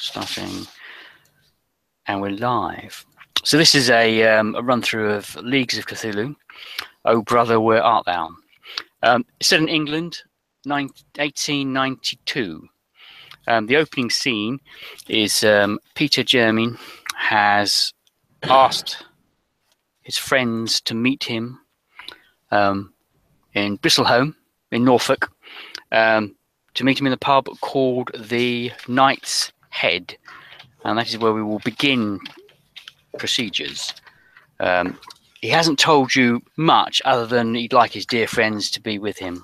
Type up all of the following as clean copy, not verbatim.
starting, and we're live. So this is a run through of Leagues of Cthulhu. Oh brother, where art thou? It's set in England, 1892. The opening scene is Peter Jermyn has asked his friends to meet him in Bristolhome in Norfolk, to meet him in the pub called the Knight's Head, and that is where we will begin procedures. He hasn't told you much other than he'd like his dear friends to be with him.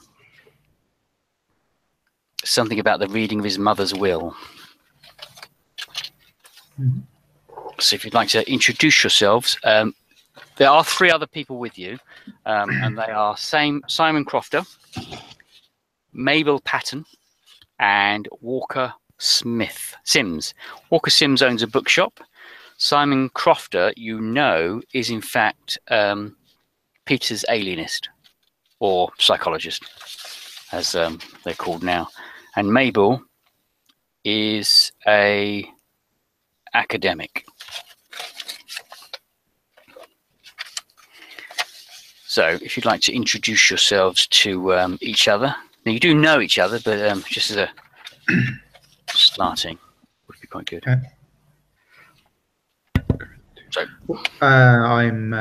Something about the reading of his mother's will. So if you'd like to introduce yourselves, there are 3 other people with you, and they are Simon Crofter, Mable Patten, and Walker Sims. Walker Sims owns a bookshop. Simon Crofter, you know, is in fact Peter's alienist, or psychologist, as they're called now. And Mabel is a academic. So if you'd like to introduce yourselves to each other. Now you do know each other, but just as a starting would be quite good. So I'm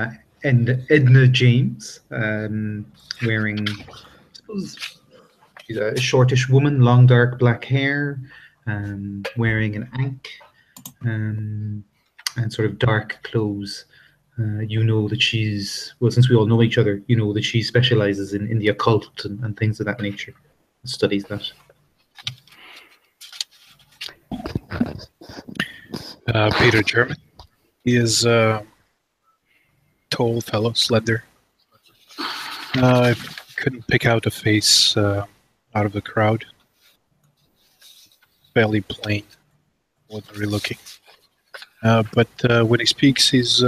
Edna James, wearing, I suppose, she's a shortish woman, long dark black hair, wearing an ankh, and sort of dark clothes. You know that she's, well, since we all know each other, you know that she specializes in the occult and things of that nature, studies that. Peter Jermyn. He is a tall fellow, slender. I couldn't pick out a face out of the crowd. Fairly plain, ordinary looking. But when he speaks, he's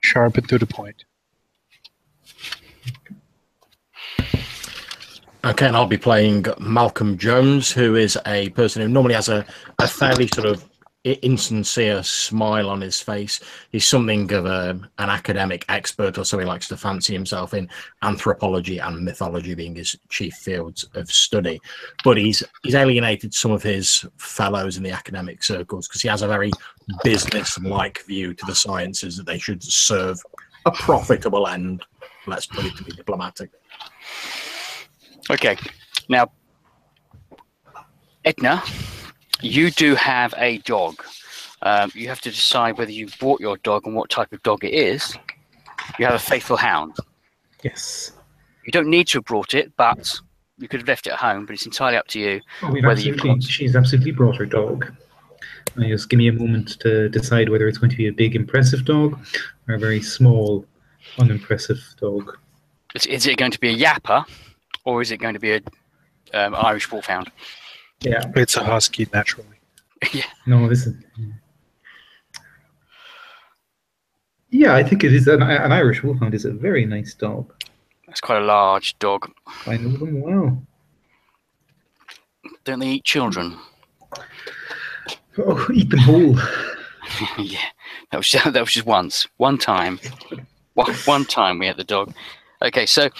sharp and to the point. Okay, and I'll be playing Malcome Jones, who is a person who normally has a fairly sort of insincere smile on his face. He's something of an academic expert, or so he likes to fancy himself, in anthropology and mythology being his chief fields of study. But he's alienated some of his fellows in the academic circles because he has a very business-like view to the sciences, that they should serve a profitable end. Let's put it to be diplomatic. okay, now Edna, you do have a dog. You have to decide whether you've bought your dog and what type of dog it is. You have a faithful hound. Yes. You don't need to have brought it, but you could have left it at home, but it's entirely up to you. Oh, she's absolutely brought her dog. Just give me a moment to decide whether it's going to be a big, impressive dog or a very small, unimpressive dog. Is it going to be a yapper, or is it going to be a Irish Wolfhound? Yeah. It's a husky, naturally. Yeah. No, this is... Yeah, I think it is. An Irish Wolfhound is a very nice dog. That's quite a large dog. I know them well. Don't they eat children? Oh, eat them whole. Yeah, that was just once. One time we had the dog. Okay, so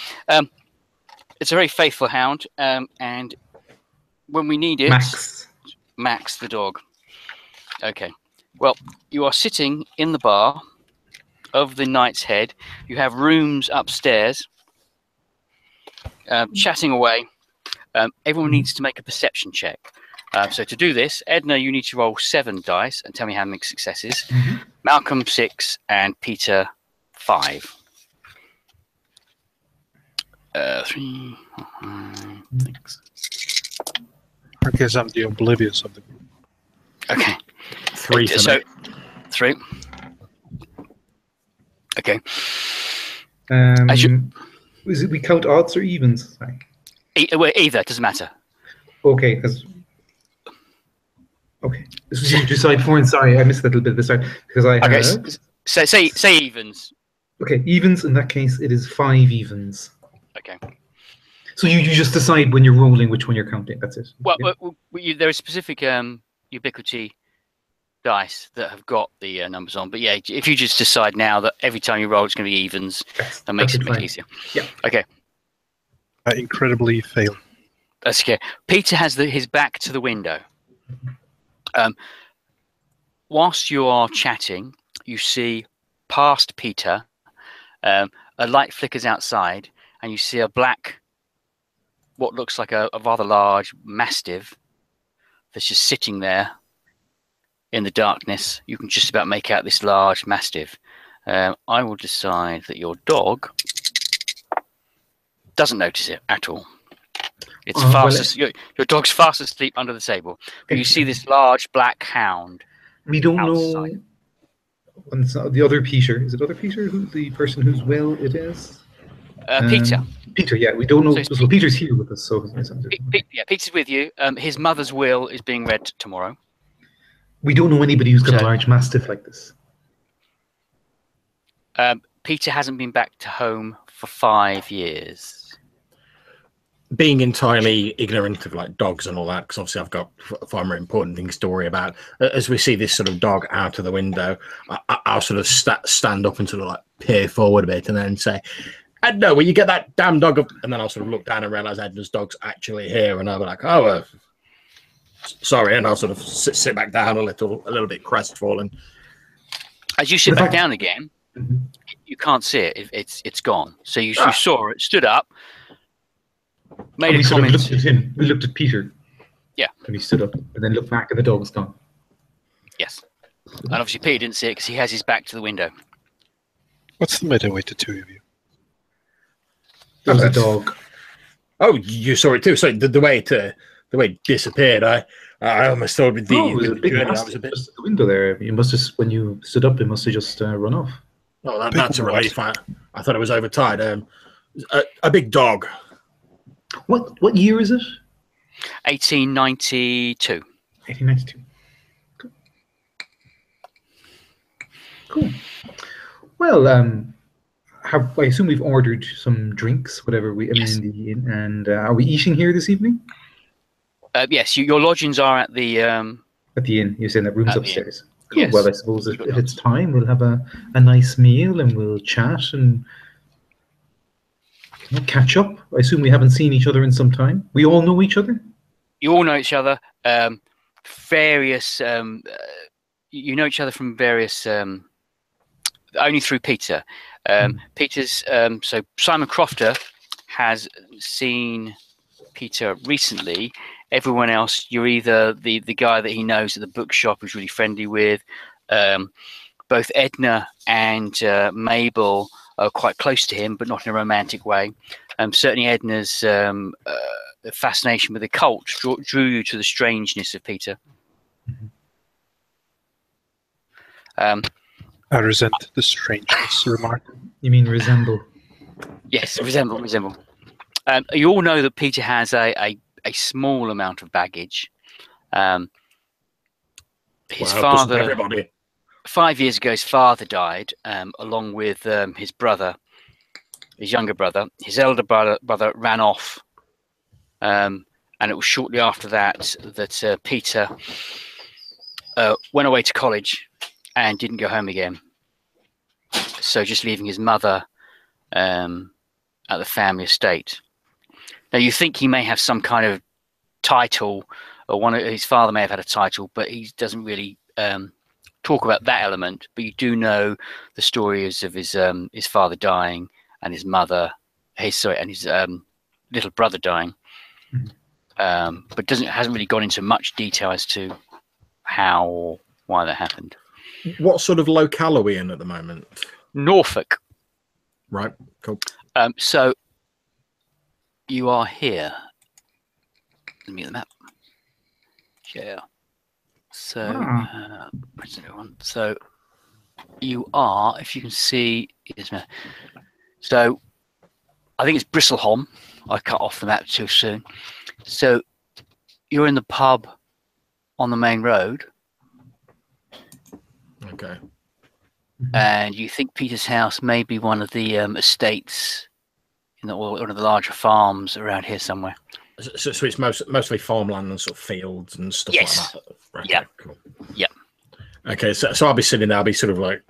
it's a very faithful hound, and when we need it, Max the dog. Okay, well, you are sitting in the bar of the Knight's Head. You have rooms upstairs, chatting away. Everyone needs to make a perception check. So to do this, Edna, you need to roll 7 dice and tell me how many successes. Malcome 6 and Peter 5. 3, 5, 6. I guess I'm the oblivious of the group. Okay. 3 for so me. 3. Okay. Is it we count odds or evens? Sorry. Either, doesn't matter. Okay, okay. This is you decide for, and sorry, I missed a little bit at the start because I okay, have... so say evens. Okay, evens. In that case, it is 5 evens. Okay. So you just decide when you're rolling which one you're counting. That's it. Well, there is specific ubiquity dice that have got the numbers on. But yeah, if you just decide now that every time you roll it's going to be evens, that makes it a bit easier. Yeah. Okay. Incredibly fail. That's okay. Peter has his back to the window. Whilst you are chatting, you see past Peter, a light flickers outside, and you see a black, what looks like a rather large mastiff that's just sitting there in the darkness. You can just about make out this large mastiff. I will decide that your dog doesn't notice it at all. It's your dog's fast asleep under the table. But you see this large black hound. We don't outside. know. And it's not the other Peter. Is it other Peter? Who's the person whose will it is? Peter. Peter, yeah. We don't know. So So Peter's here with us. So yeah, Peter's with you. His mother's will is being read tomorrow. we don't know anybody who's got a large mastiff like this. Peter hasn't been back to home for 5 years. Being entirely ignorant of like dogs and all that, because obviously I've got far more important things to worry about. As we see this sort of dog out of the window, I'll sort of stand up and sort of like peer forward a bit and then say, Edna, will you get that damn dog up? And then I'll sort of look down and realize Edna's dog's actually here, and I'll be like, oh, sorry, and I'll sort of sit back down a little bit crestfallen. As you sit back down again, you can't see it. It's gone. So you saw it, stood up, made a comment. Looked at him. We looked at Peter. Yeah. And he stood up and then looked back and the dog's gone. Yes. And obviously Peter didn't see it because he has his back to the window. What's the matter with the two of you? There was a dog. Oh, you saw it too. So the way it disappeared, I almost thought with the. Oh, it was a big mastiff just at the window there. You must just, when you stood up, it must have just run off. Oh, that's a relief. I thought it was overtied. A big dog. What year is it? 1892. 1892. Cool. Well, I assume we've ordered some drinks, whatever in the inn, and are we eating here this evening? Yes, your lodgings are at the inn. You're saying that room's upstairs. Cool. Yes. Well, I suppose if it's time, we'll have a nice meal and we'll chat and catch up. I assume we haven't seen each other in some time. We all know each other? You all know each other. Various, you know each other from various, only through Peter. Peter's, so Simon Crofter has seen Peter recently. Everyone else, you're either the guy that he knows at the bookshop who's really friendly with. Both Edna and Mabel are quite close to him, but not in a romantic way. Certainly Edna's fascination with the cult drew you to the strangeness of Peter. I resent the strangeness remark. You mean resemble? Yes, resemble. You all know that Peter has a small amount of baggage. His father, 5 years ago, his father died, along with his brother, his younger brother. His elder brother ran off, and it was shortly after that Peter went away to college and didn't go home again. So just leaving his mother at the family estate. Now you think he may have some kind of title, or his father may have had a title, but he doesn't really talk about that element. But you do know the stories of his father dying and his mother, his little brother dying. But hasn't really gone into much detail as to how or why that happened. What sort of locale are we in at the moment? Norfolk. Right, cool. So you are here. Let me get the map. Yeah. So, so you are, if you can see, so I think it's Bristleholm. I cut off the map too soon. So you're in the pub on the main road. Okay. And you think Peter's house may be one of the estates, or one of the larger farms around here somewhere. So it's mostly farmland and sort of fields and stuff like that. Right, Yeah. okay, cool. Yeah. Okay, so I'll be sitting there. I'll be sort of like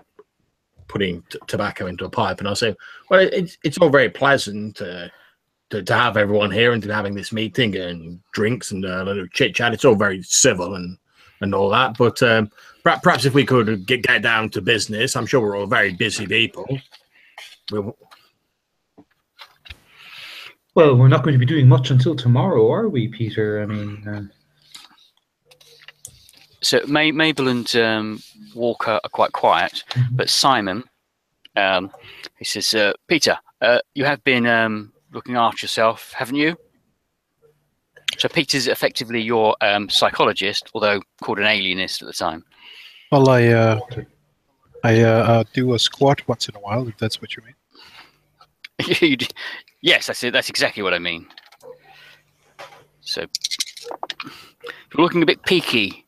putting tobacco into a pipe, and I'll say, "Well, it's all very pleasant to have everyone here and to having this meeting and drinks and a little chit chat. It's all very civil and all that. But perhaps if we could get down to business, I'm sure we're all very busy people. Well, we're not going to be doing much until tomorrow, are we, Peter? I mean, So Mabel and Walker are quite quiet, but Simon, he says, Peter, you have been looking after yourself, haven't you? So Peter's effectively your psychologist, although called an alienist at the time. Well, I do a squat once in a while, if that's what you mean. Yes, that's it. That's exactly what I mean. So you're looking a bit peaky.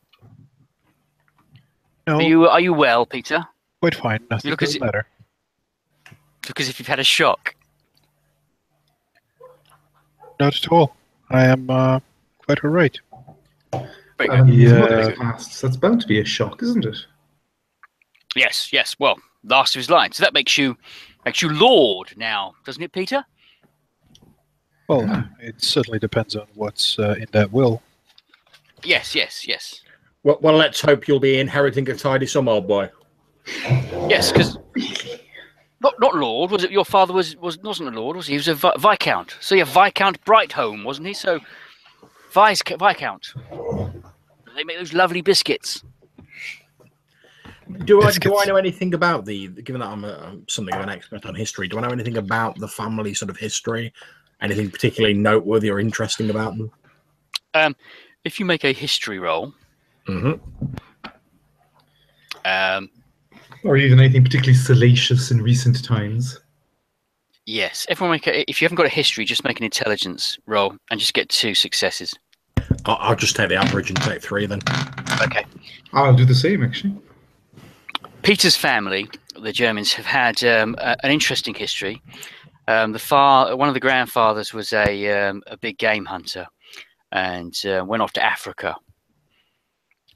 No, Are you well, Peter? quite fine. Nothing doesn't matter. Look as if you've had a shock. Not at all. I am quite all right. his mother's passed, so that's bound to be a shock, isn't it? Yes. Well, last of his line. So that makes you Lord now, doesn't it, Peter? Well, it certainly depends on what's in that will. Yes. Well, let's hope you'll be inheriting a tidy sum, old boy. Yes, because not Lord, was it? Your father wasn't a Lord, was he? He was a Viscount. So you're Viscount Brightholme, wasn't he? So Viscount. They make those lovely biscuits. Do I know anything about given that I'm something of an expert on history, do I know anything about the family sort of history? Anything particularly noteworthy or interesting about them? If you make a history roll, or even anything particularly salacious in recent times. Yes, everyone if you haven't got a history, just make an intelligence roll and just get 2 successes. I'll just take the average and take 3 then. Okay. I'll do the same, actually. Peter's family, the Germans, have had an interesting history. One of the grandfathers was a big game hunter, and went off to Africa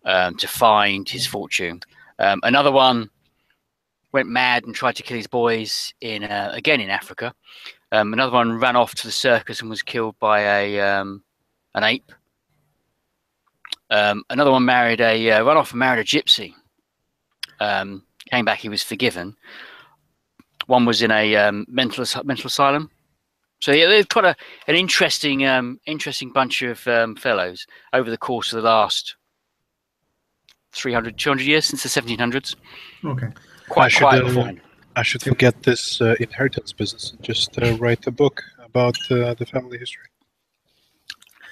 to find his fortune. Another one went mad and tried to kill his boys again in Africa. Another one ran off to the circus and was killed by an ape. Another one ran off and married a gypsy. Came back, he was forgiven. One was in a mental asylum. So yeah, they're quite an interesting bunch of fellows over the course of the last 300, 200 years, since the 1700s. Okay. Quite beforehand. I should forget this inheritance business and just write a book about the family history.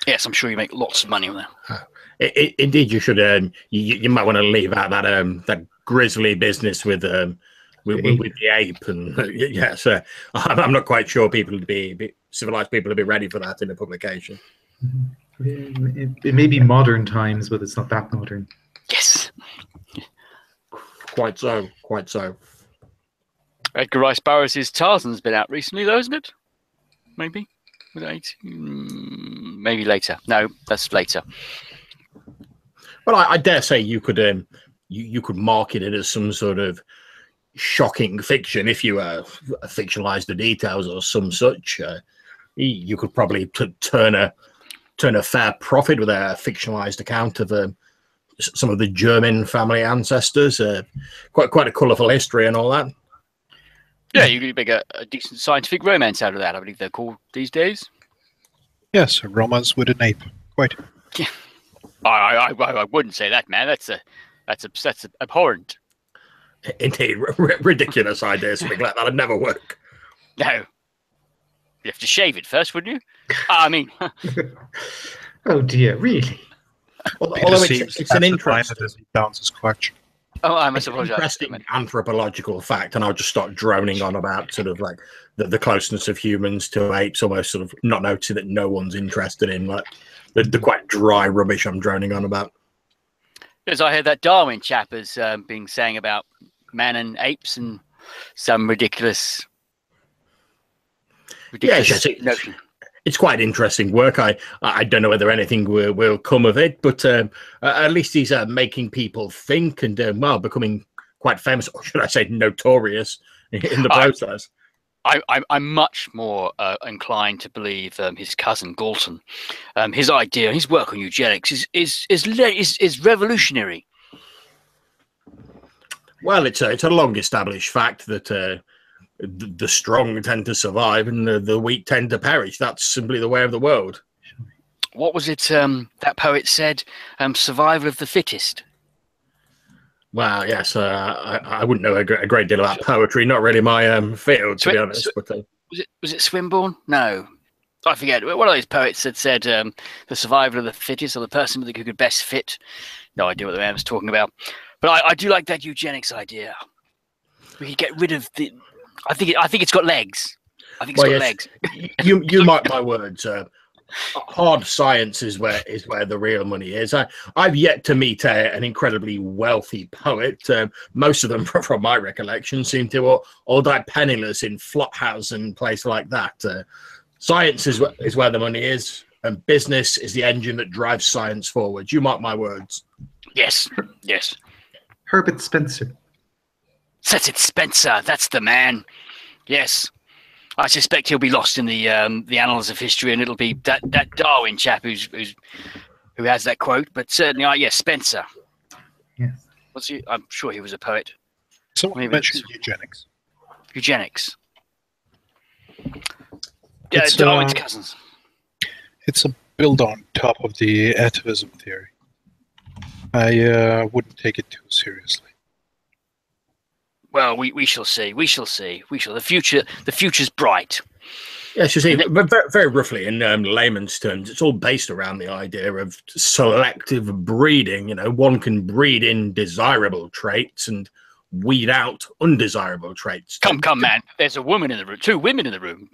Yes, I'm sure you make lots of money on that. Indeed, you should. You might want to leave out that grisly business with the ape, and yes, I'm not quite sure civilized people would be ready for that in a publication. It may be modern times, but it's not that modern. Yes. Quite so. Edgar Rice Burroughs' Tarzan's been out recently, though, isn't it? Maybe. Maybe later. No, that's later. Well, I dare say you could you could market it as some sort of shocking fiction if you fictionalize the details or some such. You could probably turn a fair profit with a fictionalized account of some of the German family ancestors. Quite a colourful history and all that. Yeah, you could make a decent scientific romance out of that, I believe they're called these days. Yes, a romance with an ape. Quite. Yeah. I wouldn't say that, man. That's abhorrent. Indeed, ridiculous idea. Something like that would never work. No. You have to shave it first, wouldn't you? I mean... Oh dear, really? Although it's an interesting... As he downs his clutch. Oh, I must apologize. Interesting anthropological fact, and I'll just start droning on about sort of like the closeness of humans to apes, almost sort of not noticing that no one's interested in like the quite dry rubbish I'm droning on about. As I heard that Darwin chap has been saying about man and apes and some ridiculous yes, notion. It's quite interesting work. I don't know whether anything will come of it, but at least he's making people think and well, becoming quite famous, or should I say notorious in the process. I'm much more inclined to believe his cousin Galton. His idea, his work on eugenics is revolutionary. Well, it's a long established fact that the strong tend to survive and the weak tend to perish. That's simply the way of the world. What was it that poet said? Survival of the fittest. Well, yes, I wouldn't know a great deal about poetry. Not really my field, to be honest. But was it Swinburne? No, I forget. One of those poets that said the survival of the fittest, or the person who could best fit. No idea what the man was talking about. But I do like that eugenics idea. We could get rid of the. I think it's got legs. I think it's got legs. You mark my words. Hard science is where the real money is. I've yet to meet an incredibly wealthy poet. Most of them, from my recollection, seem to all die penniless in flophouse and places like that. Science is where the money is, and business is the engine that drives science forward. You mark my words. Yes, yes. Herbert Spencer. That's it, Spencer. That's the man. Yes. I suspect he'll be lost in the annals of history, and it'll be that Darwin chap who has that quote. But certainly, yes, Spencer. Yes. What's he? I'm sure he was a poet. Someone mentioned eugenics. Eugenics. It's, Darwin's cousins. It's a build on top of the atavism theory. I wouldn't take it too seriously. Well, we shall see. We shall see. The future's bright. Yes, you see, but very, very roughly in layman's terms, it's all based around the idea of selective breeding. You know, one can breed in desirable traits and weed out undesirable traits. Come, man. There's a woman in the room. 2 women in the room.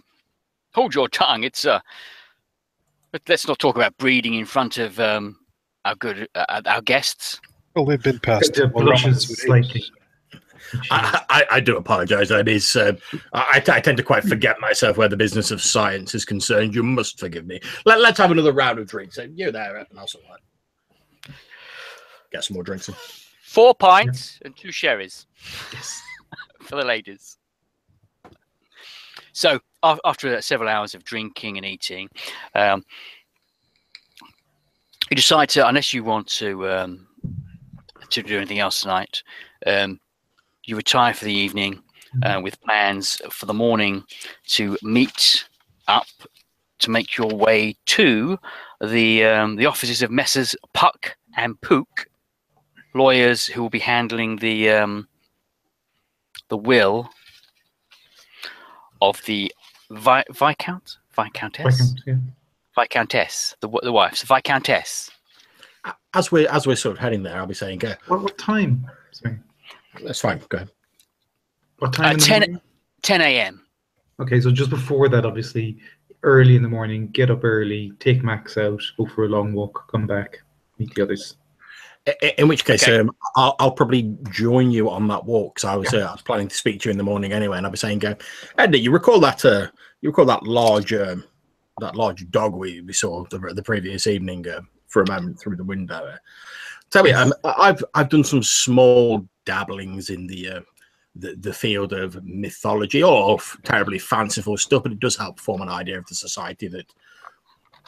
Hold your tongue. It's but let's not talk about breeding in front of our guests. Well, we've been past The blushes slightly. I do apologise. It is. I tend to quite forget myself where the business of science is concerned. You must forgive me. Let's have another round of drinks. So you there, and I'll sort of get some more drinks in. 4 pints and 2 sherries. Yes. For the ladies. So after several hours of drinking and eating, you decide to, unless you want to do anything else tonight. You retire for the evening with plans for the morning to meet up to make your way to the offices of Messrs. Puck and Pook, lawyers who will be handling the will of the Viscountess, the wife, the Viscountess. As we're sort of heading there, I'll be saying, What time? Sorry. That's fine. Go ahead. What time? 10 a.m. Okay, so just before that, obviously, early in the morning, get up early, take Max out, go for a long walk, come back, meet the others. In which case, okay. I'll probably join you on that walk. So I was planning to speak to you in the morning anyway, and I'll be saying, Edna, you recall that large dog we saw the previous evening for a moment through the window. Tell me, I've done some small dabblings in the field of mythology or terribly fanciful stuff, but it does help form an idea of the society that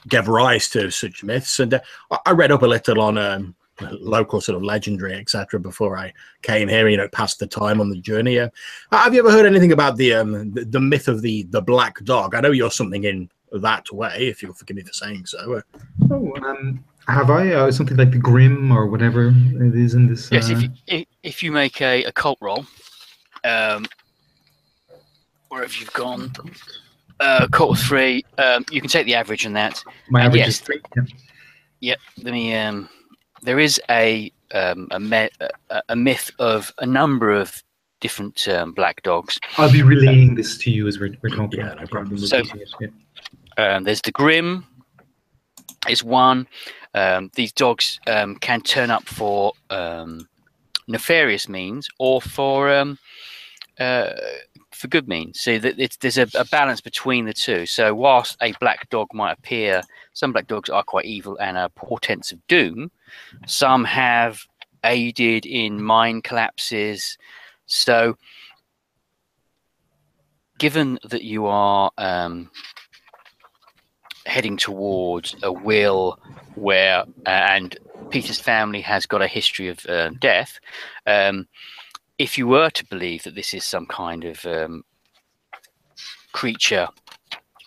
gave rise to such myths. And I read up a little on local sort of legendary, etc., before I came here. Passed the time on the journey. Have you ever heard anything about the myth of the black dog? I know you're something in that way, if you'll forgive me for saying so. Have I something like the Grimm or whatever it is in this? Yes, if you make a occult roll, where have you gone? Occult 3. You can take the average on that. My average is 3. Yep. Let me. There is a myth of a number of different black dogs. I'll be relaying this to you as we're talking. Yeah, no problem. So, there's the Grimm. Is one. These dogs can turn up for for good means. See that there's a balance between the two. So whilst a black dog might appear, some black dogs are quite evil and are portents of doom. Some have aided in mine collapses. So given that you are heading towards a will where and Peter's family has got a history of death, if you were to believe that this is some kind of creature,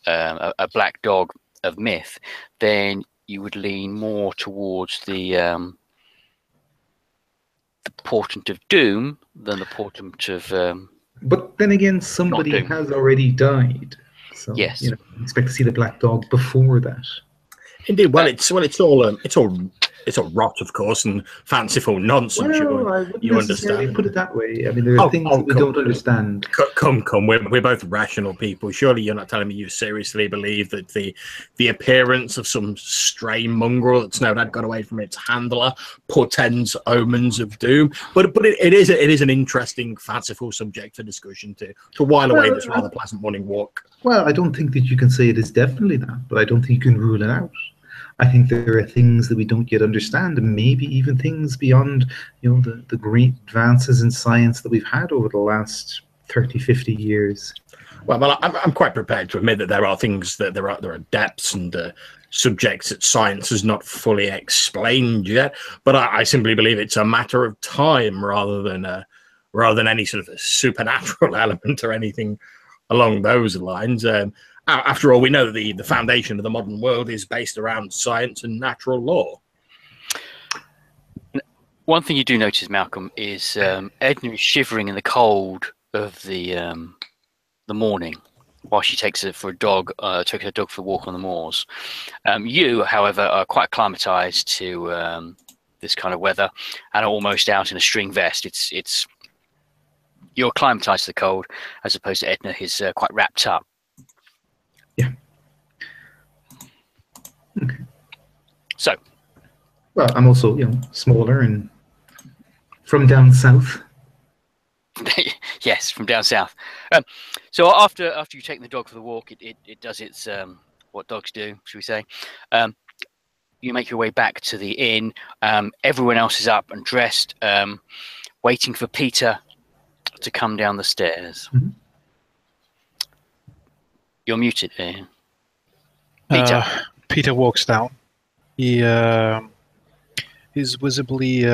a black dog of myth, then you would lean more towards the portent of doom than the portent of But then again, somebody has already died. So, yes, you know, expect to see the black dog before that. Indeed. Well, it's all rot, of course, and fanciful nonsense. Well, I wouldn't you necessarily understand. put it that way. I mean, there are things that we don't understand. Come. We're both rational people. Surely you're not telling me you seriously believe that the appearance of some stray mongrel that Snowdad got away from its handler portends omens of doom. But it is an interesting, fanciful subject for discussion to while away this rather pleasant morning walk. Well, I don't think that you can say it is definitely that, but I don't think you can rule it out. I think there are things that we don't yet understand, and maybe even things beyond, you know, the great advances in science that we've had over the last 30, 50 years. Well, I'm quite prepared to admit that there are things that there are depths and subjects that science has not fully explained yet. But I simply believe it's a matter of time rather than any sort of supernatural element or anything along those lines. After all, we know the foundation of the modern world is based around science and natural law. One thing you do notice, Malcolm, is Edna is shivering in the cold of the morning while she takes her dog for a walk on the moors. You, however, are quite acclimatized to this kind of weather and are almost out in a string vest. You're acclimatized to the cold, as opposed to Edna, who's quite wrapped up. Yeah. Okay. So. Well, I'm also, you know, smaller and from down south. Yes, from down south. So after you take the dog for the walk, it does its what dogs do, should we say? You make your way back to the inn. Everyone else is up and dressed, waiting for Peter to come down the stairs. Mm-hmm. You're muted there. Peter. Peter walks down. He is visibly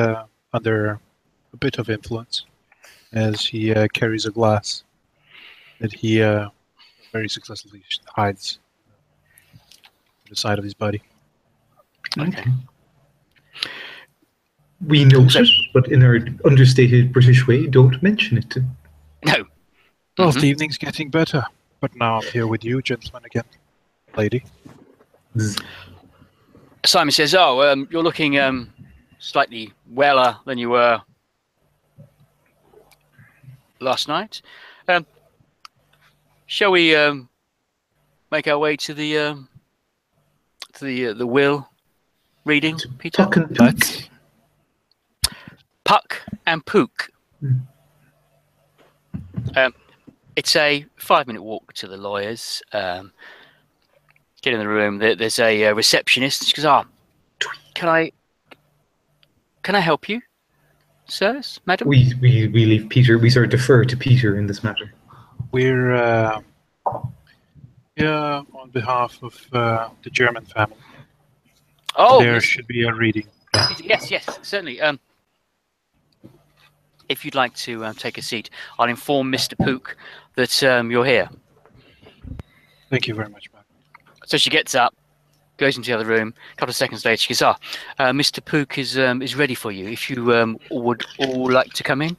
under a bit of influence as he carries a glass that he very successfully hides to the side of his body. Okay. We know it, but in our understated British way, don't mention it. No. Well, the evening's getting better, but now I'm here with you, gentlemen, again. Lady. Simon says, you're looking slightly weller than you were last night. Shall we make our way to the will reading, Peter? Puck and Puck. Puck and Pook. It's a 5-minute walk to the lawyers. Get in the room. There's a receptionist. She goes, can I help you, sirs, madam? We leave Peter. We sort of defer to Peter in this matter. We're here on behalf of the German family. Oh, there yes. Should be a reading. Yes, certainly. If you'd like to take a seat, I'll inform Mr. Pook that you're here. Thank you very much, Matt. So she gets up, goes into the other room. A couple of seconds later, she goes, Mr. Pook is ready for you. If you would all like to come in.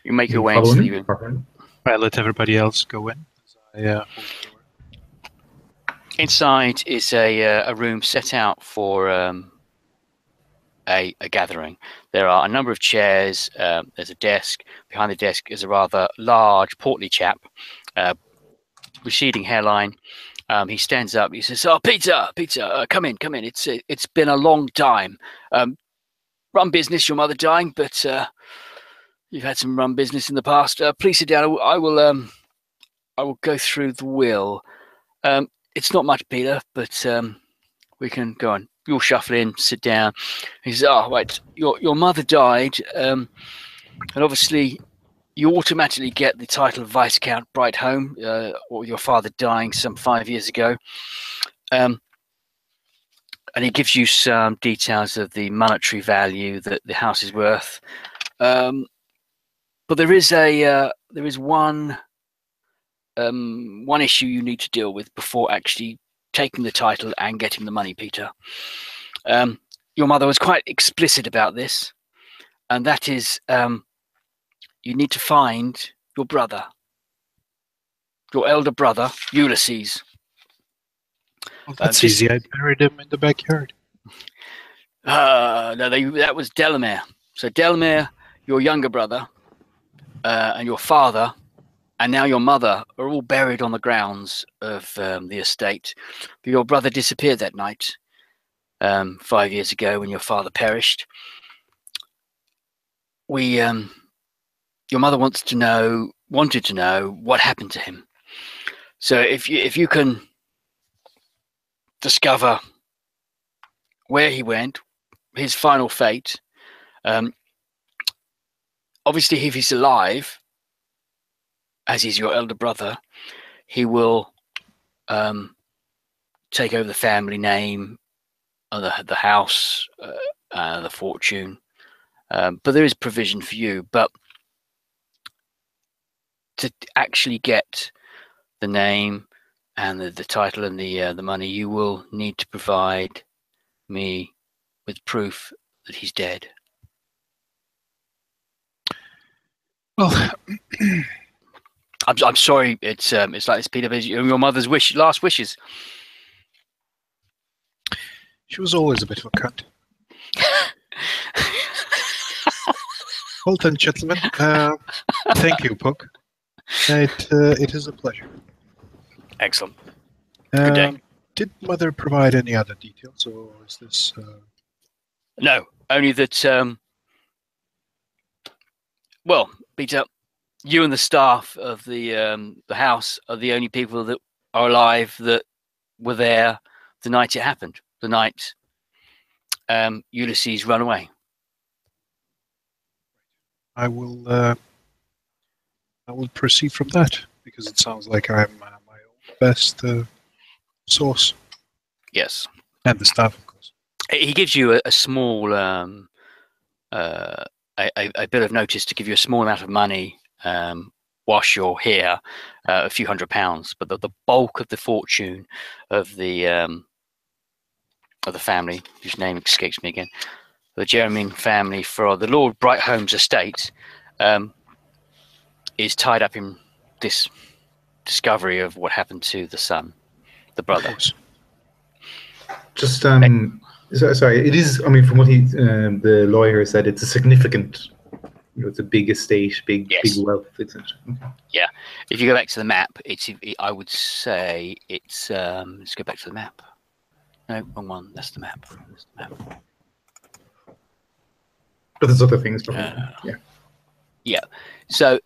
You make your way into the room. I let everybody else go in. As I hold the door. Inside is a room set out for a gathering. There are a number of chairs. There's a desk. Behind the desk is a rather large, portly chap, receding hairline. He stands up. He says, Peter, come in. It's been a long time. Run business, your mother dying, but You've had some run business in the past. Please sit down. I will go through the will. It's not much, Peter, but we can go on. You'll shuffle in, sit down. He says, "Oh, right. Your mother died, and obviously you automatically get the title of Viscount Brightholme, or your father dying some 5 years ago." And he gives you some details of the monetary value that the house is worth. But there is one issue you need to deal with before actually taking the title and getting the money, Peter. Your mother was quite explicit about this, and that is you need to find your brother, your elder brother, Ulysses. Well, that's easy. I buried him in the backyard. No, that was Delamere. So Delamere, your younger brother, and your father, and now your mother are all buried on the grounds of the estate. But your brother disappeared that night 5 years ago when your father perished. Your mother wanted to know what happened to him. So if you can discover where he went, his final fate. Obviously, if he's alive, as he's your elder brother, he will take over the family name, the house, the fortune. But there is provision for you. But to actually get the name and the title and the money, you will need to provide me with proof that he's dead. Well, I'm sorry. It's like this, Peter. But your mother's last wishes. she was always a bit of a cunt. Well done, gentlemen. Thank you, Puck. It is a pleasure. Excellent. Good day. Did Mother provide any other details, or is this... No, only that, well, Peter, you and the staff of the house are the only people that are alive that were there the night it happened, the night Ulysses ran away. I will proceed from that, because it sounds like I'm my own best source. Yes. And the staff, of course. He gives you a small, a bit of notice to give you a small amount of money whilst you're here, a few £100s. But the bulk of the fortune of the family, whose name escapes me again, the Jeremy family, for the Lord Brightholme's estate, is tied up in this discovery of what happened to the son, the brother. Just sorry, it is. I mean, from what the lawyer said, it's a significant. It's a big estate, big wealth, etc. Okay. Yeah, if you go back to the map, I would say it's. Let's go back to the map. No, wrong one. That's the map. That's the map. But there's other things. Yeah. So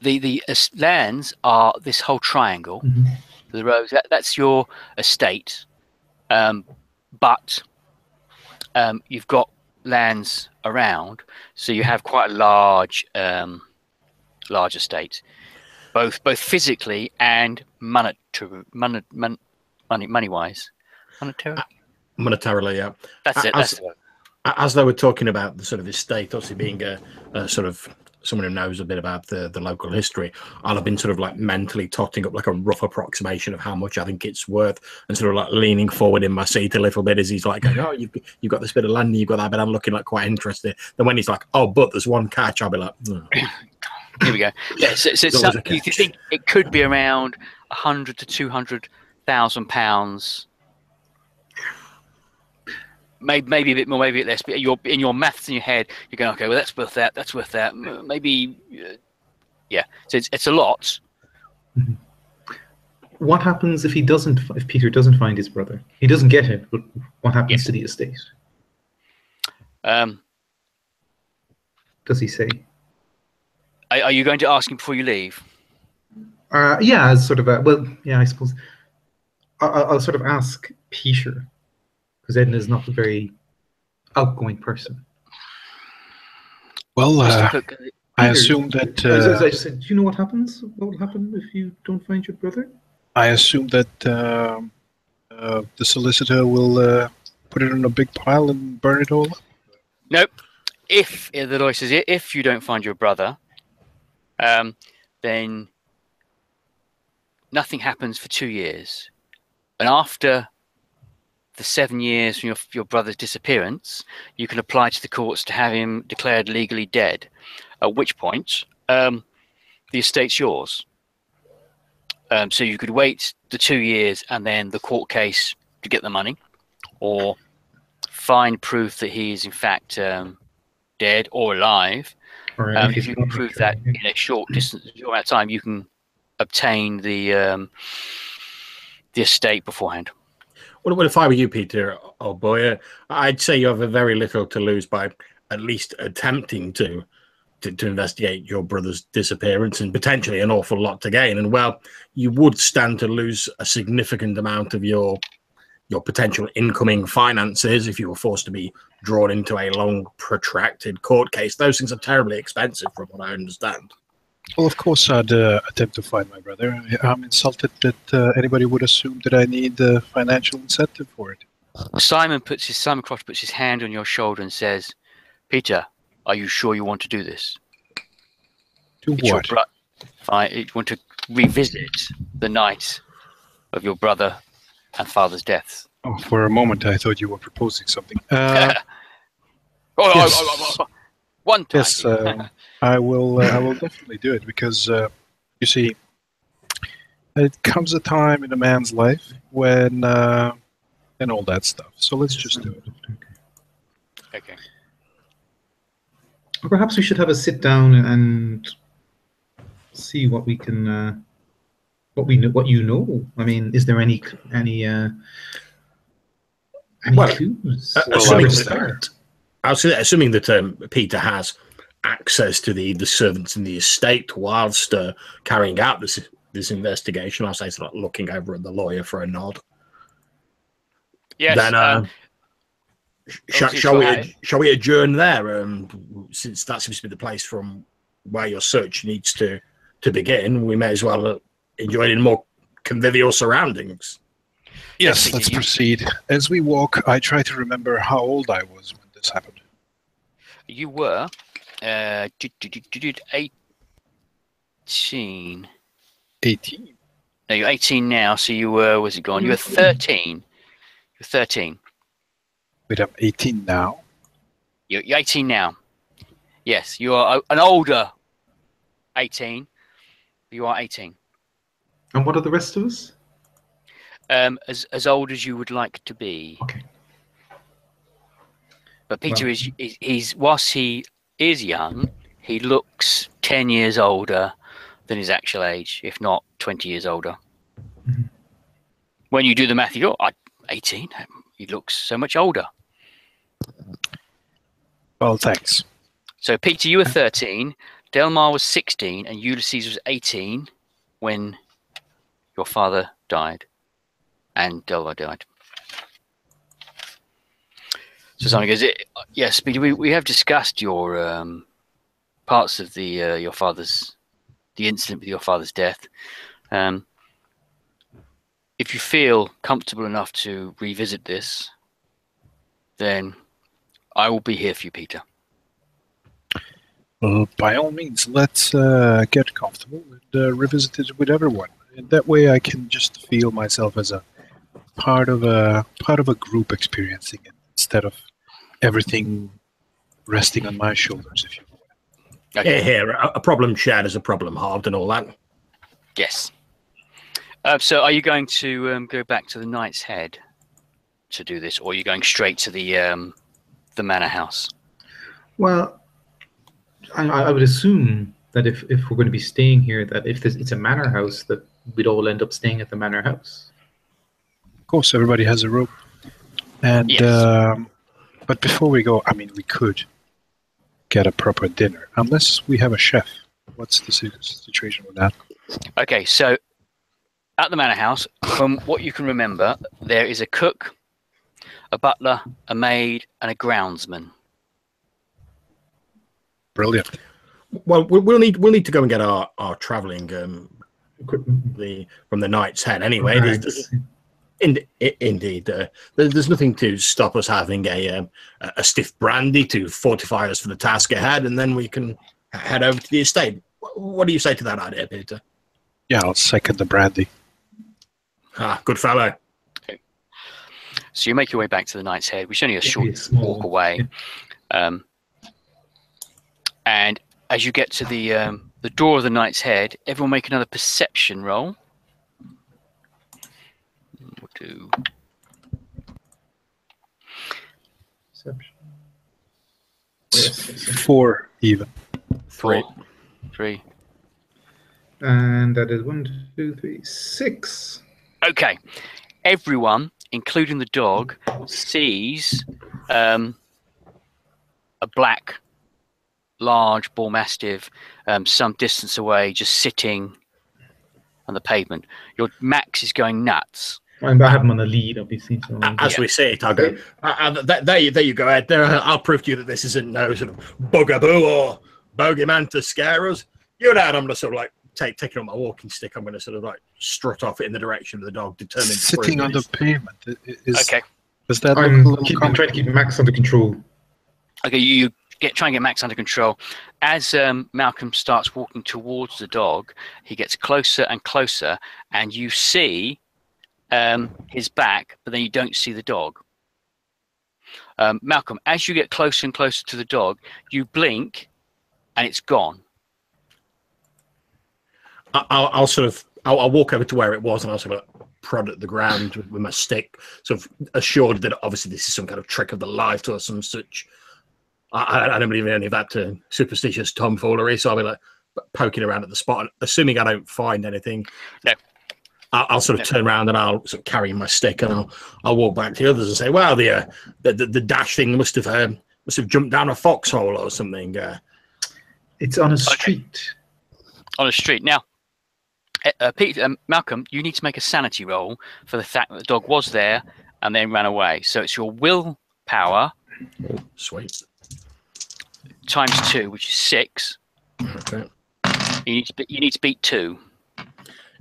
the lands are this whole triangle. Mm-hmm. The roads. That's your estate. But you've got lands around, so you have quite a large estate, both physically and money wise. Monetarily, yeah. That's it. That's it. As they were talking about the sort of estate, obviously being a sort of someone who knows a bit about the local history, I'll have been sort of like mentally totting up like a rough approximation of how much I think it's worth, and sort of like leaning forward in my seat a little bit as he's like going, "Oh, you've got this bit of land, you've got that bit." I'm looking like quite interested. Then when he's like, "Oh, but there's one catch," I'll be like, "Oh." Here we go. Yeah, so you think it could be around £100,000 to £200,000. Maybe a bit more, maybe a bit less. But you're in your maths in your head. You're going, okay, well, that's worth that. That's worth that. Maybe, yeah. So it's a lot. Mm-hmm. What happens if if Peter doesn't find his brother? He doesn't get it. But what happens to the estate? Does he say? Are you going to ask him before you leave? Yeah, as sort of a I suppose I'll sort of ask Peter, because Edna is not a very outgoing person. Well, Mr. Cook, I Peter, assume that. as I just said, do you know what happens? What will happen if you don't find your brother? I assume that the solicitor will put it in a big pile and burn it all up. nope. If the lawyer says if you don't find your brother, then nothing happens for 2 years, and after the 7 years from your brother's disappearance, you can apply to the courts to have him declared legally dead. At which point, the estate's yours. So you could wait the 2 years and then the court case to get the money, or find proof that he is in fact dead or alive. Or If you can prove that in a short amount of time, you can obtain the estate beforehand. Well, if I were you, Peter, oh boy, I'd say you have very little to lose by at least attempting to investigate your brother's disappearance, and potentially an awful lot to gain. And well, you would stand to lose a significant amount of your potential incoming finances if you were forced to be drawn into a long, protracted court case. Those things are terribly expensive, from what I understand. Well, of course, I'd attempt to find my brother. I'm insulted that anybody would assume that I need the financial incentive for it. Simon Crofter puts his hand on your shoulder and says, "Peter, are you sure you want to do this? To what? You want to revisit the night of your brother and father's deaths?" Oh, for a moment, I thought you were proposing something. Yes. One time. Yes, I will definitely do it, because you see, it comes a time in a man's life when and all that stuff. So let's just do it. Okay. Or perhaps we should have a sit down and see what we can, what you know. I mean, is there any clues? Assuming that Peter has access to the servants in the estate whilst carrying out this investigation, I'll say, sort of looking over at the lawyer for a nod. Yes. Then, shall we adjourn there? Since that seems to be the place from where your search needs to begin, we may as well enjoy it in more convivial surroundings. Yes, let's proceed. As we walk, I try to remember how old I was when this happened. You were 18. 18. No, you're 18 now, so you were, where's it gone? You were 13. You're 13. Wait, I'm 18 now? You're 18 now. Yes, you are an older 18. You are 18. And what are the rest of us? As old as you would like to be. Okay. But Peter he's whilst he is young, he looks 10 years older than his actual age, if not 20 years older. Mm-hmm. When you do the math, you go, 18? He looks so much older. Well, thanks. So, Peter, you were 13, Delmar was 16, and Ulysses was 18 when your father died and Delmar died. So Simon goes, yes, Peter, we have discussed your parts of the incident with your father's death. If you feel comfortable enough to revisit this, then I will be here for you, Peter. Well, by all means, let's get comfortable and revisit it with everyone. And that way, I can just feel myself as a part of a group experiencing it, instead of everything resting on my shoulders, if you will. Okay. Here, a problem shared is a problem halved, and all that. Yes. So, are you going to go back to the Knight's Head to do this, or are you going straight to the manor house? Well, I would assume that if we're going to be staying here, that if it's a manor house, that we'd all end up staying at the manor house. Of course, everybody has a rope. And Yes. But before we go, I mean, we could get a proper dinner, unless we have a chef. What's the situation with that? Okay, so at the manor house, from what you can remember, there is a cook, a butler, a maid, and a groundsman. Brilliant. Well, we'll need to go and get our travelling from the Knight's Head anyway. Indeed, there's nothing to stop us having a stiff brandy to fortify us for the task ahead, and then we can head over to the estate. What do you say to that idea, Peter? Yeah, I'll second the brandy. Ah, good fellow. Okay. So you make your way back to the Knight's Head, which is only a short walk away. And as you get to the door of the Knight's Head, everyone make another perception roll. We'll do Perception. 4 even. 3. And that is 1, 2, 3, 6. Okay. Everyone, including the dog, sees a black, large bull mastiff some distance away, just sitting on the pavement. Your Max is going nuts. I have him on the lead, obviously. So As we say it, I'll go. There you go, Ed. I'll prove to you that this isn't no sort of bugaboo or bogeyman to scare us. You and Ed, I'm going to sort of like taking on my walking stick. I'm going to sort of like strut off in the direction of the dog, determined. Sitting on the pavement. Okay. Does that I'm look a little trying to keep Max under control. Okay, you try and get Max under control. As Malcolm starts walking towards the dog, he gets closer and closer, and you see his back, but then you don't see the dog. Malcolm, as you get closer and closer to the dog, you blink, and it's gone. I'll walk over to where it was, and I'll sort of prod at the ground with my stick, sort of assured that obviously this is some kind of trick of the light or some such. I don't believe in any of that superstitious tomfoolery, so I'll be like poking around at the spot, and assuming I don't find anything. No. I'll sort of turn around and I'll sort of carry my stick, and I'll walk back to the others and say, "Well, the dash thing must have jumped down a foxhole or something." It's on a street. On a street now. Malcolm, you need to make a sanity roll for the fact that the dog was there and then ran away. So it's your willpower. Oh, sweet. Times 2, which is 6. Okay. You need to beat 2.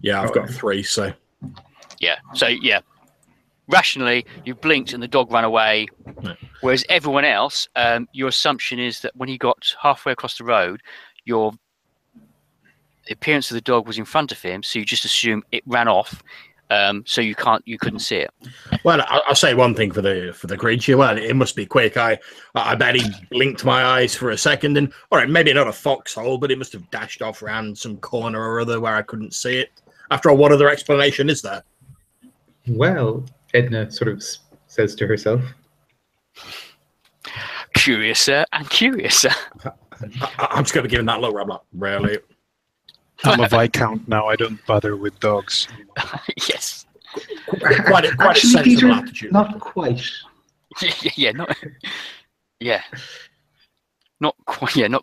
Yeah, I've got 3, so. Yeah. So yeah. Rationally, you blinked and the dog ran away. Right. Whereas everyone else, your assumption is that when he got halfway across the road, the appearance of the dog was in front of him, so you just assume it ran off. So you couldn't see it. Well, I'll say one thing for the creature. Well, it must be quick. I bet he blinked my eyes for a second, and all right, maybe not a foxhole, but it must have dashed off around some corner or other where I couldn't see it. After all, what other explanation is there? Well, Edna sort of says to herself. Curiouser and curiouser. I'm just going to give him that look. I'm like, really? I'm a Viscount now. I don't bother with dogs. Yes. Quite a Actually, sensible Peter, attitude. not quite. Yeah, not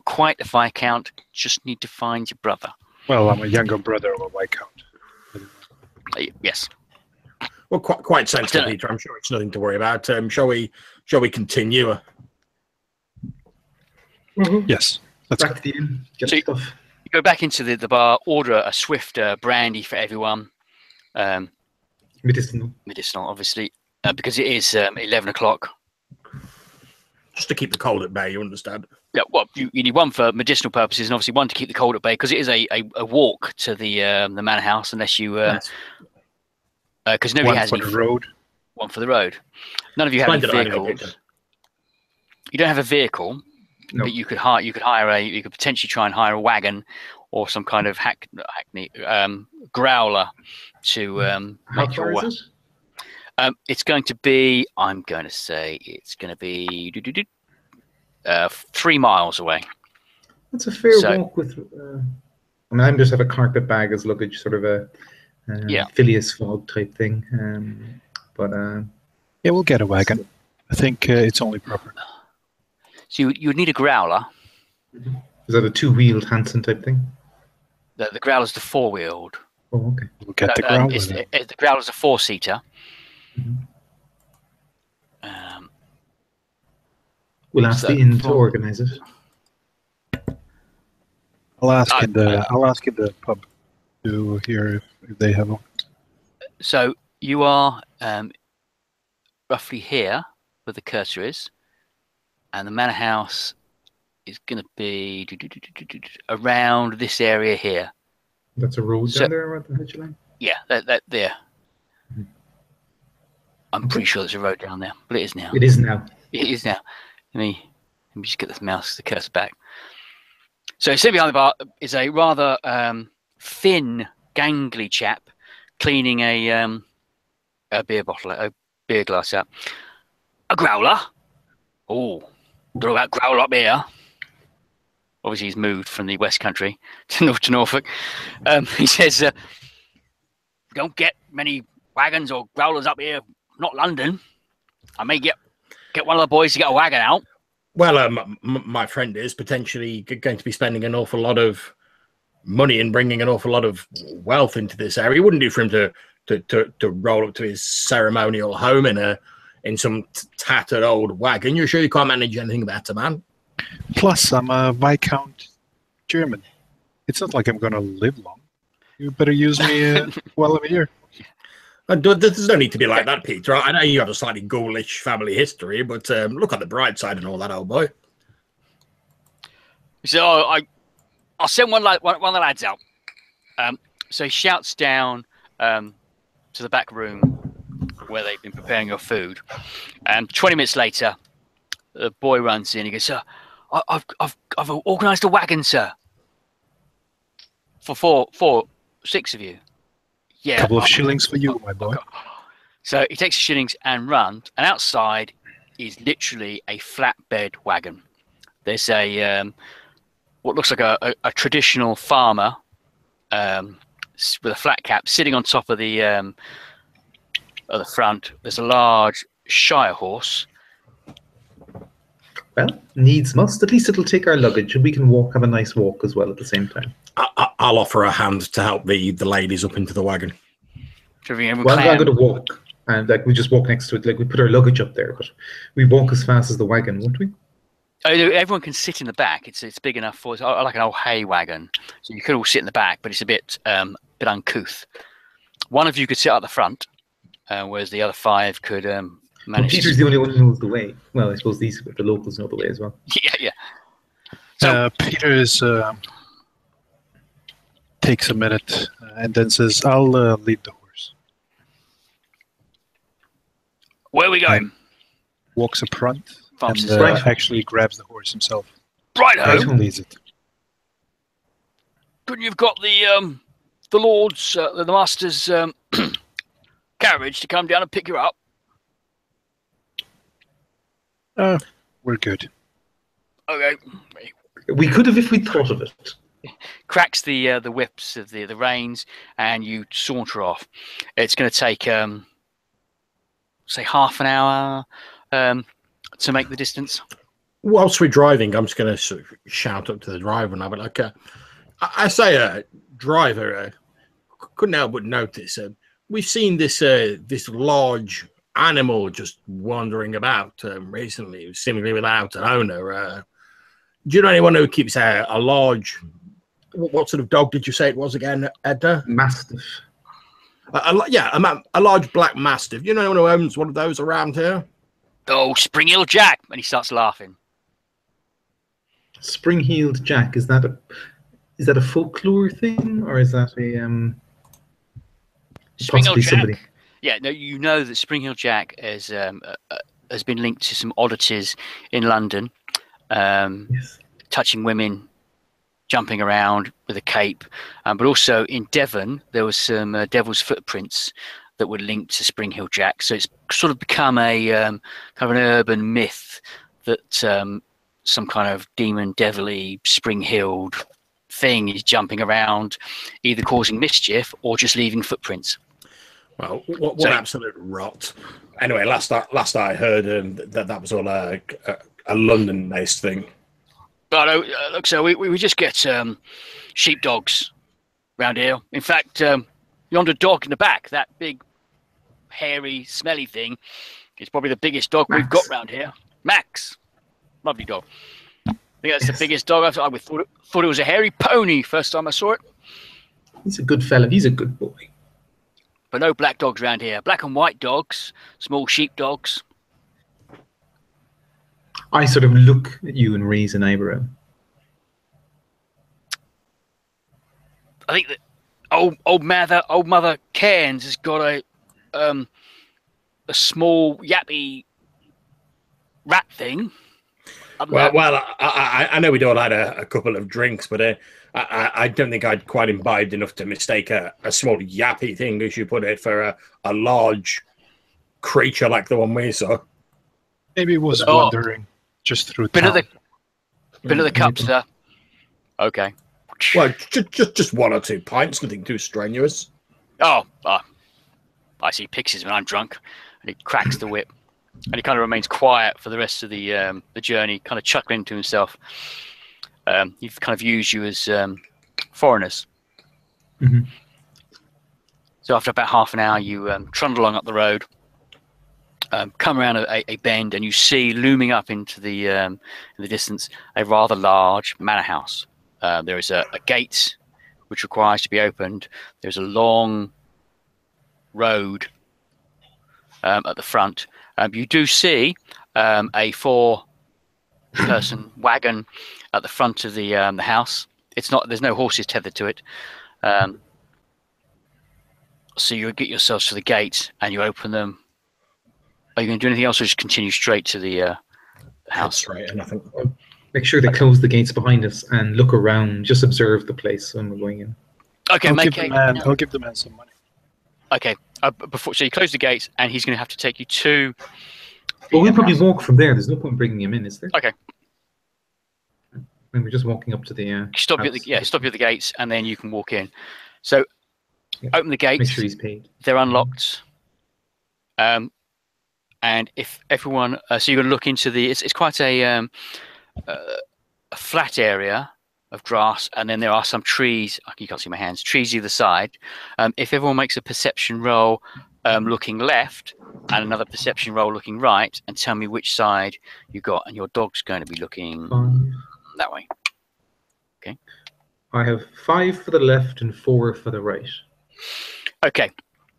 quite a Viscount. Just need to find your brother. Well, I'm a younger brother of a Viscount. Yes. Well, quite sensible, Peter. I'm sure it's nothing to worry about. Shall we continue? Mm-hmm. Yes. Let's Back to the inn. Get stuff. You go back into the bar, order a swift brandy for everyone. Medicinal, obviously, because it is 11 o'clock. Just to keep the cold at bay, you understand? Yeah, well, you need one for medicinal purposes, and obviously one to keep the cold at bay, because it is a walk to the manor house, unless you because nobody has one for the road. One for the road. None of you have any vehicles. You don't have a vehicle, no. But you could potentially try and hire a wagon or some kind of hackney growler to make your way. It's going to be. I'm going to say it's going to be 3 miles away. That's a fair walk with. I just have a carpet bag as luggage, sort of a Phileas Fogg type thing. Yeah, we'll get a wagon. I think it's only proper. So you would need a growler. Is that a two-wheeled Hanson type thing? The Growler's the four-wheeled. Oh, okay. We'll get the Growler. The Growler's a four-seater. Mhm. We'll ask so the inn to from- organise it. I'll ask in the pub to hear if they have one. So you are roughly here where the cursor is, and the manor house is going to be around this area here. That's a road So- down there around the hedge line? Yeah, that there. Mhm. I'm pretty sure there's a road down there, but it is now. It is now. It is now. Let me just get the cursor back. So sitting behind the bar is a rather thin, gangly chap cleaning a beer bottle, a beer glass out. A growler. Oh, don't know about growler up here. Obviously, he's moved from the West Country to Norfolk. He says, "Don't get many wagons or growlers up here. Not London. I may get one of the boys to get a wagon out." Well, my friend is potentially going to be spending an awful lot of money and bringing an awful lot of wealth into this area. It wouldn't do for him to roll up to his ceremonial home in some tattered old wagon. You're sure you can't manage anything better, man? Plus, I'm a Viscount German. It's not like I'm going to live long. You better use me while I'm here. There's no need to be like that, Peter. I know you have a slightly ghoulish family history, but look on the bright side and all that, old boy. So I'll send one of the lads out. So he shouts down to the back room where they've been preparing your food. And 20 minutes later, the boy runs in. He goes, "Sir, I've organised a wagon, sir, for 6 of you." Yeah, Couple of shillings for you, my boy. So he takes the shillings and runs, and outside is literally a flatbed wagon. There's a what looks like a traditional farmer with a flat cap sitting on top of the front. There's a large Shire horse. Well, needs must. At least it'll take our luggage, and we can have a nice walk as well at the same time. I'll offer a hand to help the ladies up into the wagon. Well, I'm going to walk, and we just walk next to it. We put our luggage up there, but we walk as fast as the wagon, won't we? Everyone can sit in the back. It's big enough for like an old hay wagon, so you could all sit in the back, but it's a bit uncouth. One of you could sit at the front, whereas the other 5 could manage. Well, Peter's the only one who knows the way. Well, I suppose the locals know the way as well. Yeah. So Peter's takes a minute and then says, "I'll lead the horse." where are we going? Walks up front Farms and right. actually grabs the horse himself. Right Right home. home. Leads it. Couldn't you've got the lord's, the master's carriage to come down and pick you up? We're good. Okay. We could have if we'd thought of it. Cracks the whips of the reins, and you saunter off. It's going to take say half an hour to make the distance. Whilst we're driving, I'm just going to sort of shout up to the driver and have it like, I say, driver, couldn't help but notice we've seen this large animal just wandering about recently, seemingly without an owner. Do you know anyone who keeps a large? What sort of dog did you say it was again, Edna? Mastiff. A large black mastiff. Do you know anyone who owns one of those around here? Oh, Spring Hill Jack! And he starts laughing. Spring-heeled Jack. Is that a folklore thing, or is that a Spring Hill possibly Jack. somebody? Yeah, no, you know that Spring Hill Jack has been linked to some oddities in London, Yes. touching women, jumping around with a cape, but also in Devon there was some devil's footprints that were linked to Spring Hill Jack. So it's sort of become a kind of an urban myth that some kind of demon, devilly, spring-heeled thing is jumping around, either causing mischief or just leaving footprints. Well, what absolute rot. Anyway, last I heard that was all a London-based thing. But look, so we just get sheepdogs round here. In fact, yonder dog in the back, that big, hairy, smelly thing, is probably the biggest dog we've got round here. Max, lovely dog. I think that's the biggest dog I thought it was a hairy pony first time I saw it. He's a good fella. He's a good boy. But no black dogs round here. Black and white dogs, small sheepdogs. I sort of look at you and raise an eyebrow. I think that old mother Cairns has got a small yappy rat thing. Well, I know we'd all had a couple of drinks, but I don't think I'd quite imbibed enough to mistake a small yappy thing, as you put it, for a large creature like the one we saw. Maybe it was wandering just through town. Bit of the cup, sir. Okay. Well, just 1 or 2 pints, nothing too strenuous. I see pixels when I'm drunk, and he cracks the whip, and he kind of remains quiet for the rest of the journey, kind of chuckling to himself. He's kind of used you as foreigners. Mm-hmm. So after about half an hour, you trundle along up the road, come around a bend, and you see looming up into in the distance a rather large manor house. There is a gate which requires to be opened. There's a long road at the front. You do see a 4-person wagon at the front of the house. There's no horses tethered to it. So you get yourselves to the gate and you open them. Are you going to do anything else, or just continue straight to the house? Straight, and I think. Make sure they close the gates behind us and look around. Just observe the place when we're going in. Okay, I'll give the man some money. Okay, so you close the gates, and he's going to have to take you to. Well, we'll probably walk from there. There's no point bringing him in, is there? Okay. When we're just walking up to the. Stop you at the gates, and then you can walk in. So, open the gates. Make sure he's paid. They're unlocked. And if everyone, so you're going to look into the. It's quite a flat area of grass, and then there are some trees. You can't see my hands. Trees either side. If everyone makes a perception roll, looking left, and another perception roll looking right, and tell me which side you got, and your dog's going to be looking that way. Okay. I have 5 for the left and 4 for the right. Okay.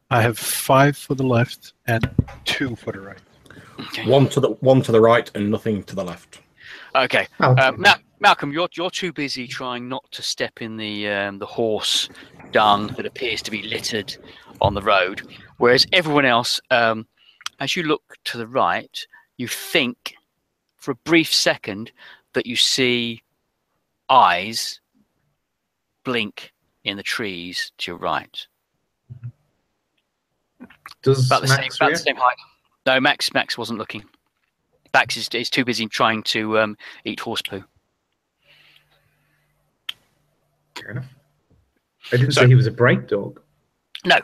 I have 5 for the left and 2 for the right. Okay. One to the right and nothing to the left. Okay. Malcolm, you're too busy trying not to step in the horse dung that appears to be littered on the road, whereas everyone else, as you look to the right, you think for a brief second that you see eyes blink in the trees to your right. Does about the Max same height. No, Max wasn't looking. Max is too busy trying to eat horse poo. Fair enough. I didn't say he was a bright dog. No.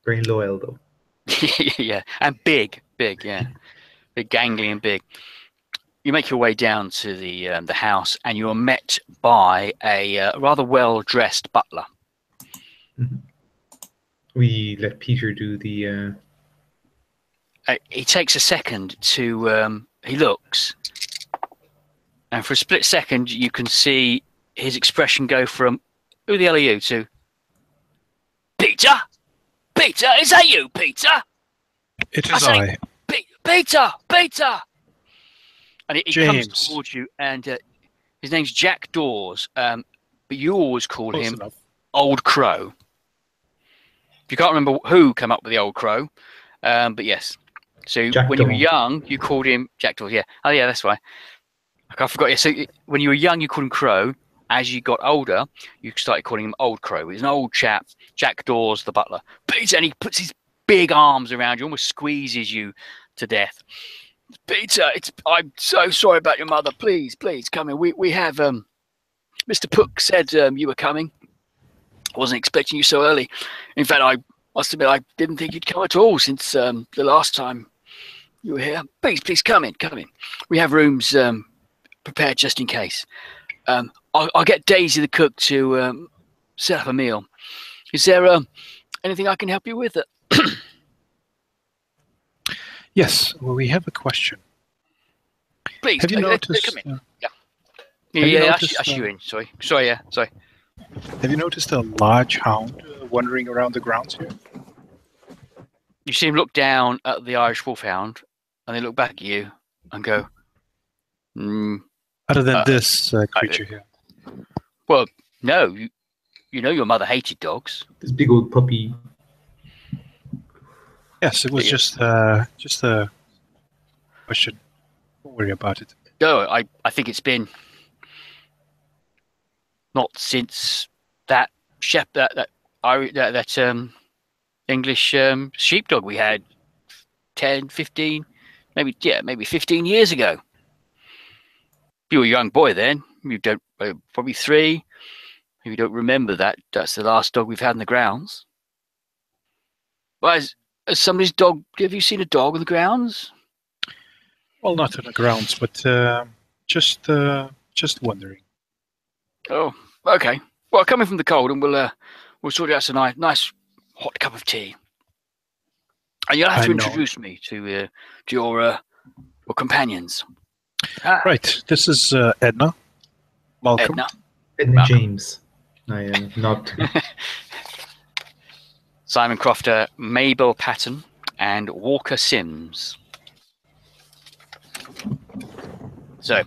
Very loyal, though. Yeah, and big, yeah. Big, gangly and big. You make your way down to the house, and you are met by a rather well-dressed butler. Mm-hmm. We let Peter do the... He takes a second to... he looks, and for a split second, you can see his expression go from, who the hell are you, to, Peter? Peter? Is that you, Peter? It is I. Peter! And he James. comes towards you, and his name's Jack Dawes, but you always call Close him enough. Old Crow. If you can't remember who came up with the Old Crow, but yes. So Jack when you were Dawes. young, you called him Jack Dawes, yeah. Oh, yeah, that's why. I forgot. Yeah, so when you were young, you called him Crow. As you got older, you started calling him Old Crow. He's an old chap, Jack Dawes, the butler. Peter, and he puts his big arms around you, almost squeezes you to death. Peter, I'm so sorry about your mother. Please come in. We have Mr. Pook said you were coming. I wasn't expecting you so early. In fact, I must admit I didn't think you'd come at all since the last time you were here. Please come in. We have rooms prepared just in case. I'll get Daisy the cook to set up a meal. Is there anything I can help you with? Yes, well, we have a question. Please, Have you noticed? come in. Ask you in. Sorry. Have you noticed a large hound wandering around the grounds here? You see him look down at the Irish wolfhound, and they look back at you and go, Other than this creature here. well, no. You know your mother hated dogs. This big old puppy. Yes, it was just a question. Don't worry about it. No, I think it's been not since that English sheepdog we had 10, 15, maybe 15 years ago. You were a young boy then. You don't probably 3. If you don't remember that, that's the last dog we've had in the grounds. Well, has somebody's dog? Have you seen a dog on the grounds? Well, not on the grounds, but just wondering. Oh, okay. Well, coming from the cold, and we'll sort out some nice hot cup of tea. And you'll have to introduce me to your companions. Right. This is Edna. Malcome. Edna James. I am not. Simon Crofter, Mable Patten, and Walker Sims. So,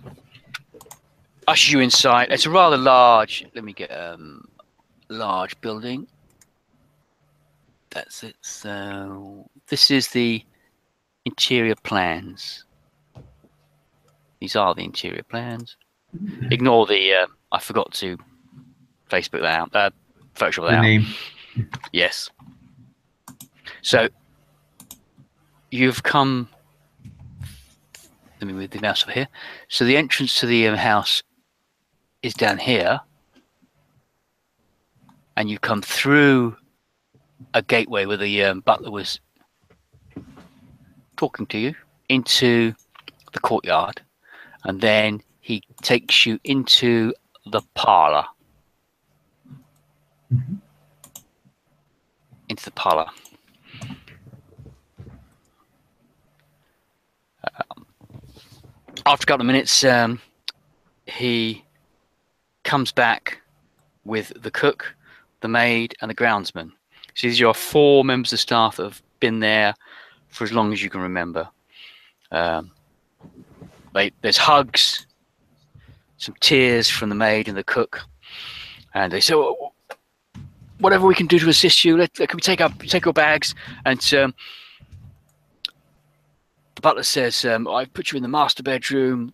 usher you inside. It's a rather large. Let me get large building. That's it. So this is the interior plans. These are the interior plans. Ignore the. I forgot to Facebook that out. Photoshop that out. Name. Yes. So you've come. Let me move the mouse over here. So the entrance to the house is down here, and you come through a gateway where the butler was talking to you into the courtyard, and then he takes you into the parlour. Mm-hmm. Into the parlour. After a couple of minutes, he comes back with the cook, the maid, and the groundsman. So these are 4 members of staff that have been there for as long as you can remember. There's hugs, some tears from the maid and the cook, and they say, well, "Whatever we can do to assist you, can we take your bags?" And the butler says, "I've put you in the master bedroom,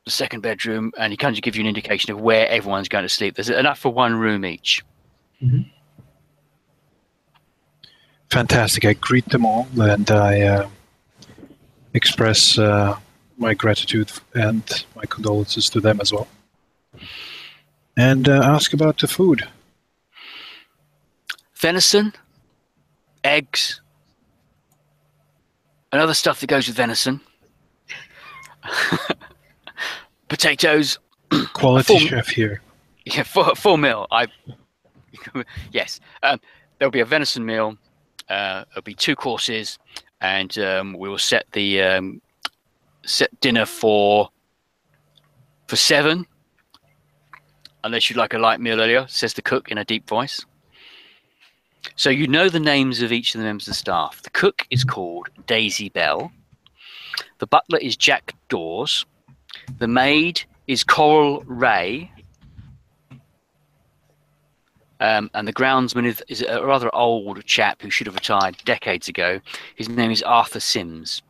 the second bedroom," and he kind of gives you an indication of where everyone's going to sleep. There's enough for 1 room each. Mm-hmm. Fantastic. I greet them all and I express my gratitude and my condolences to them as well. And ask about the food. Venison, eggs, and other stuff that goes with venison. Potatoes. Quality chef here. Yeah, full meal. Yes. There'll be a venison meal. There'll be 2 courses, and we will set the set dinner for 7. Unless you'd like a light meal earlier, says the cook in a deep voice. So you know the names of each of the members of the staff. The cook is called Daisy Bell. The butler is Jack Dawes. The maid is Coral Ray. And the groundsman is a rather old chap who should have retired decades ago. His name is Arthur Sims.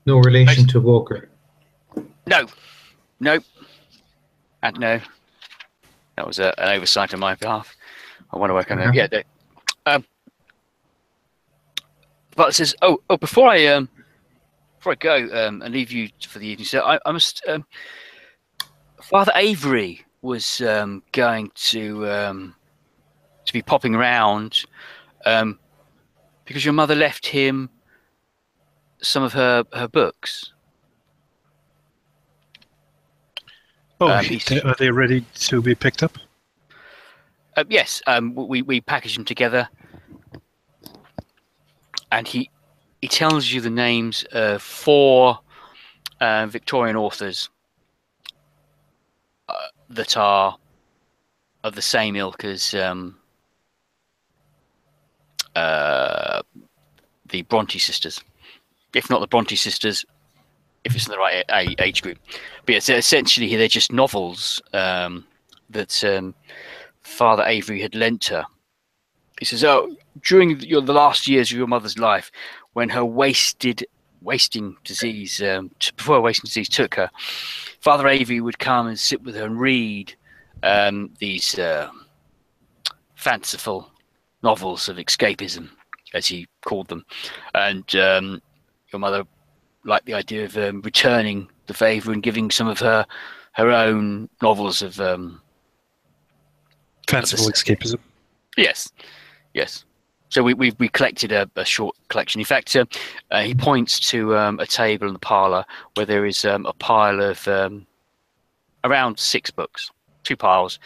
No relation to Walker. No. And no. That was an oversight on my behalf. I want to work on that. Yeah. The butler says, "Oh, before I go and leave you for the evening, sir, I must. Father Avery was going to be popping around because your mother left him some of her books. Oh, are they ready to be picked up? Yes, we package them together, and he tells you the names of 4 Victorian authors that are of the same ilk as the Bronte sisters, if not the Bronte sisters, if it's in the right age group. But it's essentially they're just novels that Father Avery had lent her. He says, "Oh, during the last years of your mother's life, when her wasting disease took her, Father Avery would come and sit with her and read these fanciful novels of escapism, as he called them. And your mother liked the idea of returning the favour and giving some of her own novels of fanciful escapism. Yes. So we collected a short collection. In fact, he points to a table in the parlour where there is a pile of around 6 books, 2 piles.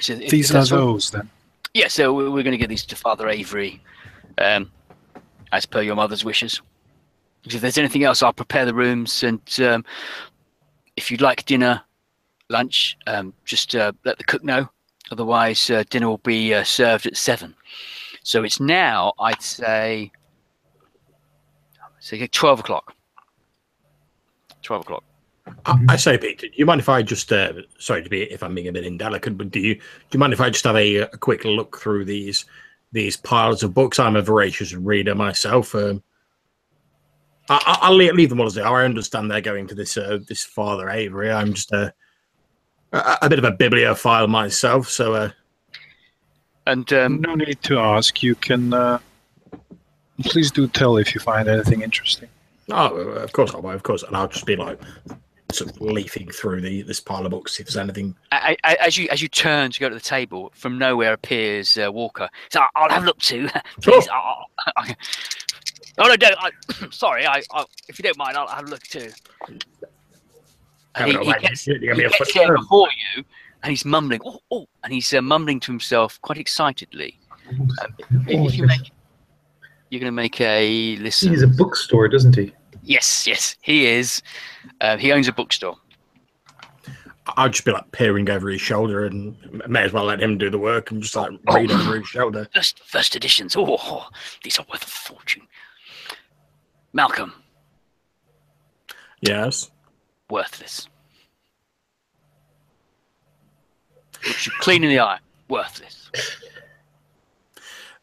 So These are those, then? Yeah, so we're going to get these to Father Avery, as per your mother's wishes. If there's anything else, I'll prepare the rooms, and if you'd like dinner, lunch, just let the cook know. Otherwise, dinner will be served at 7. So it's now, I'd say 12 o'clock. 12 o'clock. I say, Peter, do you mind if I just, sorry to be, if I'm being a bit indelicate, but do you mind if I just have a quick look through these piles of books? I'm a voracious reader myself. I'll leave them all as they are. I understand they're going to this Father Avery. I'm just a bit of a bibliophile myself, so. And no need to ask. You can please do tell if you find anything interesting. Oh, of course I will. Of course, and I'll just be like sort of leafing through this pile of books if there's anything. As you turn to go to the table, from nowhere appears Walker. So I'll have a look too. Please. Oh no, don't. Sorry. If you don't mind, I'll have a look too. And he gets there before you, and he's mumbling. Oh, and he's mumbling to himself quite excitedly. If you make, you're going to make a listen. He's a bookstore, doesn't he? Yes, he is. He owns a bookstore. I'll just be like peering over his shoulder, and may as well let him do the work and just like read over his shoulder. First editions. Oh, these are worth a fortune. Malcolm. Yes. Worthless. Looks you clean in the eye. Worthless.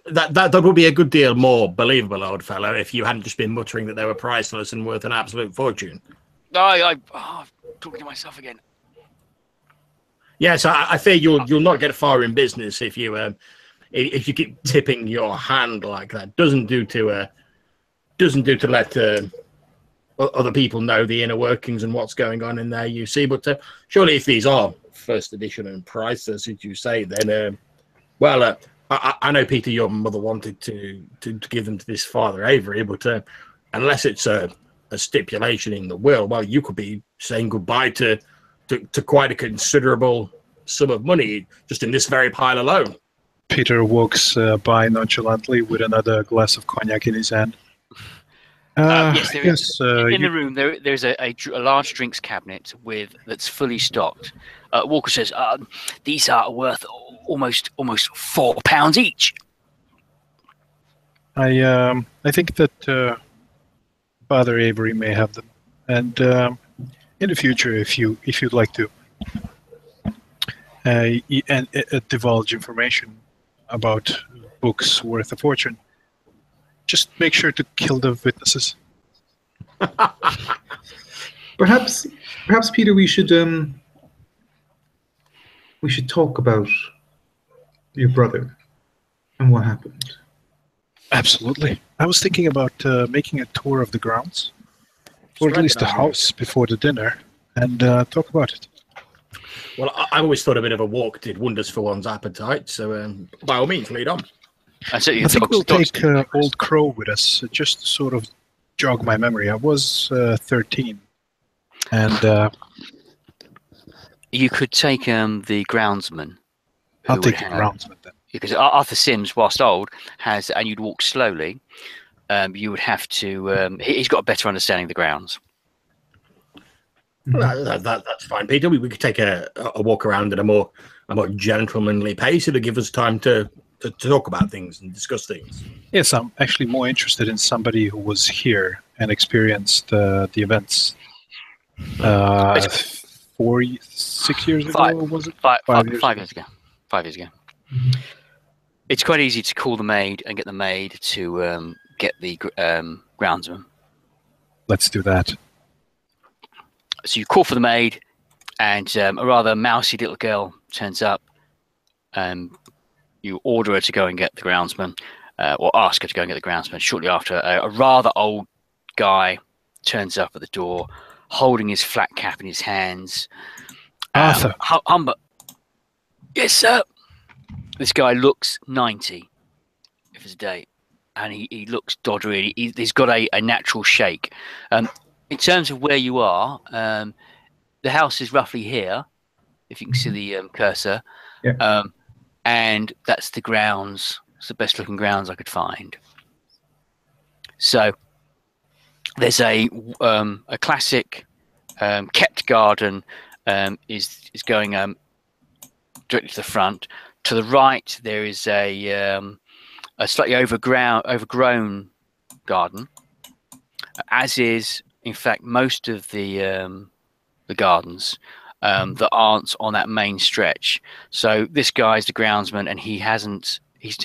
That would be a good deal more believable, old fellow, if you hadn't just been muttering that they were priceless and worth an absolute fortune. I'm talking to myself again. Yes, I fear you'll not get far in business if you keep tipping your hand like that. Doesn't do to let other people know the inner workings and what's going on in there. You see, but surely if these are first edition and priceless, as you say, then I know, Peter, your mother wanted to give them to this Father Avery, but unless it's a stipulation in the will, well, you could be saying goodbye to quite a considerable sum of money just in this very pile alone. Peter walks by nonchalantly with another glass of cognac in his hand. Yes, in the room there's a large drinks cabinet that's fully stocked. Walker says, "These are worth almost £4 each." I think that Father Avery may have them, and in the future, if you'd like to, and divulge information about books worth a fortune, just make sure to kill the witnesses. Perhaps, Peter, we should talk about your brother and what happened. Absolutely. I was thinking about making a tour of the grounds, or at least the house, before the dinner, and talk about it. Well, I always thought a bit of a walk did wonders for one's appetite, so by all means, lead on. And so I think we'll take Old Crow with us, just to sort of jog my memory. I was 13, and you could take the groundsman. I'll take the groundsman then. Because Arthur Sims, whilst old, has, and you'd walk slowly, you would have to. He's got a better understanding of the grounds. That's fine, Peter. We could take a walk around at a more gentlemanly pace. It'll give us time to talk about things and discuss things. Yes, I'm actually more interested in somebody who was here and experienced the events 6 years ago, was it? 5 years ago. 5 years ago. It's quite easy to call the maid and get the maid to get the groundsman. Let's do that. So you call for the maid, and a rather mousy little girl turns up. You order her to go and get the groundsman, or ask her to go and get the groundsman. Shortly after, a rather old guy turns up at the door, holding his flat cap in his hands. Arthur. Humber. Yes, sir. This guy looks 90, if it's a day, and he looks doddery. He's got a natural shake. In terms of where you are, the house is roughly here, if you can see the cursor. Yeah. And that's the grounds. It's the best looking grounds I could find. So there's a classic kept garden is going directly to the front. To the right there is a slightly overgrown garden, as is in fact most of the gardens that aren't on that main stretch. So this guy's the groundsman, and he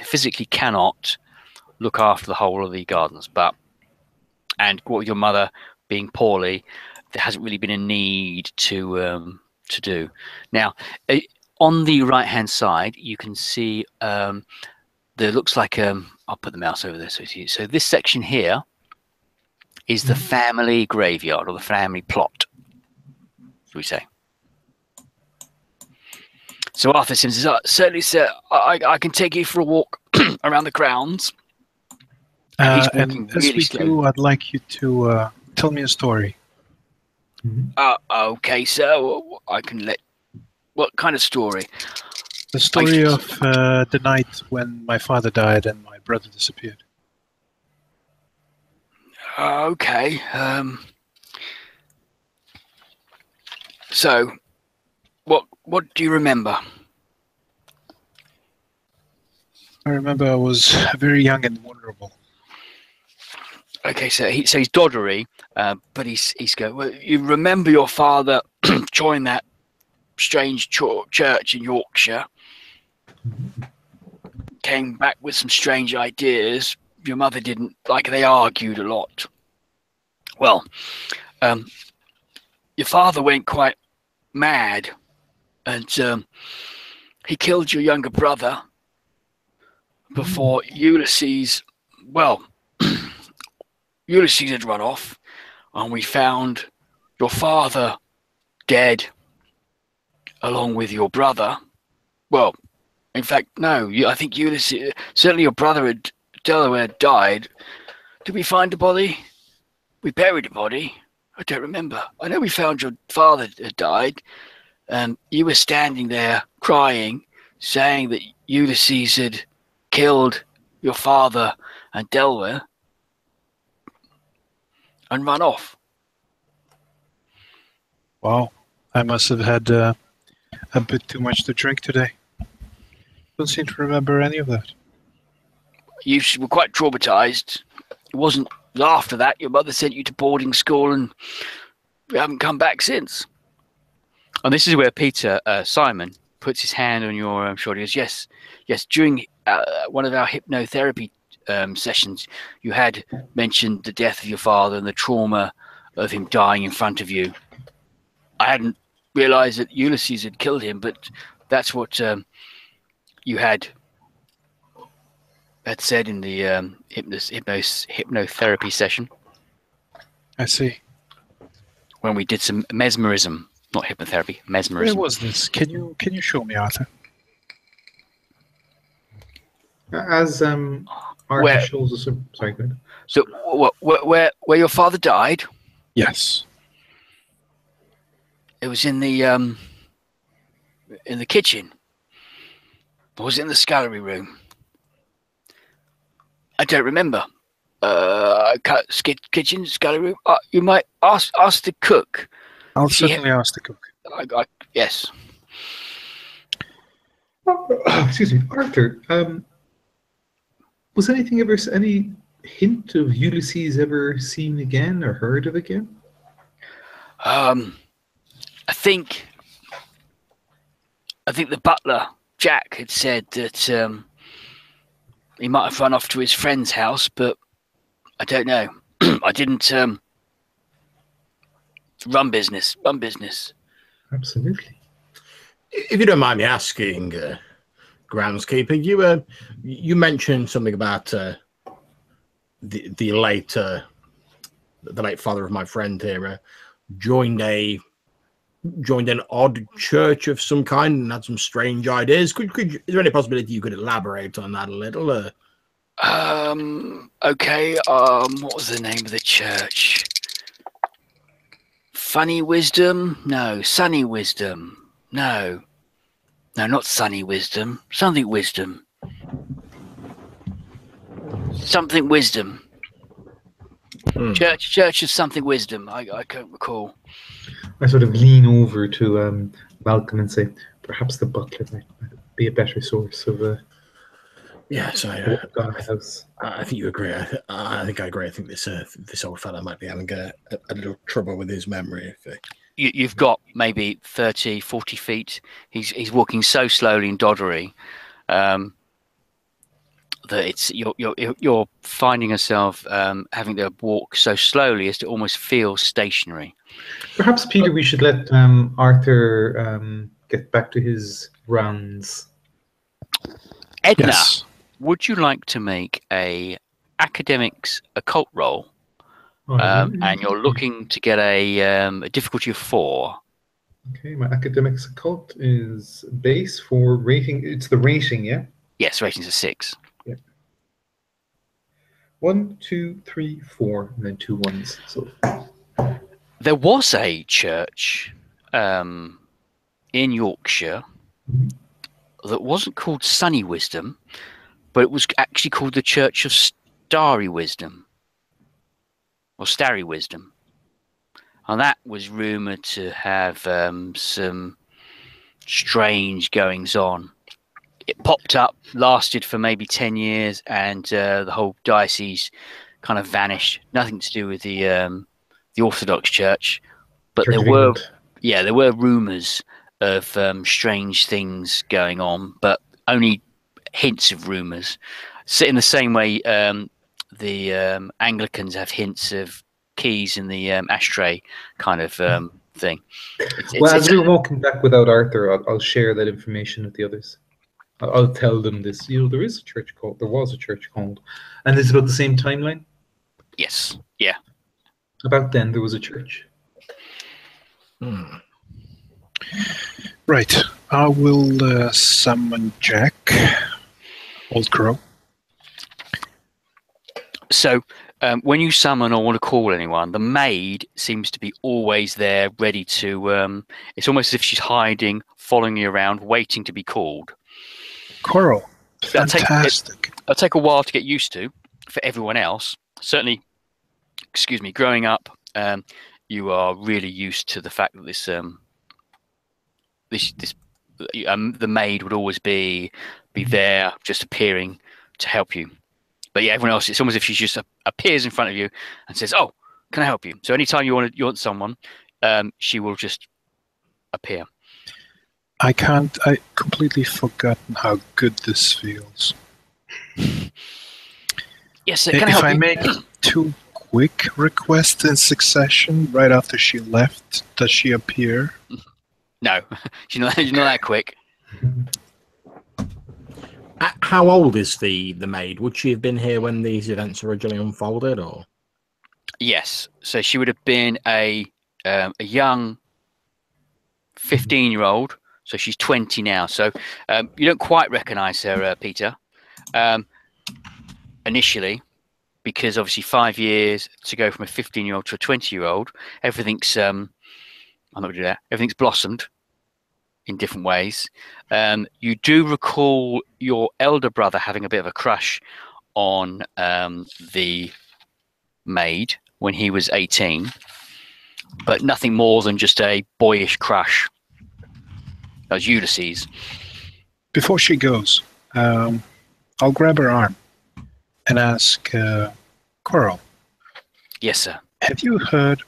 physically cannot look after the whole of the gardens. And what with your mother being poorly, there hasn't really been a need to do. Now, on the right hand side, you can see there looks like I'll put the mouse over there so this section here is the family graveyard, or the family plot, shall we say. So Arthur Sims says, certainly, sir, I can take you for a walk around the grounds. And as we do, I'd like you to tell me a story. Okay, sir. I can let... What kind of story? The story of the night when my father died and my brother disappeared. Okay. So, what do you remember? I remember I was very young and vulnerable. Okay, so he's doddery, but he's going. Well, you remember your father joined that strange church in Yorkshire, came back with some strange ideas. Your mother didn't like. They argued a lot. Well, your father went quite mad, and he killed your younger brother before Ulysses. Well, Ulysses had run off, and we found your father dead along with your brother. Well, in fact, no. I think Ulysses, certainly your brother Delaware died. Did we find the body? We buried the body. I don't remember. I know we found your father had died. You were standing there crying, saying that Ulysses had killed your father and Delaware and run off. Wow, I must have had a bit too much to drink today. Don't seem to remember any of that. You were quite traumatized. It wasn't after that. Your mother sent you to boarding school, and you haven't come back since. And this is where Peter Simon puts his hand on your shoulder. He goes, yes. During one of our hypnotherapy sessions, you had mentioned the death of your father and the trauma of him dying in front of you. I hadn't realized that Ulysses had killed him, but that's what you had said in the hypnotherapy session. I see. When we did some mesmerism, not hypnotherapy, mesmerism. Where was this? Can you show me, Arthur? As Arthur Where? shows us. Sorry, go ahead. So where your father died? Yes. It was in the kitchen. Or was it in the scullery room? I don't remember. Kitchen, scullery room. You might ask the cook. I'll certainly ask the cook. Yes. Excuse me, Arthur. Was any hint of Ulysses ever seen again or heard of again? I think the butler Jack had said that he might have run off to his friend's house, but I don't know. I didn't run business. Absolutely. If you don't mind me asking, groundskeeper, you mentioned something about the late father of my friend here joined an odd church of some kind and had some strange ideas. Is there any possibility you could elaborate on that a little? Okay. What was the name of the church? Funny Wisdom? No. Sunny Wisdom? No. No, not Sunny Wisdom. Something Wisdom. Something Wisdom. Church of something Wisdom. I can't recall. I sort of lean over to Malcolm and say, perhaps the butler might be a better source of yes, house. I think you agree. I think I agree. I think this old fella might be having a little trouble with his memory. You've got maybe 30, 40 feet. He's walking so slowly and doddery that it's you're finding yourself having to walk so slowly as to almost feel stationary. Perhaps, Peter, we should let Arthur get back to his rounds. Edna, Yes. would you like to make a academics occult roll? And you're looking to get a difficulty of 4. Okay, my academics occult is base for rating. It's the rating, yeah? Yes, rating's a 6. Yeah. 1, 2, 3, 4, and then 2 1s. So There was a church in Yorkshire that wasn't called Sunny Wisdom, but it was actually called the Church of Starry Wisdom. Or Starry Wisdom. And that was rumoured to have some strange goings on. It popped up, lasted for maybe 10 years, and the whole diocese kind of vanished. Nothing to do with the Orthodox Church. But there were rumours of strange things going on, but only hints of rumours. So in the same way the Anglicans have hints of keys in the ashtray kind of thing. As we're walking back without Arthur, I'll share that information with the others. I'll tell them this. There was a church called, and it's about the same timeline? Yes. Yeah. About then, there was a church. Right. I will summon Jack, Old Crow. So when you summon or want to call anyone, the maid seems to be always there, ready to... it's almost as if she's hiding, following you around, waiting to be called. Coral. Fantastic. It'll take a while to get used to for everyone else. Certainly, growing up, you are really used to the fact that the maid would always be there, just appearing to help you. But yeah, everyone else, it's almost as if she just appears in front of you and says, "Oh, can I help you?" So anytime you want someone, she will just appear. I completely forgotten how good this feels. Yes, can I help you? If I make 2 quick requests in succession right after she left, does she appear? No, she's not that quick. How old is the maid? Would she have been here when these events originally unfolded, or? Yes, so she would have been a young 15-year-old. So she's 20 now. So you don't quite recognise her, Peter. initially, because obviously 5 years to go from a 15-year-old to a 20-year-old, everything's I'm not going to do that. Everything's blossomed in different ways. You do recall your elder brother having a bit of a crush on the maid when he was 18, but nothing more than just a boyish crush. That was Ulysses. Before she goes, I'll grab her arm and ask Coral. Yes, sir. Have you heard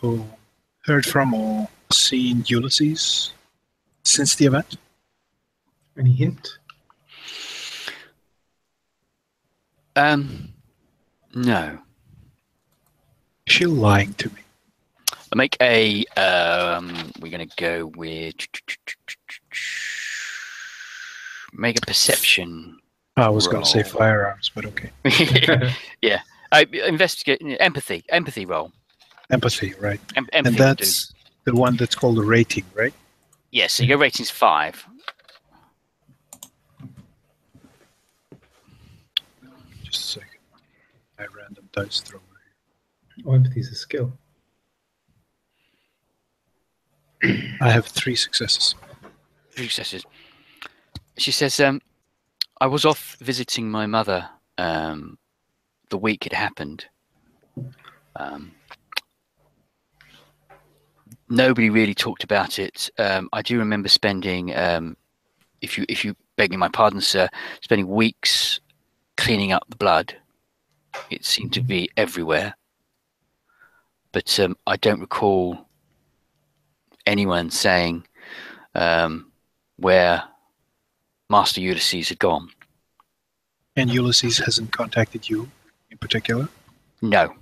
from or seen Ulysses since the event? Any hint? No. Is she lying to me? I'll make a we're gonna go with make a perception. I was going to say roll. firearms, but okay. Yeah. Investigate empathy roll. Empathy, right? Empathy And will do. that's the one that's called a rating, right? Yeah, so your rating's 5. Just a second. My random dice thrower. Oh, empathy is a skill. I have 3 successes. 3 successes. She says, I was off visiting my mother the week it happened. Nobody really talked about it. I do remember spending, if you beg me my pardon, sir, spending weeks cleaning up the blood. It seemed to be everywhere. But I don't recall anyone saying where Master Ulysses had gone. And Ulysses hasn't contacted you in particular? No.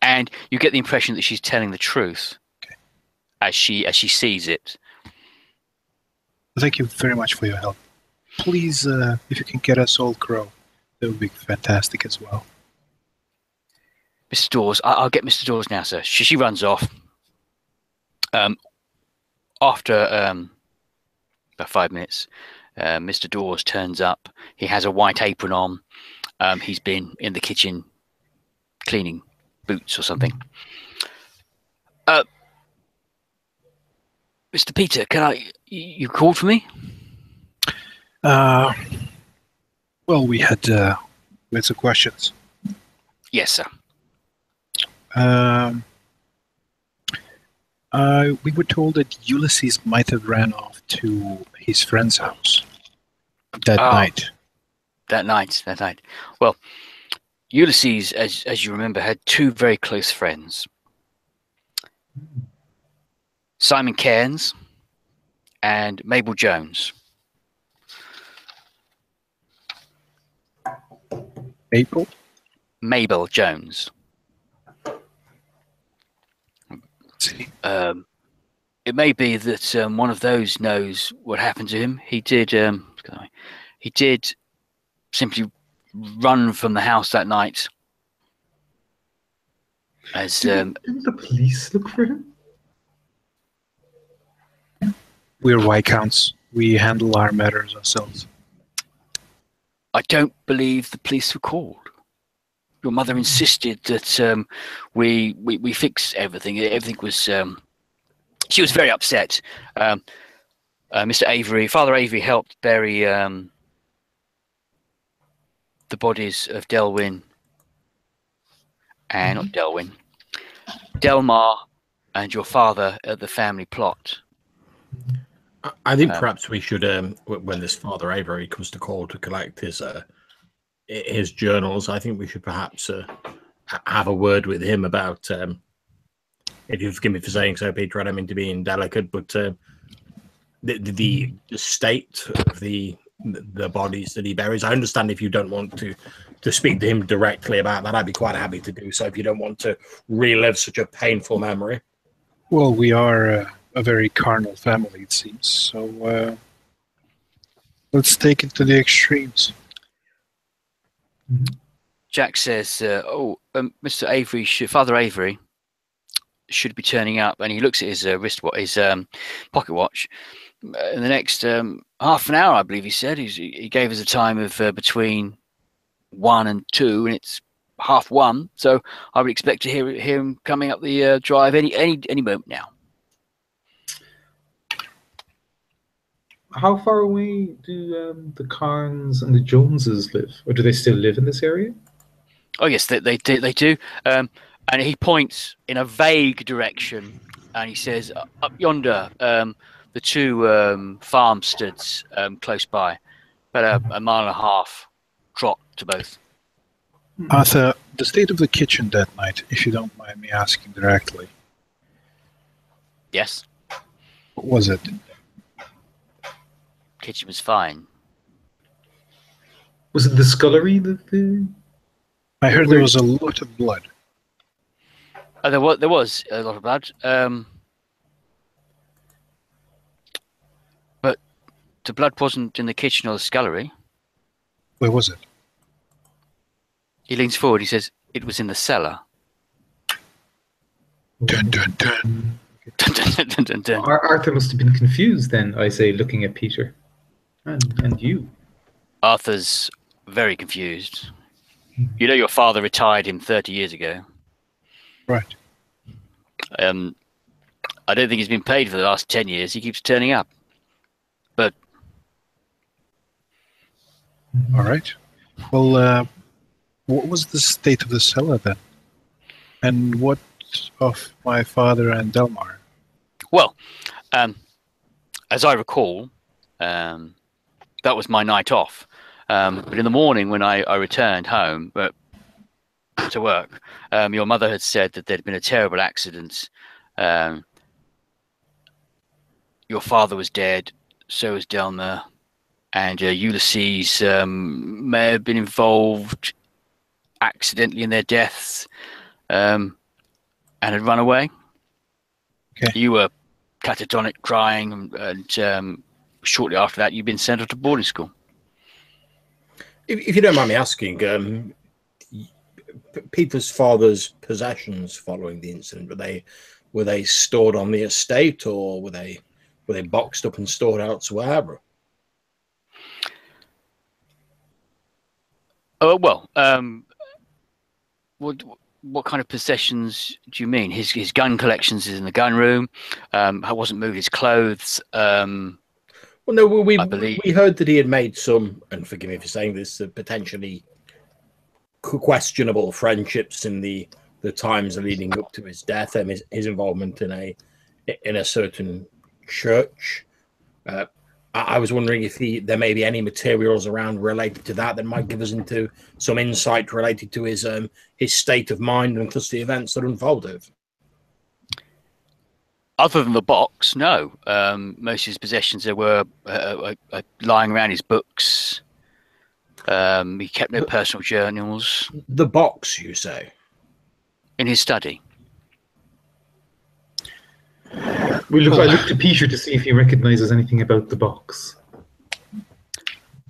And you get the impression that she's telling the truth. Okay. As she sees it. Thank you very much for your help. Please, if you can get us Old Crow, that would be fantastic as well. Mr. Dawes, I'll get Mr. Dawes now, sir. She runs off. After about 5 minutes, Mr. Dawes turns up. He has a white apron on. He's been in the kitchen cleaning boots or something. Mr. Peter, you called for me? Well, we had some questions. Yes, sir. We were told that Ulysses might have ran off to his friend's house that night. That night. Well, Ulysses, as you remember, had 2 very close friends. Simon Cairns and Mable Jones. Mable Jones. It may be that one of those knows what happened to him. He did simply run from the house that night. As Didn't the police look for him? We're Viscounts. We handle our matters ourselves. I don't believe the police were called. Your mother insisted that we fix everything. Everything was. She was very upset. Mr. Avery, Father Avery, helped bury the bodies of Delwyn and not Delwyn, Delmar, and your father at the family plot. I think perhaps we should, when this Father Avery comes to call to collect his journals, I think we should perhaps have a word with him about, if you forgive me for saying so, Peter, I don't mean to be indelicate, but the state of the bodies that he buries. I understand if you don't want to speak to him directly about that, I'd be quite happy to do so if you don't want to relive such a painful memory. Well, we are a very carnal family, it seems, so let's take it to the extremes. Jack says, Mr. Avery, Father Avery should be turning up, and he looks at his his pocket watch. In the next half an hour, I believe he said. He gave us a time of between 1 and 2, and it's 1:30. So I would expect to hear him coming up the drive any moment now. How far away do the Carnes and the Joneses live, or do they still live in this area? Oh yes, they do. And he points in a vague direction, and he says, "Up yonder, the two farmsteads close by, about a mile and a half trot to both." Arthur, the state of the kitchen that night, if you don't mind me asking directly. Yes, What was it? kitchen was fine. Was it the scullery that the... I heard there was a lot of blood. There was a lot of blood, but the blood wasn't in the kitchen or the scullery. Where was it? He leans forward. He says, "It was in the cellar." Dun, dun, dun. Dun, dun, dun, dun, dun. Arthur must have been confused then, I say, looking at Peter. And you. Arthur's very confused. You know, your father retired him 30 years ago. Right. I don't think he's been paid for the last 10 years. He keeps turning up. But All right. Well, what was the state of the cellar then? And what of my father and Delmar? well, as I recall, that was my night off. But in the morning when I returned home to work, your mother had said that there'd been a terrible accident. Your father was dead, so was Delmer, and Ulysses may have been involved accidentally in their deaths, and had run away. Okay. You were catatonic, crying, and shortly after that, you'd been sent off to boarding school. If you don't mind me asking, Peter's father's possessions following the incident, were they stored on the estate, or were they boxed up and stored elsewhere? Oh well, what kind of possessions do you mean? His gun collections is in the gun room. I wasn't moved his clothes. Well, no, we heard that he had made some, and forgive me for saying this, potentially questionable friendships in the times leading up to his death, and his involvement in a certain church. I was wondering if there may be any materials around related to that might give us into some insight related to his state of mind and thus the events that unfolded. Other than the box, no. Most of his possessions there were lying around his books. He kept no personal journals. The box, you say? In his study. I look to Peter to see if he recognises anything about the box.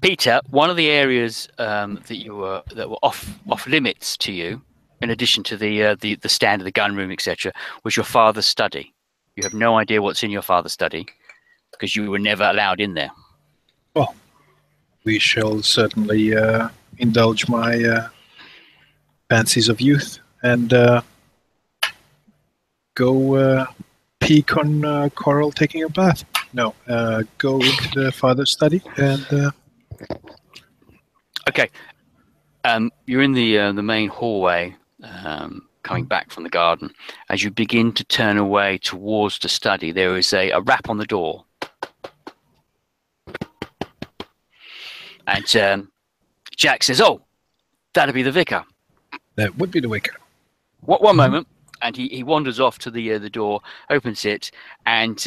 Peter, one of the areas that were off limits to you, in addition to the stand of the gun room, etc., was your father's study. You have no idea what's in your father's study because you were never allowed in there. Well, we shall certainly indulge my fancies of youth and go peek on Coral taking a bath. No, go into the father's study and... Okay. You're in the main hallway, coming back from the garden. As you begin to turn away towards the study, there is a rap on the door. And Jack says, "Oh, that'll be the vicar." That would be the vicar. One moment. And he wanders off to the door, opens it, and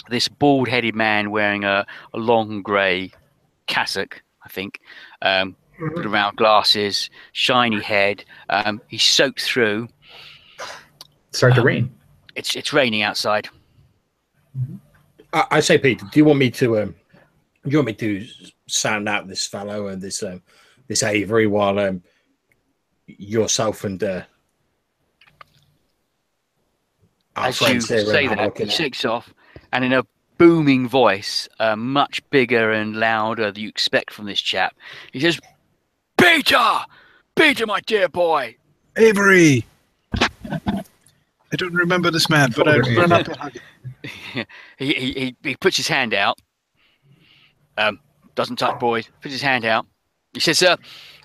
this bald-headed man wearing a long grey cassock, I think, with round glasses, shiny head. He's soaked through. It started to rain. It's raining outside. I say, Peter, do you want me to sound out this fellow and this Avery while yourself and as you say that, he shakes off, and in a booming voice, much bigger and louder than you expect from this chap, he says, Peter! Peter, my dear boy! Avery! I don't remember this man, but I run up and hug him. he puts his hand out. Doesn't touch boys. Puts his hand out. He says,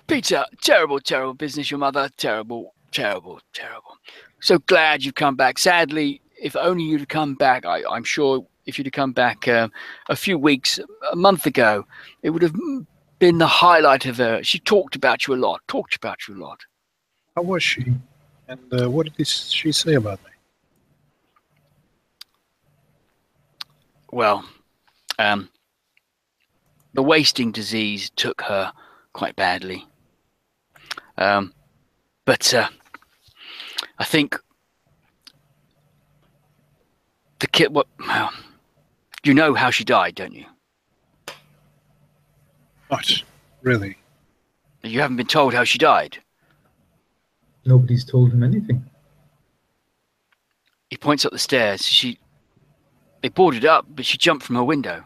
Peter, terrible, terrible business, your mother. Terrible, terrible, terrible. So glad you've come back. Sadly, if only you'd have come back, I'm sure if you'd have come back a few weeks, a month ago, it would have been the highlight of her. She talked about you a lot. How was she? And what did she say about me? Well, the wasting disease took her quite badly. But I think the kid. Well, you know how she died, don't you? Not really. You haven't been told how she died. Nobody's told him anything. He points up the stairs. They boarded up, but she jumped from her window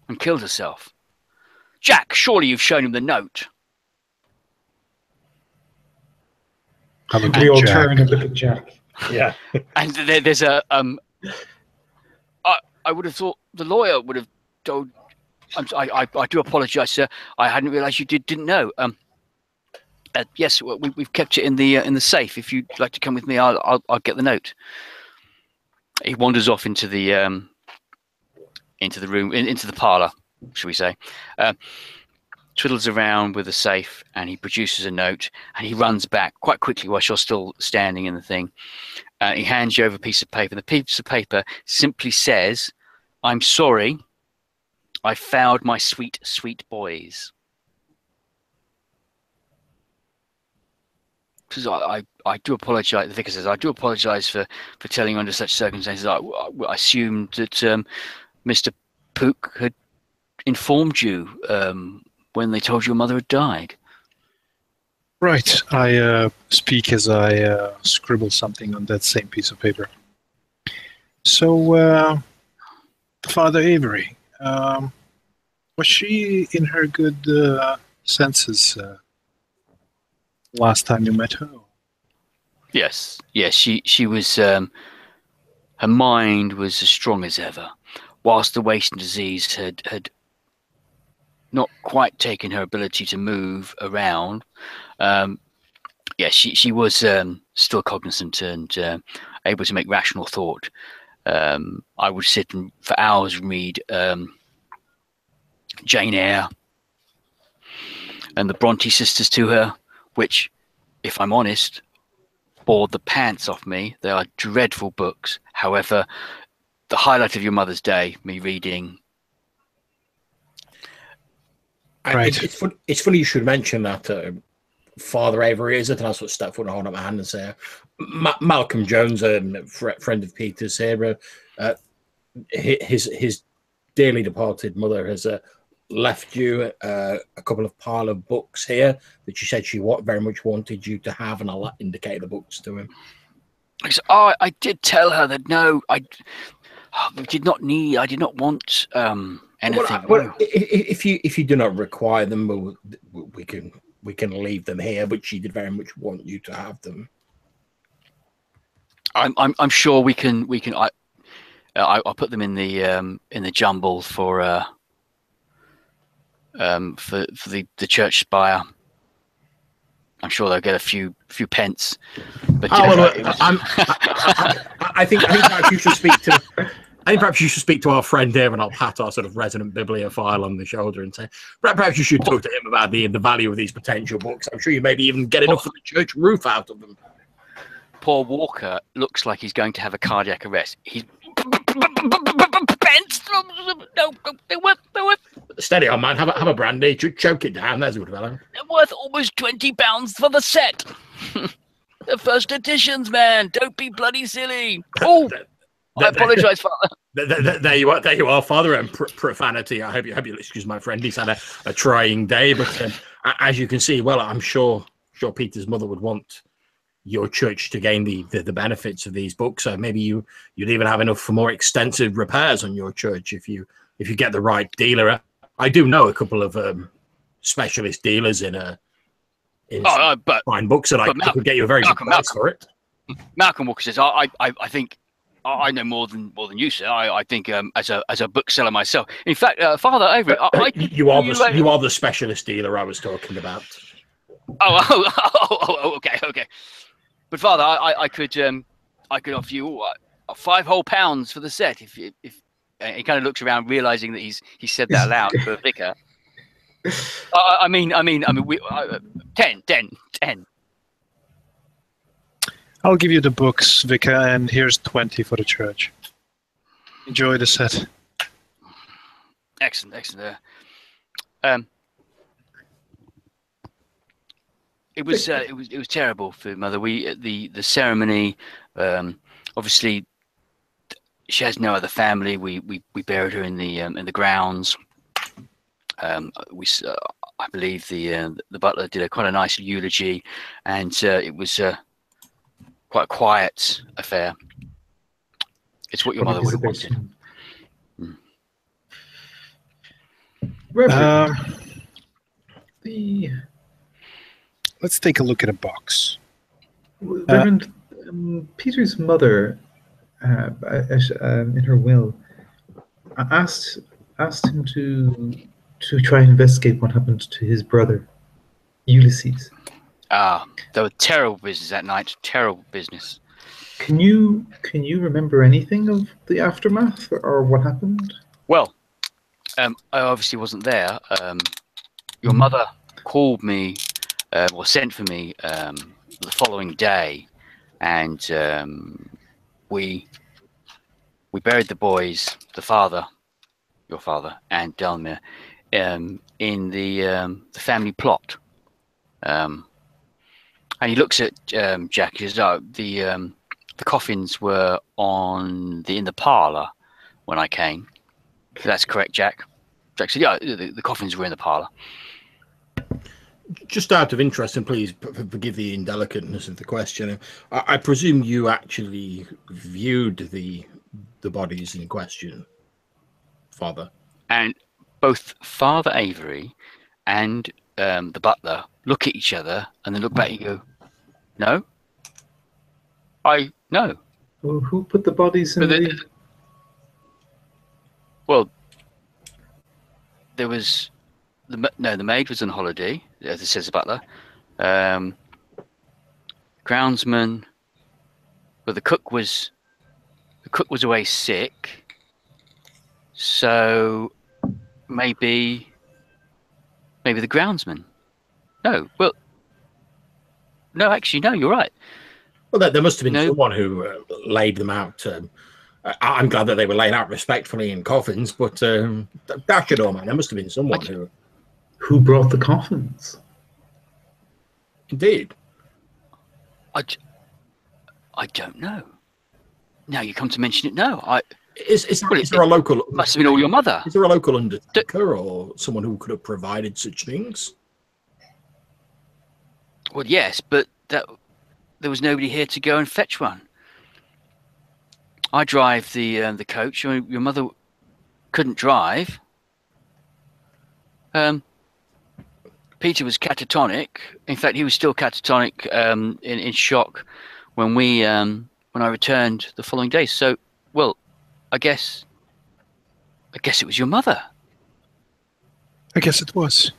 and killed herself. Jack, surely you've shown him the note. We all turn and look at Jack. Yeah. And there's a I would have thought the lawyer would have told. I do apologise, sir. I hadn't realised you didn't know. Yes, we've kept it in the safe. If you'd like to come with me, I'll get the note. He wanders off into the room, into the parlour, shall we say? Twiddles around with the safe, and he produces a note, and he runs back quite quickly while you're still standing in the thing. He hands you over a piece of paper. The piece of paper simply says, "I'm sorry, I failed my sweet, sweet boys." Because I do apologise. The vicar says, "I do apologise for telling you under such circumstances. I assumed that Mr. Pook had informed you when they told your mother had died." Right. I speak as I scribble something on that same piece of paper. So, Father Avery, was she in her good senses last time you met her? Yes. She was. Her mind was as strong as ever, whilst the wasting disease had not quite taken her ability to move around. She was still cognizant and able to make rational thought. I would sit for hours and read Jane Eyre and the Bronte sisters to her, which, if I'm honest, bore the pants off me. They are dreadful books. However, the highlight of your mother's day, me reading. Right. It's funny you should mention that Father Avery is it, and I sort of step forward and hold up my hand and say, Malcome Jones, a friend of Peter's here, his dearly departed mother has left you a couple of pile of books here that she said she very much wanted you to have, and I'll indicate the books to him. I did tell her that no, I did not want anything. Well, if you do not require them, we can leave them here. But she did very much want you to have them. I'm sure we can. I'll put them in the jumble for the church spire. I'm sure they'll get a few pence. But I think perhaps you should speak to. I think perhaps you should speak to our friend here, and I'll pat our sort of resident bibliophile on the shoulder and say, perhaps you should talk to him about the value of these potential books. I'm sure you maybe even get enough for the church roof out of them. Poor Walker looks like he's going to have a cardiac arrest. He's pence. No, they're worth. Steady on, man. Have a brandy. Choke it down. There's a good fellow. They're worth almost £20 for the set. The first editions, man. Don't be bloody silly. Oh. I apologise, Father. There you are, Father, and profanity. I hope you'll excuse my friend. He's had a trying day, but as you can see, well, I'm sure Peter's mother would want your church to gain the benefits of these books. So maybe you'd even have enough for more extensive repairs on your church if you get the right dealer. I do know a couple of specialist dealers in but fine books, and I could get you a very good price for it. Malcolm Walker says, I think I know more than you, sir. I think as a bookseller myself. In fact, Father Avery, you are the specialist dealer I was talking about. Okay. But Father, I could offer you £5 whole for the set if he kind of looks around, realizing that he said that aloud for a vicar. I mean, we 10. I'll give you the books, Vicar, and here's 20 for the church. Enjoy the set. Excellent. It was terrible for Mother. The ceremony. Obviously, she has no other family. We buried her in the grounds. I believe the butler did quite a nice eulogy, and it was quite a quiet affair. It's what your mother would have wanted. Let's take a look at a box. Reverend, Peter's mother, in her will, asked him to try and investigate what happened to his brother, Ulysses. There were terrible business that night. Terrible business. Can you remember anything of the aftermath or what happened? Well, I obviously wasn't there. Your mother called me, or sent for me the following day, and we buried the boys, your father, and Delmere, in the family plot. And he looks at Jack. He says, "Oh, the coffins were in the parlour when I came." That's correct, Jack. Jack said, "Yeah, the coffins were in the parlour." Just out of interest, and please forgive the indelicateness of the question, I presume you actually viewed the bodies in question, Father? And both Father Avery and the butler look at each other and then look back and go, "No, no." Well, who put the bodies in the... Well, there was the maid was on holiday, as it says the butler. Groundsman, but the cook was away sick, so maybe the groundsman. No, well, no, actually, no, you're right. Well, there must have been someone who laid them out. I'm glad that they were laid out respectfully in coffins, but dash it all, man, there must have been someone who brought the coffins. Indeed. I don't know. Now you come to mention it, no. Is there a local? Must have been all your mother. Is there a local undertaker or someone who could have provided such things? Well, yes, but there was nobody here to go and fetch one. I drive the coach. Your mother couldn't drive. Peter was catatonic. In fact, he was still catatonic, in shock when I returned the following day. So, well, I guess it was your mother. I guess it was.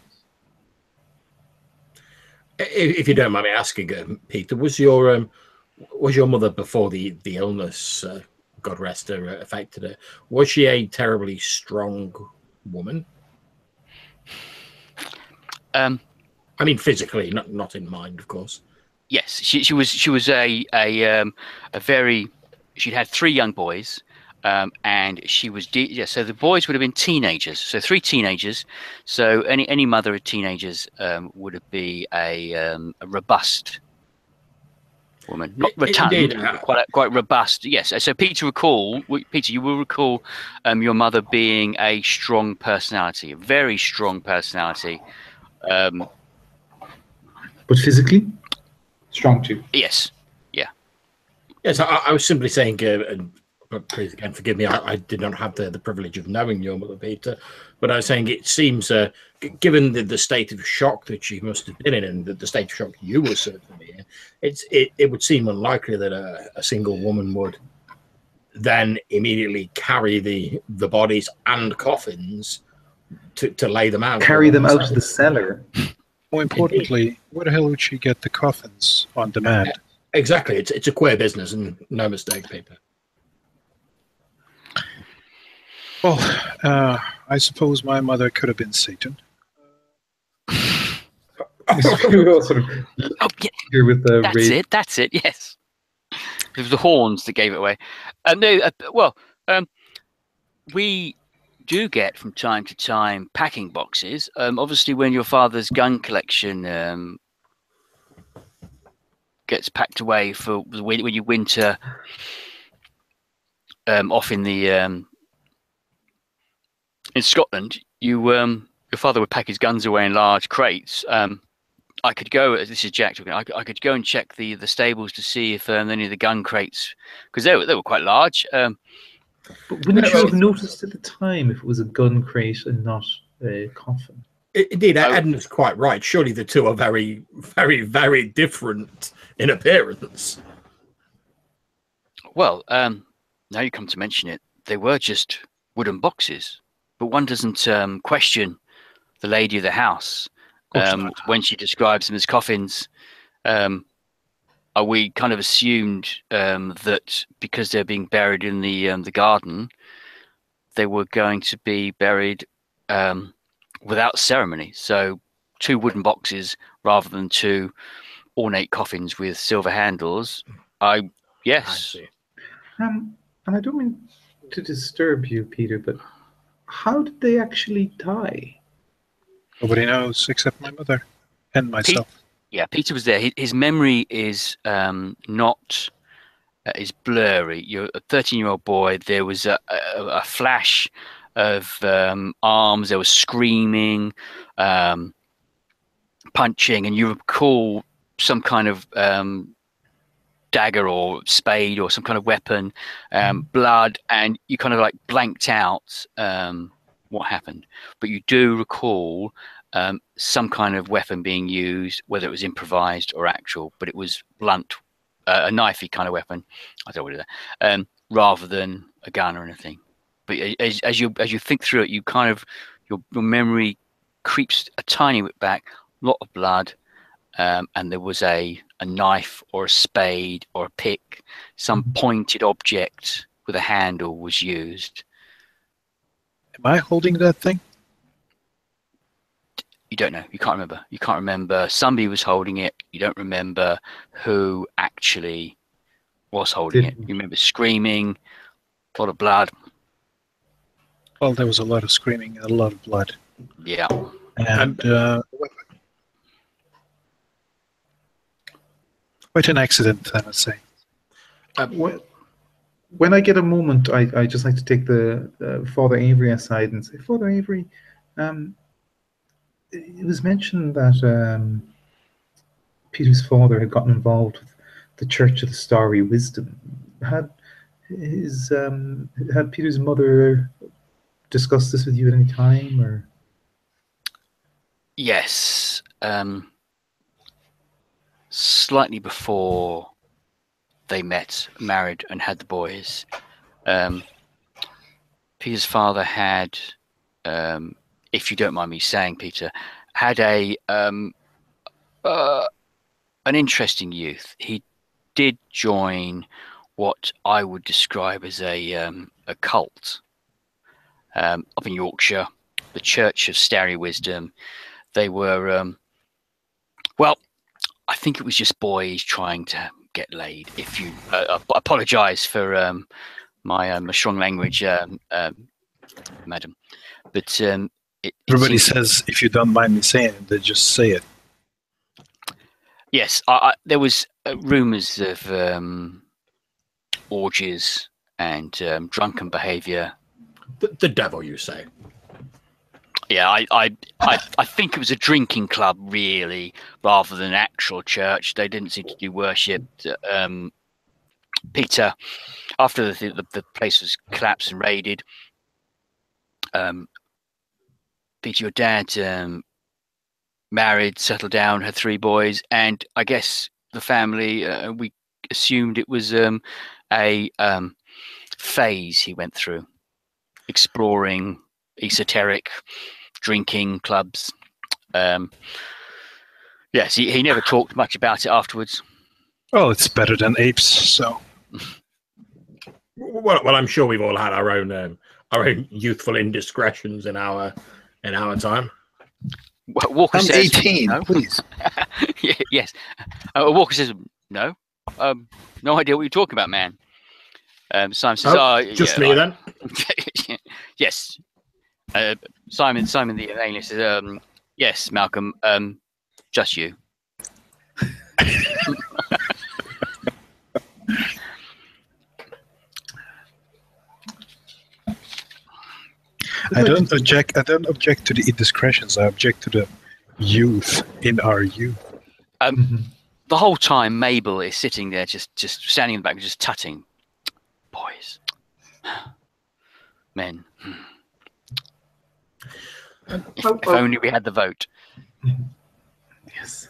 If you don't mind me asking, Peter, was your mother, before the illness, God rest her, affected her, was she a terribly strong woman? I mean, physically, not in mind, of course. Yes, she was a very. She'd had 3 young boys, and she was so the boys would have been teenagers. So 3 teenagers. So any mother of teenagers would be a robust woman, not rotund, quite robust. Yes. So Peter, you will recall your mother being a strong personality, a very strong personality. But physically strong too. Yes. Yeah. Yes, I was simply saying, but please again forgive me. I did not have the privilege of knowing your mother, Peter. But I was saying it seems, given the state of shock that she must have been in, and the state of shock you were certainly in, it would seem unlikely that a single woman would then immediately carry the bodies and coffins to lay them out. Carry them out to the cellar. More importantly, where the hell would she get the coffins on demand? Exactly. It's a queer business, and no mistake, Peter. Well, I suppose my mother could have been Satan. We all sort of here with the That's it. Yes, it was the horns that gave it away. We do get from time to time packing boxes. Obviously, when your father's gun collection gets packed away for when you winter off in the in Scotland, your father would pack his guns away in large crates. I could go. This is Jack talking. I could go and check the stables to see if any of the gun crates, because they were quite large. But wouldn't you have noticed at the time if it was a gun crate and not a coffin? Indeed, Edna's quite right. Surely the two are very, very, very different in appearance. Well, now you come to mention it, they were just wooden boxes. But one doesn't question the lady of the house when she describes them as coffins. We kind of assumed that because they're being buried in the garden, they were going to be buried without ceremony. So 2 wooden boxes rather than 2 ornate coffins with silver handles. Yes. And I don't mean to disturb you, Peter, but how did they actually die? Nobody knows except my mother and myself. Peter was there. His memory is not is blurry. You're a 13-year-old boy. There was a flash of arms. There was screaming, punching, and you recall some kind of dagger or spade or some kind of weapon, blood, and you kind of like blanked out what happened. But you do recall some kind of weapon being used, whether it was improvised or actual, but it was blunt, a knifey kind of weapon. I don't know what it is, rather than a gun or anything. But as you think through it, you kind of your memory creeps a tiny bit back. A lot of blood, and there was a knife or a spade or a pick, some pointed object with a handle was used. Am I holding that thing? You don't know. You can't remember. You can't remember. Somebody was holding it. You don't remember who actually was holding it. You remember screaming, a lot of blood. Well, there was a lot of screaming and a lot of blood. Yeah. And quite an accident, I must say. When I get a moment, I just like to take the Father Avery aside and say, Father Avery, it was mentioned that Peter's father had gotten involved with the Church of the Starry Wisdom. Had Peter's mother discussed this with you at any time, or? Yes, slightly before they met, married, and had the boys. Peter's father had, if you don't mind me saying, Peter, had an interesting youth. He did join what I would describe as a cult up in Yorkshire, the Church of Starry Wisdom. They were, I think it was just boys trying to get laid. If you apologise for my strong language, madam, but everybody says, if you don't mind me saying it, they just say it. Yes, there was rumours of orgies and drunken behaviour. The devil, you say? Yeah, I think it was a drinking club, really, rather than an actual church. They didn't seem to do worship. Peter, after the place was collapsed and raided, Peter, your dad married, settled down, had 3 boys, and I guess the family, we assumed it was a phase he went through, exploring esoteric drinking clubs. Yes, he never talked much about it afterwards. Well, it's better than apes, so. Well, I'm sure we've all had our own youthful indiscretions in our time. Walker I'm says, 18, no. please. Yes. Walker says, no. No idea what you're talking about, man. Simon says, just yeah, me then. Yes. Simon the alien says, yes, Malcolm, just you. I don't object to the indiscretions. I object to the youth in our youth. The whole time, Mabel is sitting there, just standing in the back, just tutting. Boys, men. If only we had the vote. Yes.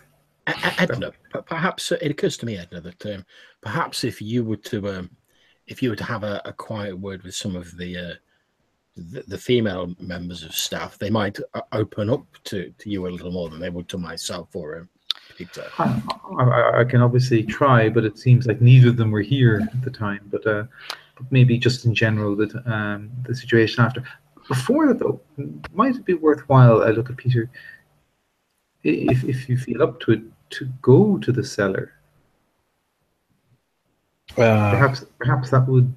Edna, perhaps it occurs to me, Edna, that perhaps if you were to have a quiet word with some of the female members of staff, they might open up to you a little more than they would to myself or Peter. I can obviously try, but it seems like neither of them were here at the time. But maybe just in general, that the situation after. Before that, though, might it be worthwhile? I look at Peter. If you feel up to it, to go to the cellar. Perhaps that would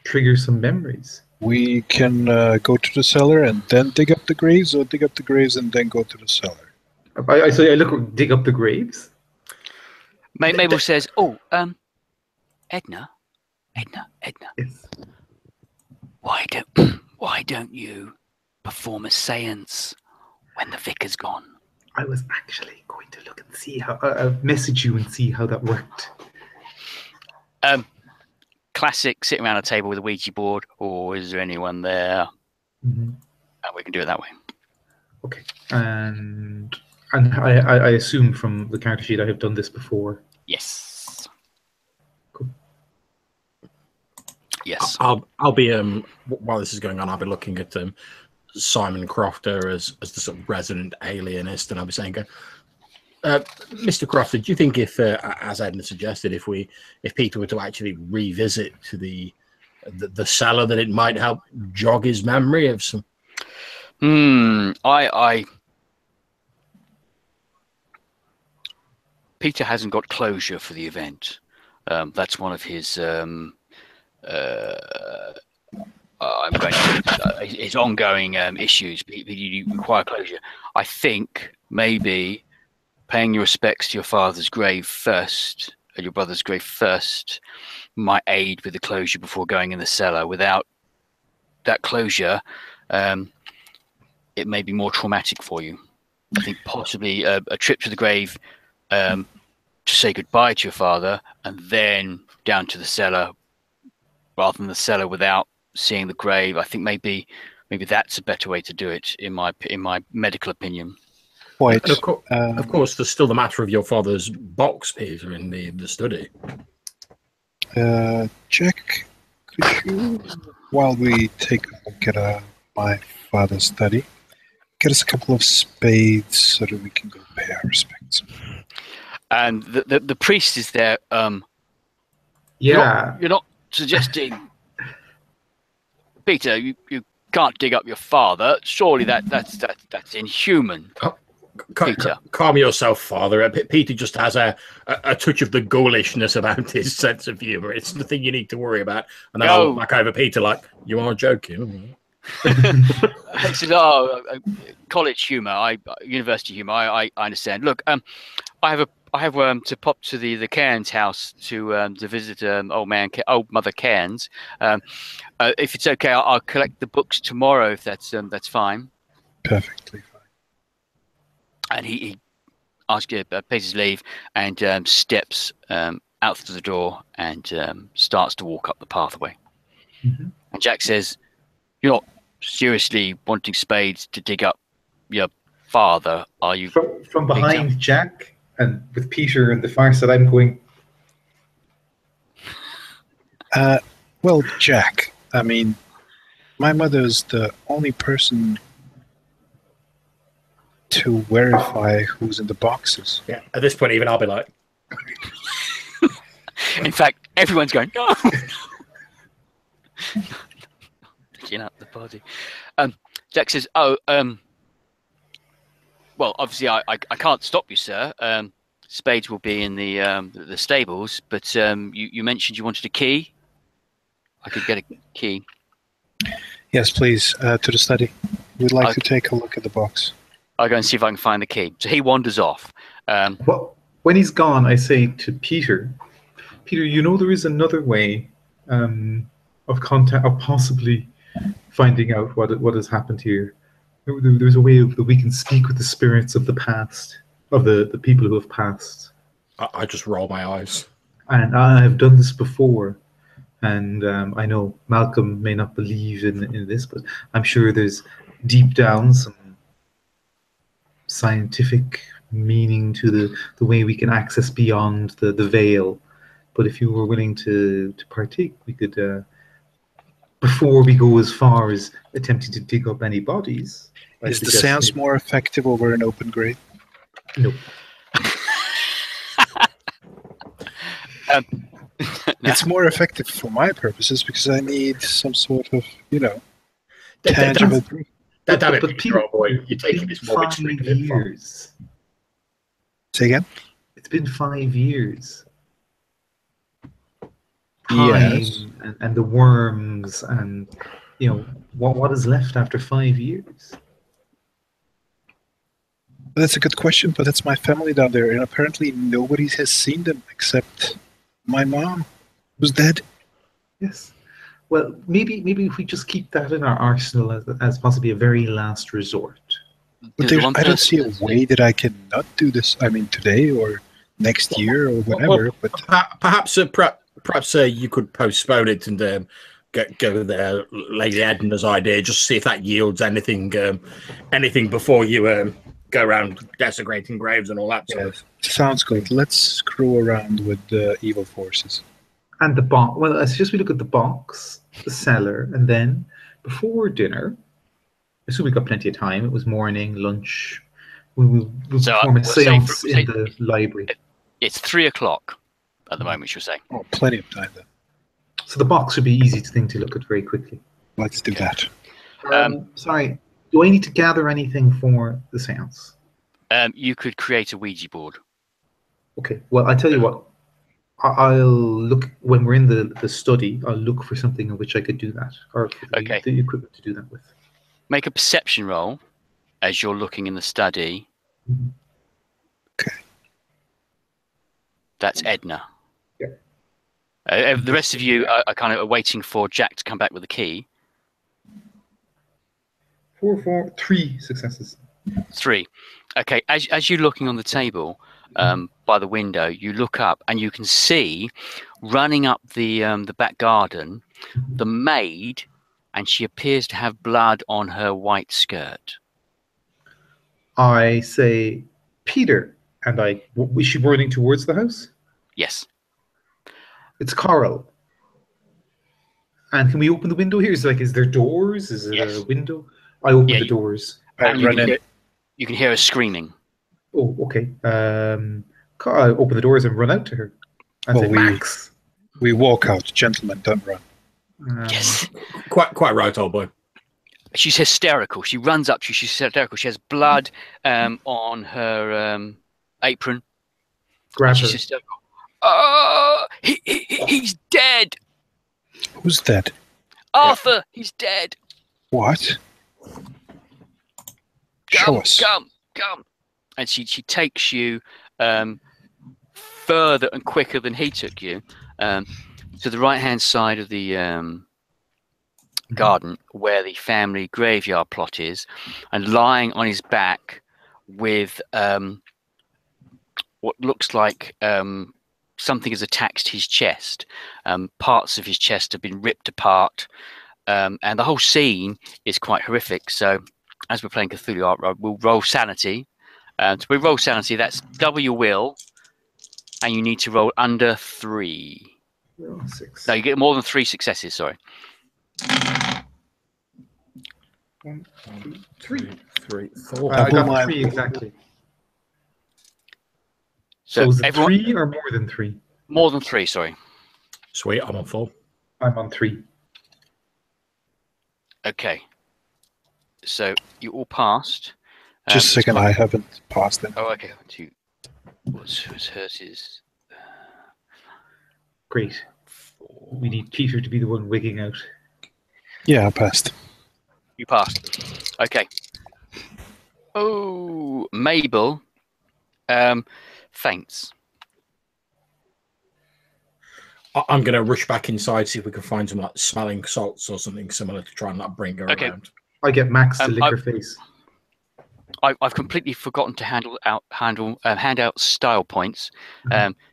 trigger some memories. We can go to the cellar and then dig up the graves, or dig up the graves and then go to the cellar. I dig up the graves. Mabel says, "Oh, Edna, Yes. why don't you perform a séance when the vicar's gone?" I was actually going to look and see how message you and see how that worked. Classic, sitting around a table with a Ouija board. Or is there anyone there? Mm-hmm. And we can do it that way. Okay, and I assume from the character sheet I have done this before. Yes. Cool. Yes. I'll be while this is going on, I'll be looking at Simon Crofter as the sort of resident alienist, and I'll be saying, Mr. Crofter, do you think if, as Edna suggested, if Peter were to actually revisit the cellar, that it might help jog his memory of some? Peter hasn't got closure for the event. That's one of his his ongoing issues. You require closure. I think maybe paying your respects to your father's grave first, and your brother's grave first, might aid with the closure before going in the cellar. Without that closure, it may be more traumatic for you. I think possibly a trip to the grave to say goodbye to your father, and then down to the cellar, rather than the cellar without seeing the grave. I think maybe that's a better way to do it, in my medical opinion. Quite. Of course, there's still the matter of your father's box, Peter, in the study. Jack, could you, while we take a look at my father's study, get us a couple of spades so that we can go pay our respects? And the priest is there. Yeah. You're not suggesting, Peter, you can't dig up your father. Surely that's inhuman. Peter, calm yourself, Father. Peter just has a touch of the ghoulishness about his sense of humour. It's nothing you need to worry about. And then I'll look back over Peter like, you are joking. This is college humour, university humour. I understand. Look, I have to pop to the Cairns house to visit old Mother Cairns. If it's okay, I'll collect the books tomorrow. If that's fine. Perfectly fine. And he asks, pays his leave, and steps out through the door and starts to walk up the pathway. Mm-hmm. And Jack says, "You're not seriously wanting Spades to dig up your father, are you?" From behind Jack and with Peter and the far side, I'm going. Well, Jack, I mean, my mother's the only person to verify who's in the boxes. Yeah. At this point, even I'll be like, In fact, everyone's going, "No!" Picking up the body. Jack says, "Oh, well, obviously, I can't stop you, sir. Spades will be in the stables, but you mentioned you wanted a key. I could get a key." Yes, please, to the study. We'd like to take a look at the box. I'll go and see if I can find the key. So he wanders off. Well, when he's gone, I say to Peter, "Peter, you know there is another way of contact, of possibly finding out what has happened here. There's a way that we can speak with the spirits of the past, of the people who have passed." I just roll my eyes. And I have done this before. And I know Malcolm may not believe in this, but I'm sure there's deep down some scientific meaning to the way we can access beyond the veil. But if you were willing to partake, we could, before we go as far as attempting to dig up any bodies. Is the seance more effective over an open grave? No. It's more effective for my purposes because I need some sort of, tangible proof. Damn it, but Peter, boy, you're taking this morbid 5 streak a bit far. years. Say again? It's been 5 years. Yes. Time and the worms and what is left after 5 years. That's a good question, but that's my family down there, and apparently nobody has seen them except my mom, who's dead. Yes. Well, maybe if we just keep that in our arsenal as possibly a very last resort. But I don't see a way that I can not do this. I mean, today or next year or whatever. But perhaps you could postpone it and go there, Lady Edna's idea, just see if that yields anything before you go around desecrating graves and all that stuff. Sounds good. Let's screw around with the evil forces. And the box. Well, I suggest we look at the box, the cellar, and then before dinner, I assume we've got plenty of time. It was morning, lunch. We'll perform a seance in the library. It's 3 o'clock at the moment, you're saying. Oh, plenty of time then. So the box would be easy to look at very quickly. Let's do that. Sorry, do I need to gather anything for the seance? You could create a Ouija board. Okay, well, I tell you what. I'll look, when we're in the study, I'll look for something in which I could do that. Or the equipment to do that with. Make a perception roll as you're looking in the study. Mm-hmm. Okay. That's Edna. Yeah. The rest of you are kind of waiting for Jack to come back with the key. 3 successes. 3. Okay, as you're looking on the table by the window, you look up and you can see running up the back garden the maid, and she appears to have blood on her white skirt. I say, "Peter," and is she running towards the house? Yes. It's Coral. And can we open the window here? Is there doors? Is it a window? I open the doors. You can hear her screaming. Oh, okay. I open the doors and run out to her. And say, "Max." We walk out. Gentlemen, don't run. Yes. Quite right, old boy. She's hysterical. She runs up to you. She's hysterical. She has blood on her apron. Grab her. She's hysterical. Oh, he's dead. Who's dead? Arthur, he's dead. What? Show us. Come. And she takes you further and quicker than he took you to the right-hand side of the garden where the family graveyard plot is, and lying on his back with what looks like something has attacked his chest. Parts of his chest have been ripped apart, and the whole scene is quite horrific. So, as we're playing Cthulhu Art, we'll roll sanity. To roll sanity, that's double your will, and you need to roll under 3. Oh, 6. No, you get more than 3 successes. Sorry. 1, 2, 3. 3, 4. I got 3 exactly. So is it everyone, 3 or more than 3? More than 3, sorry. Sweet, I'm on 4. I'm on 3. Okay. So you all passed. Just a second, I haven't passed them. Oh, okay. What's hers is? Great. We need Peter to be the one wigging out. Yeah, I passed. You passed. Okay. Oh, Mabel faints. I'm going to rush back inside, see if we can find some like smelling salts or something similar to try and like bring her around. I get Max to lick her face. I've completely forgotten to hand out style points.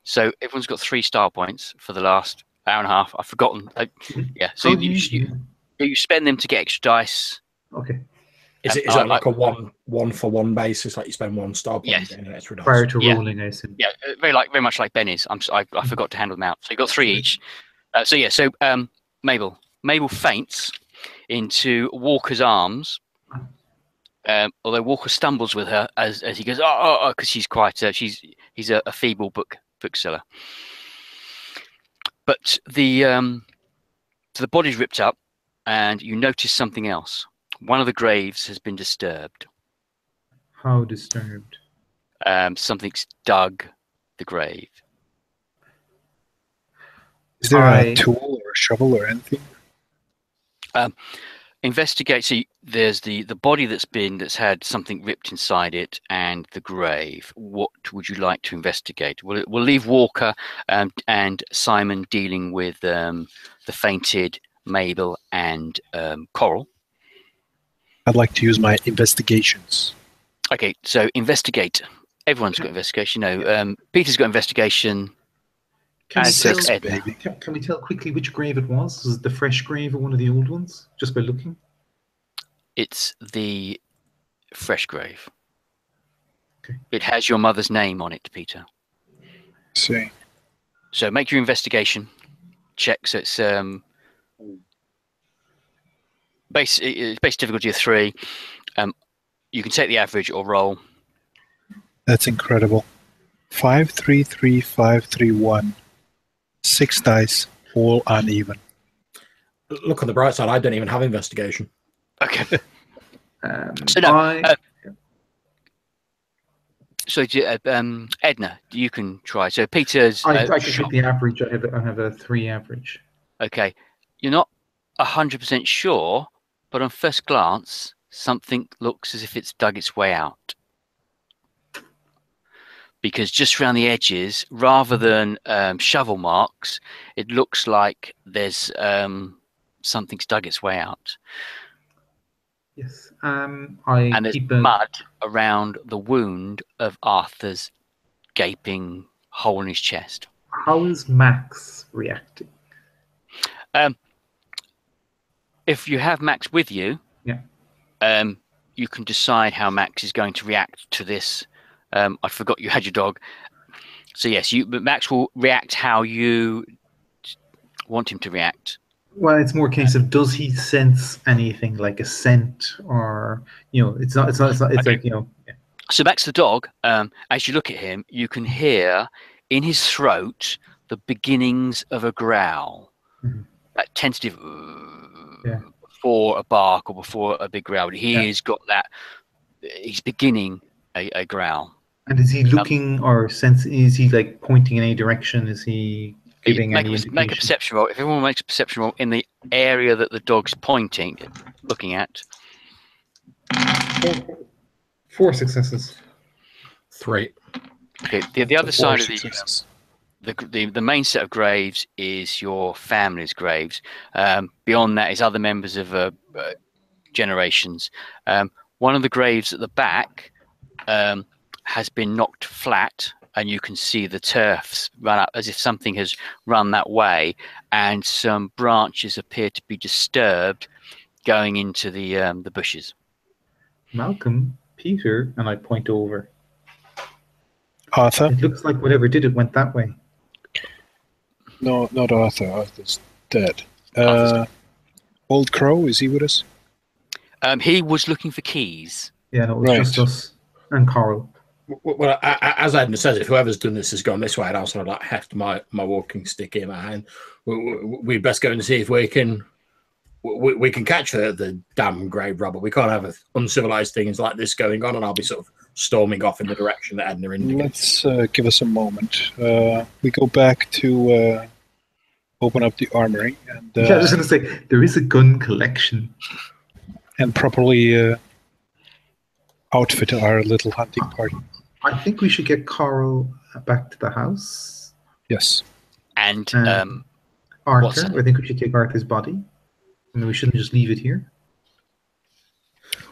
So everyone's got 3 style points for the last hour and a half. I've forgotten. Yeah. So you spend them to get extra dice. Okay. Is that like a one for one basis? Like you spend 1 star point yes. getting an extra dice? Prior to rolling, I assume. Yeah, very much like Benny's. I forgot to handle them out. So you got 3 each. So Mabel faints into Walker's arms. Although Walker stumbles with her as he goes, because she's quite he's a feeble bookseller. But the body's ripped up, and you notice something else. One of the graves has been disturbed. How disturbed? Something's dug the grave. Is there a tool or a shovel or anything? Investigate. So there's the body that's had something ripped inside it, and the grave. What would you like to investigate? We'll leave Walker and Simon dealing with the fainted Mabel and Coral. I'd like to use my investigations. Okay, so investigate. Everyone's got investigation. No, Peter's got investigation. Can we tell quickly which grave it was? Was it the fresh grave or one of the old ones? Just by looking? It's the fresh grave. Okay. It has your mother's name on it, Peter. See. So make your investigation check. So it's base difficulty of 3. You can take the average or roll. That's incredible. 5, 3, 3, 5, 3, 1. 6 dice, all uneven. Look on the bright side, I don't even have investigation. Okay. So Edna, you can try. So Peter's. I can take the average. I have a 3 average. Okay. You're not 100% sure, but on first glance, something looks as if it's dug its way out. Because just around the edges, rather than shovel marks, it looks like there's something's dug its way out. Yes. And there's mud around the wound of Arthur's gaping hole in his chest. How is Max reacting? If you have Max with you, you can decide how Max is going to react to this. I forgot you had your dog. So yes, Max will react how you want him to react. Well, it's more a case of, does he sense anything like a scent, or it's not. It's okay. Like Yeah. So Max the dog, as you look at him, you can hear in his throat the beginnings of a growl, that tentative before a bark or before a big growl. He's got that. He's beginning a growl. And is he looking or sense? Is he like pointing in any direction? Is he giving any indication? Make a perception roll. If everyone makes a perception roll in the area that the dog's pointing, looking at. 4 successes. 3. Okay. The other side of successes. the main set of graves is your family's graves. Beyond that is other members of generations. One of the graves at the back has been knocked flat and you can see the turfs run up as if something has run that way, and some branches appear to be disturbed going into the bushes. Malcolm, Peter, and I point over. Arthur? It looks like whatever did it went that way. No, not Arthur. Arthur's dead. Arthur's Old Crow, is he with us? He was looking for keys. Yeah, no, it was Right. just us and Coral. Well, as Edna says, if whoever's done this has gone this way, I'd also like heft my walking stick in my hand. We'd best go and see if we can catch the damn grave robber. We can't have uncivilized things like this going on, and I'll be sort of storming off in the direction that Edna indicates. Let's give us a moment. We go back to open up the armory and Yeah, I was going to say, there is a gun collection. and properly outfit our little hunting party. I think we should get Coral back to the house. Yes. And Arthur, I think we should take Arthur's body. I mean, we shouldn't just leave it here.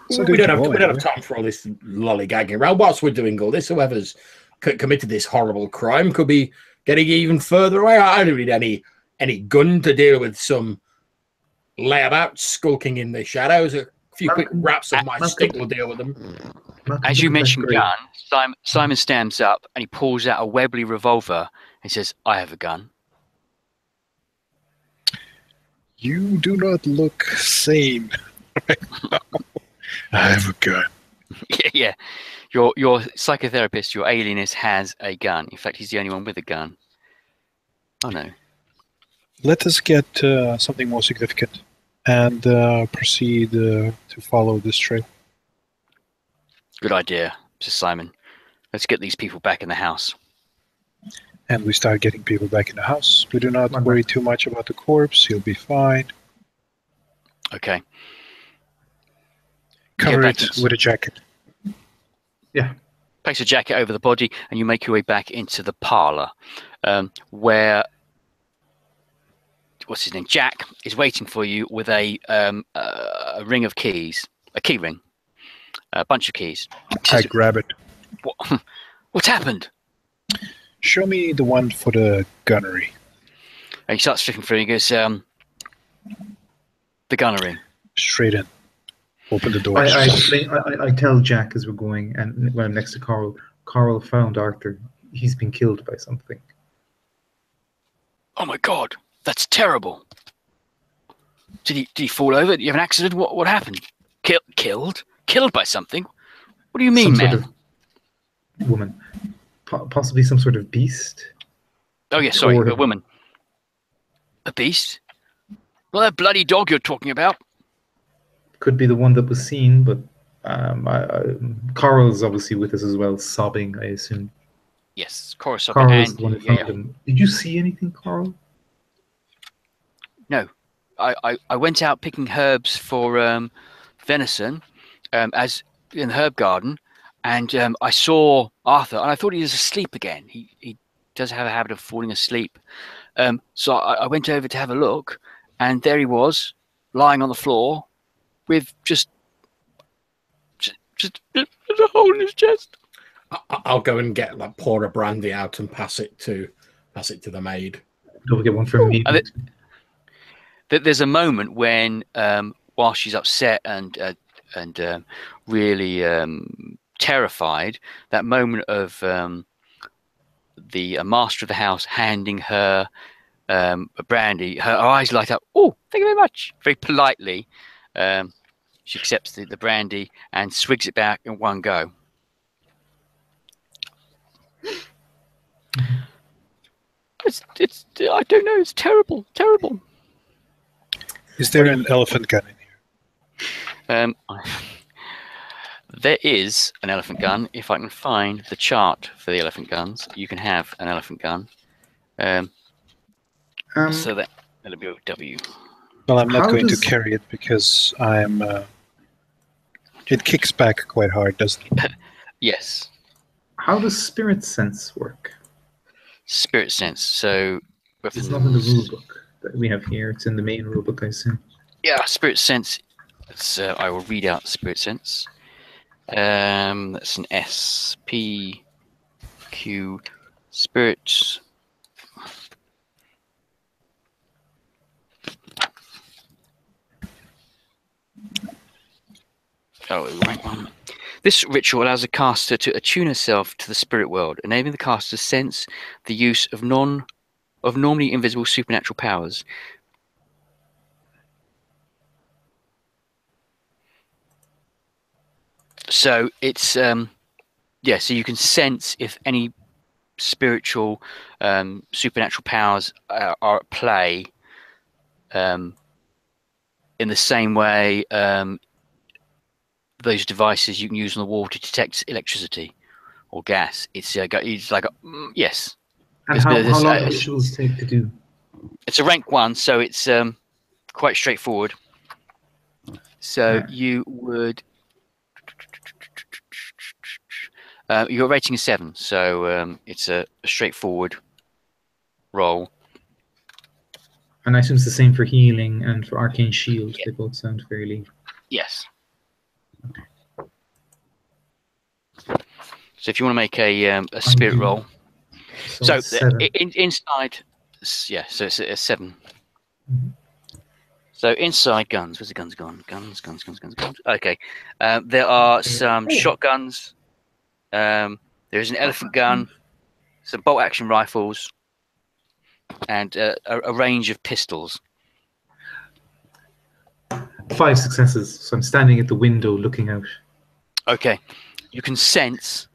So we don't have anyway. time for all this lollygagging around. Whilst we're doing all this, whoever's committed this horrible crime could be getting even further away. I don't need any gun to deal with some layabout skulking in the shadows. A few quick raps of my stick will deal with them. Malcolm, as you look at that mention grave. gun, Simon stands up and he pulls out a Webley revolver and says, "I have a gun." You do not look sane right now. I have a gun. Yeah. Your psychotherapist, your alienist, has a gun. In fact, he's the only one with a gun. Oh no. Let us get something more significant and proceed to follow this trail. Good idea, says Simon. Let's get these people back in the house. And we start getting people back in the house. We do not Okay. worry too much about the corpse. He'll be fine. Okay. Cover back it in- with a jacket. Yeah. Place a jacket over the body, and you make your way back into the parlor, where what's his name? Jack is waiting for you with a ring of keys, a key ring, a bunch of keys. I grab it. What's happened? Show me the one for the gunnery. And he starts flicking through. And he goes, "The gunnery." Straight in. Open the door. I tell Jack as we're going, and when I'm next to Coral, Coral found Arthur. He's been killed by something. Oh my God, that's terrible. Did he fall over? Did you have an accident? What happened? Killed? Killed by something? What do you mean, Some man? sort of woman. Possibly some sort of beast. Oh yeah, sorry, Or- a woman. A beast? Well, that bloody dog you're talking about. Could be the one that was seen, but Coral's obviously with us as well, sobbing, I assume. Yes, chorus of Coral's and the one who found him. Did you see anything, Coral? no, I went out picking herbs for venison, as in the herb garden, and I saw Arthur, and I thought he was asleep again. He does have a habit of falling asleep, so I went over to have a look, and there he was, lying on the floor, with just a hole in his chest. I'll go and pour a brandy out and pass it to the maid. Don't get one from me. There's a moment when, while she's upset and really terrified, that moment of the master of the house handing her a brandy, her eyes light up. "Oh, thank you very much." Very politely, she accepts the brandy and swigs it back in one go. It's I don't know. It's terrible. Is there an elephant gun in here? There is an elephant gun. If I can find the chart for the elephant guns, you can have an elephant gun. So that'll be W. Well, I'm not How going does- to carry it because I'm. It kicks back quite hard, doesn't it? Yes, How does spirit sense work? spirit sense. So It's not in the rule book that we have here. It's in the main rule book, I assume. yeah, spirit sense. I will read out spirit sense. That's an S P Q spirits. Oh, right one. This ritual allows a caster to attune herself to the spirit world, enabling the caster to sense the use of normally invisible supernatural powers. So it's so you can sense if any spiritual supernatural powers are at play in the same way those devices you can use on the wall to detect electricity or gas. It's like yes. And how long do rituals take to do? It's a rank 1, so it's quite straightforward. So you would your rating is 7, so it's a straightforward roll. And I assume it's the same for healing and for arcane shield. Yeah. They both sound fairly. Yes. So if you want to make a spirit roll, so inside, yeah, so it's a 7. Mm-hmm. So inside guns, where's the guns gone? Guns. Okay, there are some shotguns. There's an elephant gun, some bolt action rifles, and a range of pistols. 5 successes. So I'm standing at the window looking out. Okay. You can sense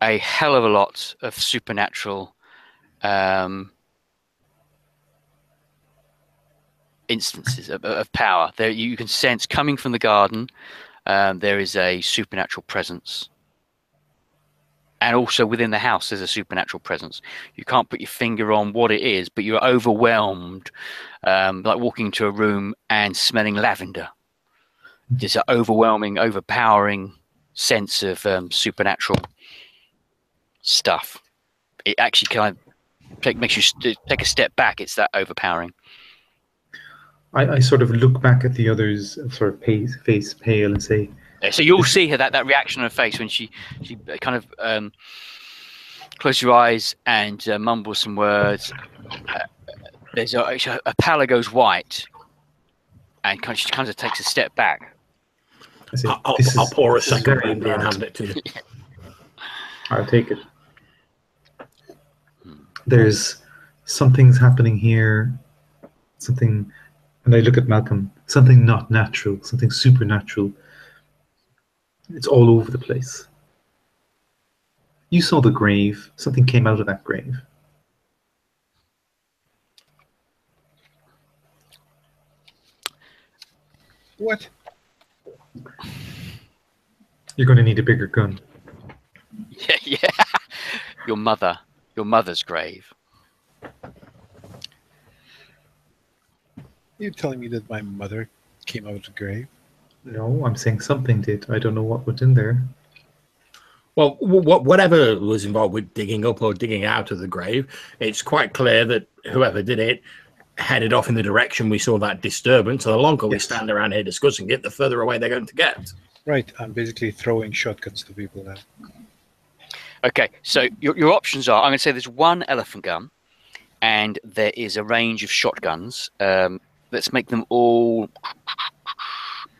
a hell of a lot of supernatural instances of power. There, you can sense coming from the garden. There is a supernatural presence, and also within the house, there's a supernatural presence. You can't put your finger on what it is, but you're overwhelmed, like walking into a room and smelling lavender. Just an overwhelming, overpowering sense of supernatural stuff. It actually kind of makes you take a step back. It's that overpowering. I sort of look back at the others, sort of face pale, and say. So you'll see her that reaction on her face when she kind of closes her eyes and mumbles some words. There's a pallor goes white, and she kind of takes a step back. I'll pour a second brandy and hand it to you. I'll take it. There's something's happening here. Something, and I look at Malcolm. Something not natural. Something supernatural. It's all over the place. You saw the grave. Something came out of that grave. What? You're going to need a bigger gun. Yeah. Your mother's grave. You're telling me that my mother came out of the grave? No, I'm saying something did. I don't know what went in there. Well, whatever was involved with digging up or digging out of the grave, it's quite clear that whoever did it headed off in the direction we saw that disturbance. So the longer we stand around here discussing it, the further away they're going to get. Right. I'm basically throwing shotguns to people now. Okay, so your options are, I'm going to say there's one elephant gun, and there is a range of shotguns. Let's make them all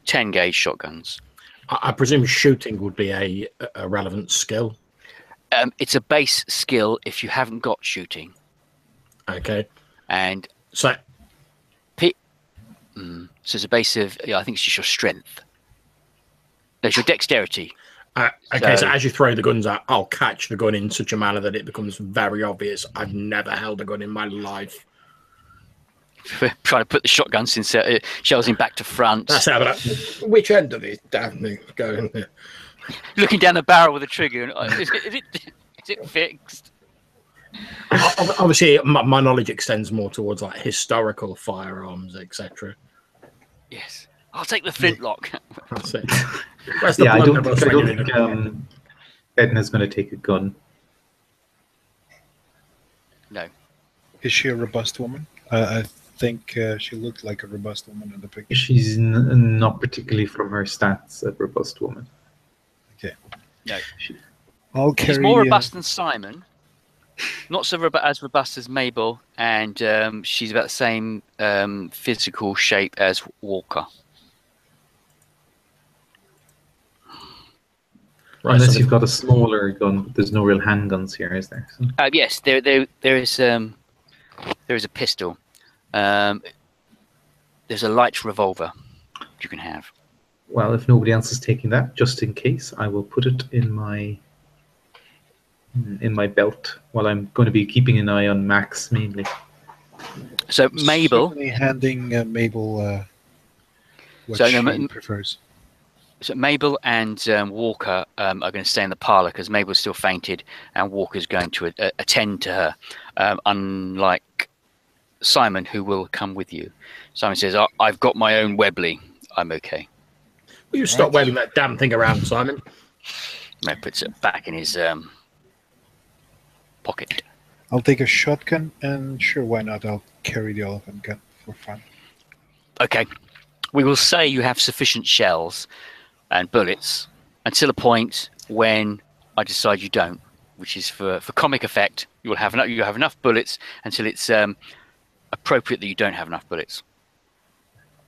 10 gauge shotguns. I presume shooting would be a relevant skill. It's a base skill if you haven't got shooting. Okay. And so it's a base of, I think it's just your strength. There's your dexterity. Okay, so as you throw the guns out, I'll catch the gun in such a manner that it becomes very obvious I've never held a gun in my life. Trying to put the shotgun shells in back to front. That's how. Which end of it damn thing going? Looking down the barrel with a trigger. And, is it fixed? Obviously, my knowledge extends more towards like historical firearms, etc. Yes, I'll take the flintlock. That's it. Where's the I don't think Edna's going to take a gun. No. Is she a robust woman? I think she looked like a robust woman in the picture. She's not particularly, from her stats, a robust woman. Okay. No. I'll carry. He's more robust than Simon. Not so as robust as Mabel, and she's about the same physical shape as Walker. Right, Unless so you've got a smaller gun, but there's no real handguns here, is there? So. Yes, there is a pistol. There's a light revolver you can have. Well, if nobody else is taking that, just in case, I will put it in my belt while I'm going to be keeping an eye on Max mainly. So Mabel, Certainly handing Mabel what So, she no, prefers. so Mabel and Walker are going to stay in the parlour because Mabel's still fainted, and Walker's going to attend to her. Unlike Simon, who will come with you. Simon says, "I've got my own Webley. I'm okay." Will you stop waving that damn thing around, Simon? Matt puts it back in his pocket. I'll take a shotgun, and sure, why not? I'll carry the elephant gun for fun. Okay. We will say you have sufficient shells and bullets until a point when I decide you don't, which is for comic effect. You have enough bullets until it's appropriate that you don't have enough bullets,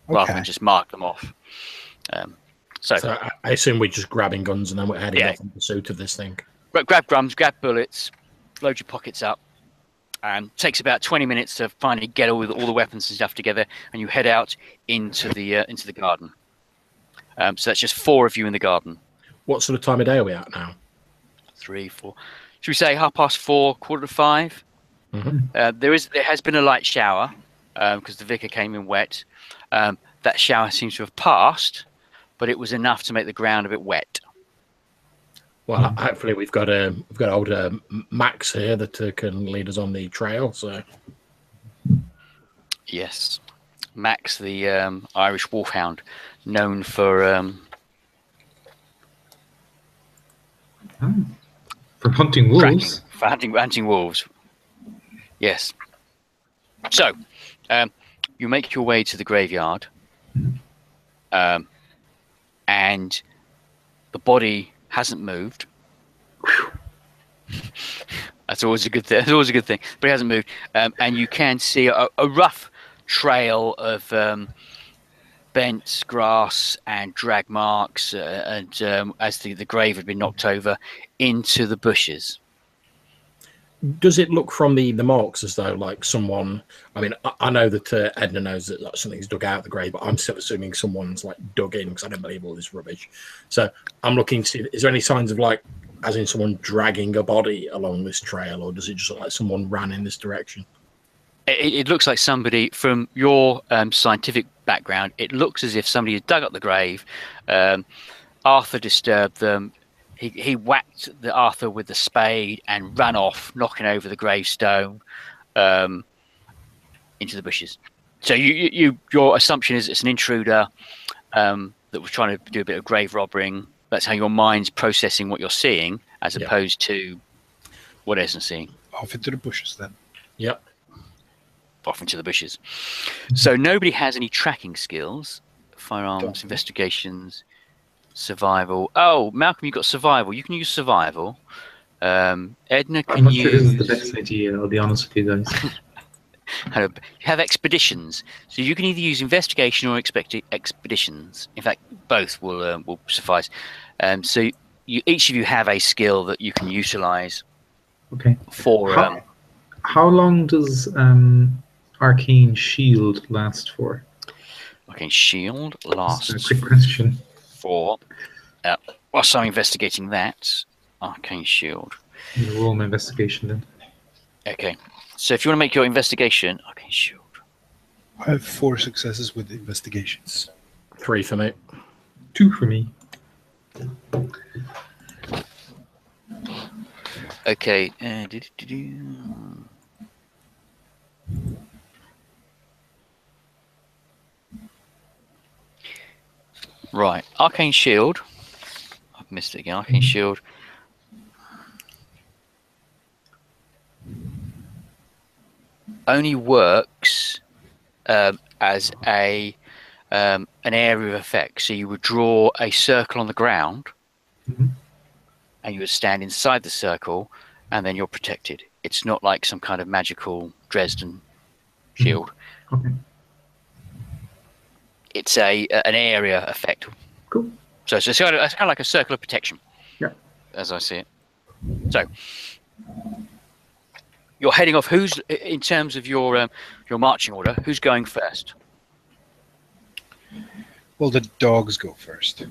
rather than just mark them off. So I assume we're just grabbing guns and then we're heading off in pursuit of this thing. grab drums, grab bullets, load your pockets up. Takes about 20 minutes to finally get all the weapons and stuff together, and you head out into the garden. So that's just 4 of you in the garden. What sort of time of day are we at now? 3, 4. Should we say 4:30, 4:45? Mm-hmm. There has been a light shower because the vicar came in wet. That shower seems to have passed, but it was enough to make the ground a bit wet. Well, hopefully we've got old Max here that can lead us on the trail. So Yes, Max, the Irish wolfhound, known for hunting wolves. For hunting wolves. Yes. So, you make your way to the graveyard, and the body hasn't moved. That's always a good thing. That's always a good thing. But it hasn't moved, and you can see a rough trail of bent grass and drag marks, and as the grave had been knocked over into the bushes. does it look from the marks as though like someone? I mean, I know that Edna knows that like, something's dug out of the grave, but I'm still assuming someone's like dug in because I don't believe all this rubbish. So I'm looking to see, is there any signs of like, as in someone dragging a body along this trail, or does it just look like someone ran in this direction? It looks like somebody, from your scientific background, it looks as if somebody had dug up the grave. Arthur disturbed them. He whacked the Arthur with the spade and ran off, knocking over the gravestone into the bushes. So your assumption is it's an intruder that was trying to do a bit of grave robbing. That's how your mind's processing what you're seeing, as opposed to what Esna's seeing. Off into the bushes then. Yep. Off into the bushes. So nobody has any tracking skills, firearms, investigations, survival. Oh, Malcolm, you've got survival. You can use survival. Edna can I'm not use... sure this is the best idea, I'll be honest with you guys. You have expeditions. So you can either use investigation or expeditions. In fact, both will suffice. So each of you have a skill that you can utilize. Okay. For how long does Arcane Shield last for? Arcane Shield lasts. Just a quick question. For whilst I'm investigating that, Arcane Shield. Roll my investigation then. Okay. So if you want to make your investigation, Arcane Shield. I have 4 successes with investigations. 3 for me. 2 for me. Okay. Right. Arcane Shield. I've missed it again. Arcane Shield. Only works as an area of effect. So you would draw a circle on the ground, and and you would stand inside the circle, and then you're protected. It's not like some kind of magical Dresden shield. Okay. It's an area effect. Cool. So it's kind of like a circle of protection. Yeah. As I see it. So you're heading off. Who's, in terms of your marching order, who's going first? Well, the dogs go first.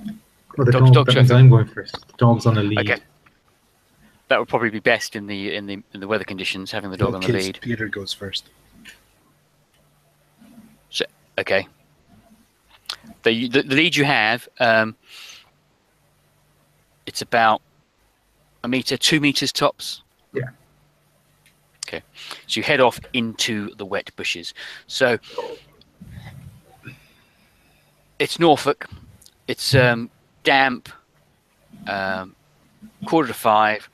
Well, the Dogs dog, that means I'm going first. The dog's on a lead. Okay. That would probably be best in the weather conditions, having the dog on the lead. Peter goes first. So, okay. The lead you have, it's about 1 meter, 2 meters tops. Yeah. Okay. So you head off into the wet bushes. So it's Norfolk. It's damp. 4:45.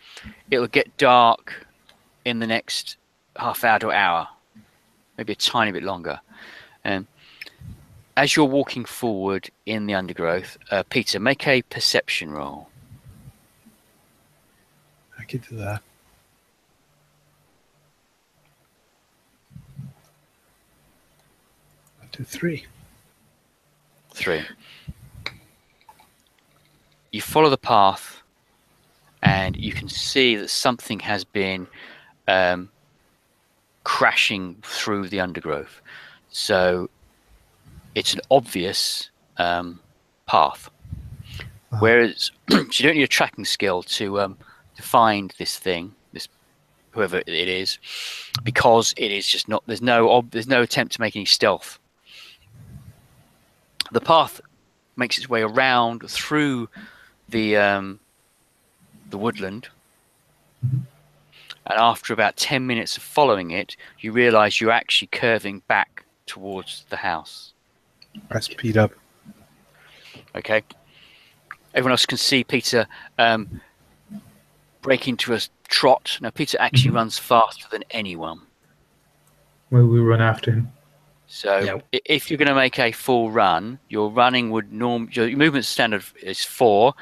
It'll get dark in the next half hour to hour, maybe a tiny bit longer. As you're walking forward in the undergrowth, Peter, make a perception roll. I can do that. 1, 2, 3. 3. You follow the path, and you can see that something has been crashing through the undergrowth. So it's an obvious path. Whereas so you don't need a tracking skill to find this thing, this whoever it is, because it is just not. There's no attempt to make any stealth. The path makes its way around through the woodland, and after about 10 minutes of following it, you realise you're actually curving back towards the house. I speed up. Okay. Everyone else can see Peter break into a trot. Now, Peter actually runs faster than anyone. Well, we run after him. So if you're going to make a full run, your running would your movement standard is 4.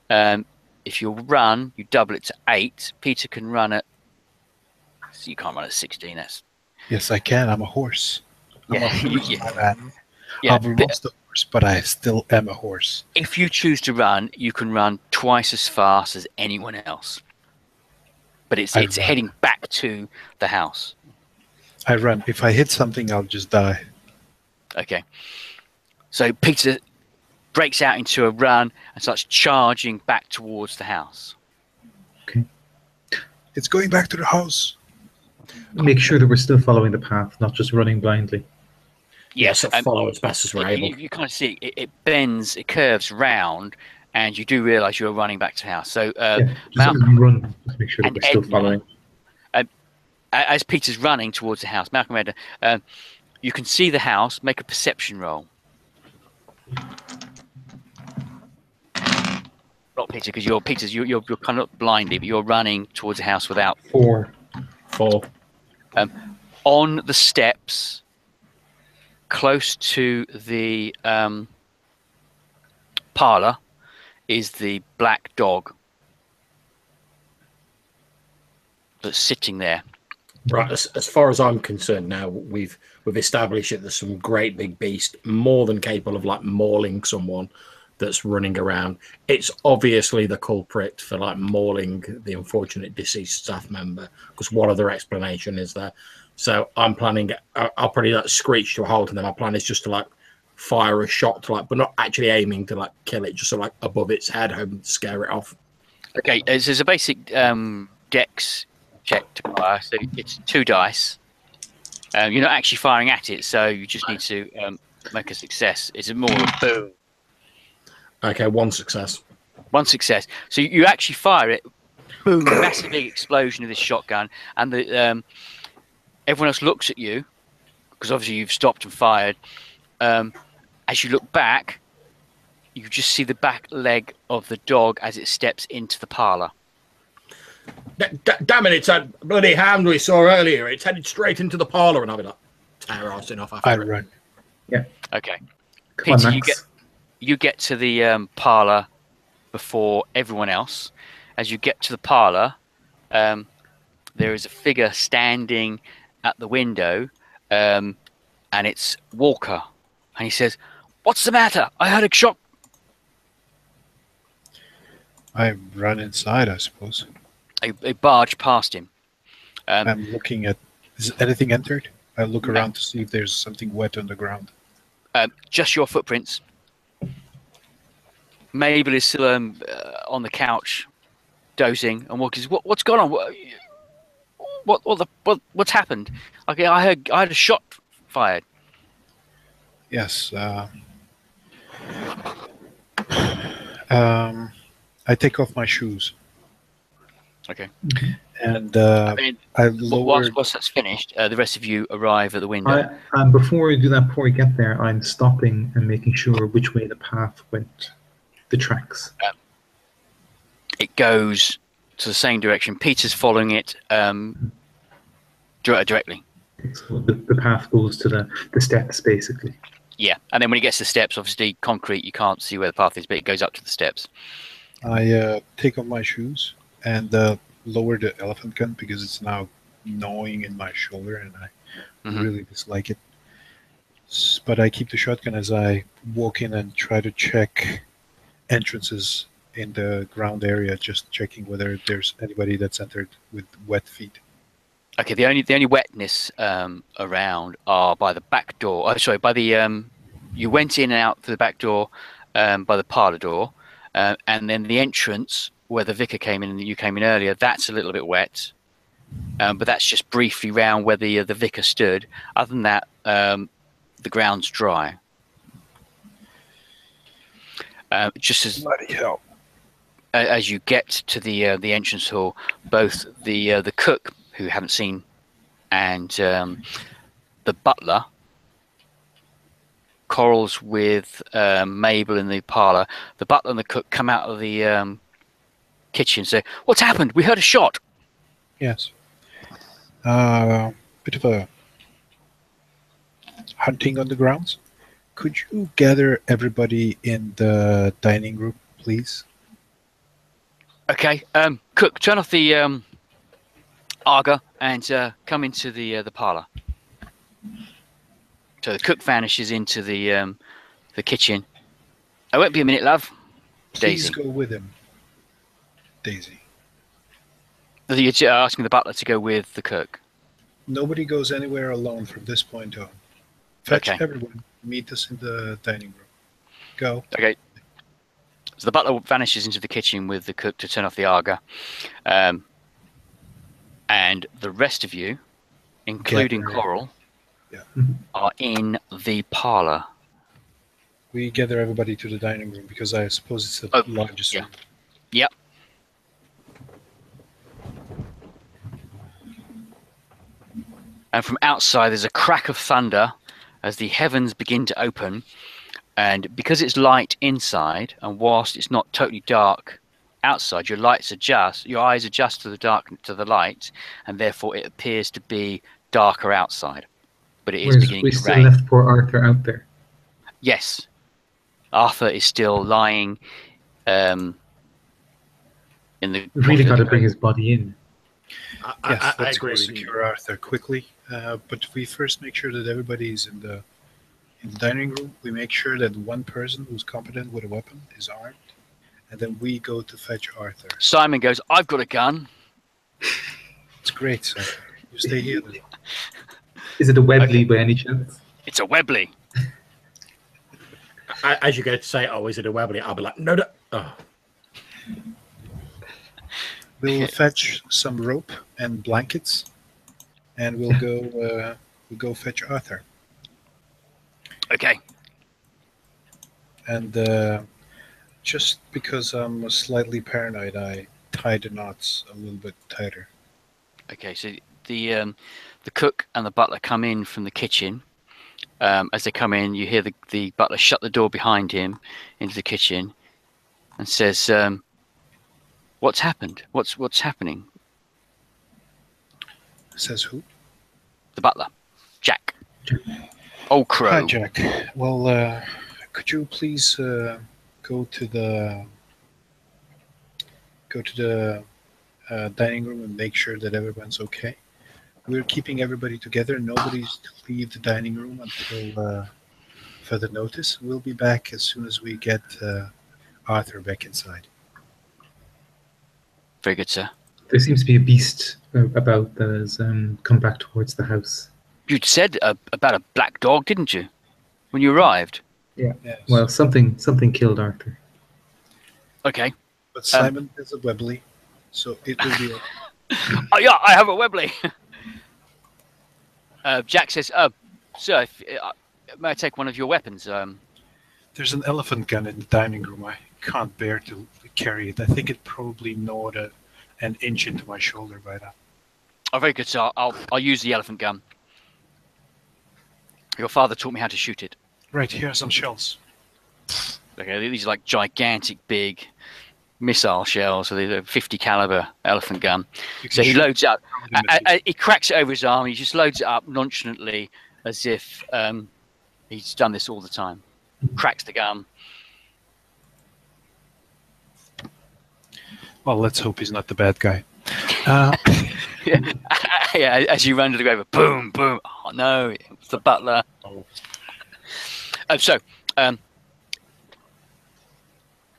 If you run, you double it to 8. Peter can run at. So you can't run at 16. That's. Yes, I can. I'm a horse. I'm a horse, my man. Yeah, I've lost a horse, but I still am a horse. If you choose to run, you can run twice as fast as anyone else. But it's heading back to the house. I run. If I hit something, I'll just die. Okay. So Peter breaks out into a run and starts charging back towards the house. Okay. It's going back to the house. Make sure that we're still following the path, not just running blindly. Yes, follow as best as we're able. You kind of see it bends, it curves round, and you do realise you're running back to the house. So Malcolm, run. Just make sure that we're still following. As Peter's running towards the house, Malcolm and Edna, you can see the house. Make a perception roll. Not Peter, because you're kind of blindly, but you're running towards the house without. 4. On the steps, close to the parlour, is the black dog that's sitting there. Right, as far as I'm concerned now, we've established that there's some great big beast more than capable of like mauling someone that's running around. It's obviously the culprit for like mauling the unfortunate deceased staff member, because what other explanation is there? So I'm planning, I'll probably like screech to a halt, and then my plan is just to like fire a shot to like, but not actually aiming to like kill it, just so like above its head, hoping to scare it off. Okay, there's a basic dex check to fire, so it's 2 dice. You're not actually firing at it, so you just need to make a success. It's more of a boom. Okay, 1 success. 1 success. So you actually fire it, boom, massive big explosion of this shotgun, and the everyone else looks at you, because obviously you've stopped and fired. As you look back, you just see the back leg of the dog as it steps into the parlour. Damn it, it's that bloody hound we saw earlier. It's headed straight into the parlour, and I'll be like, tear arsing off after it. Run. Yeah. Okay. Come on, Peter, Max. you get to the parlour before everyone else, as you get to the parlour, there is a figure standing at the window, and it's Walker. And he says, "What's the matter? I heard a shot." I run inside, I suppose. A barge past him. I'm looking at... Is anything entered? I look No. around to see if there's something wet on the ground. Just your footprints. Mabel is still on the couch, dozing, and Walker says, "What's gone on? What's happened? Okay, I heard a shot fired." Yes. I take off my shoes. Okay. And I mean, I lower... once that's finished, the rest of you arrive at the window. Before we do that, before we get there, I'm stopping and making sure which way the path went, the tracks. It goes to the same direction. Peter's following it directly. So the path goes to the steps, basically. Yeah, and then when it gets to the steps, obviously concrete, you can't see where the path is, but it goes up to the steps. I take off my shoes and lower the elephant gun because it's now gnawing in my shoulder and I really dislike it. But I keep the shotgun as I walk in and try to check entrances in the ground area, just checking whether there's anybody that's entered with wet feet. Okay, the only wetness around are by the back door. Oh, sorry, by the you went in and out through the back door by the parlour door, and then the entrance where the vicar came in and you came in earlier. That's a little bit wet, but that's just briefly round where the vicar stood. Other than that, the ground's dry. Just as Bloody hell. As you get to the entrance hall, both the cook, who you haven't seen, and the butler quarrels with Mabel in the parlour. The butler and the cook come out of the kitchen and say, "What's happened? We heard a shot." Yes. Bit of a hunting on the grounds. Could you gather everybody in the dining room, please? Okay, cook, turn off the Arga and come into the parlour. So the cook vanishes into the kitchen. "I won't be a minute, love." Please Daisy. go with him. Daisy. You're asking the butler to go with the cook. Nobody goes anywhere alone from this point on. Fetch Okay. everyone. Meet us in the dining room. Go. Okay. So the butler vanishes into the kitchen with the cook to turn off the Arga. And the rest of you, including Gather. Coral, Yeah. are in the parlour. We gather everybody to the dining room because I suppose it's the Oh, largest yeah. room. Yep. And from outside, there's a crack of thunder as the heavens begin to open. And because it's light inside, and whilst it's not totally dark outside, your eyes adjust to the light, and therefore it appears to be darker outside. But it is beginning We to still rain. left poor Arthur out there. Yes, Arthur is still lying in the. We've really got to bring his body in. Yes, I let's agree go with you. secure Arthur quickly. But we first make sure that everybody is in the dining room. We make sure that one person who's competent with a weapon is armed, and then we go to fetch Arthur. Simon goes, "I've got a gun." It's great, sir. You stay here then. Is it a Webley Okay. by any chance? It's a Webley. As you go to say, "Oh, is it a Webley?" I'll be like, "No, no." Oh. We'll fetch some rope and blankets, and we'll go fetch Arthur. Okay. And just because I'm slightly paranoid, I tie the knots a little bit tighter. Okay. So the cook and the butler come in from the kitchen. As they come in, you hear the butler shut the door behind him into the kitchen, and says, "What's happened? What's happening?" Says who? The butler, Jack. Old Crow. Hi, Jack. Well, could you please go to go to the dining room and make sure that everyone's okay. We're keeping everybody together. Nobody's to leave the dining room until further notice. We'll be back as soon as we get Arthur back inside. Very good, sir. There seems to be a beast about that has come back towards the house. You'd said about a black dog, didn't you, when you arrived? Yeah. Yes. Well, something killed Arthur. Okay. But Simon has a Webley, so it will be. Oh yeah, I have a Webley. Jack says, "Sir, may I take one of your weapons?" There's an elephant gun in the dining room. I can't bear to carry it. I think it probably gnawed an inch into my shoulder by now. Oh, very good, sir. I'll use the elephant gun. Your father taught me how to shoot it. Right, here are some shells. Okay, these are like gigantic, big missile shells. So they're a 50 caliber elephant gun. So he loads it up. He cracks it over his arm. He just loads it up nonchalantly, as if he's done this all the time. Cracks the gun. Well, let's hope he's not the bad guy. Yeah, as you run to the grave, boom, boom. Oh no, it's the butler.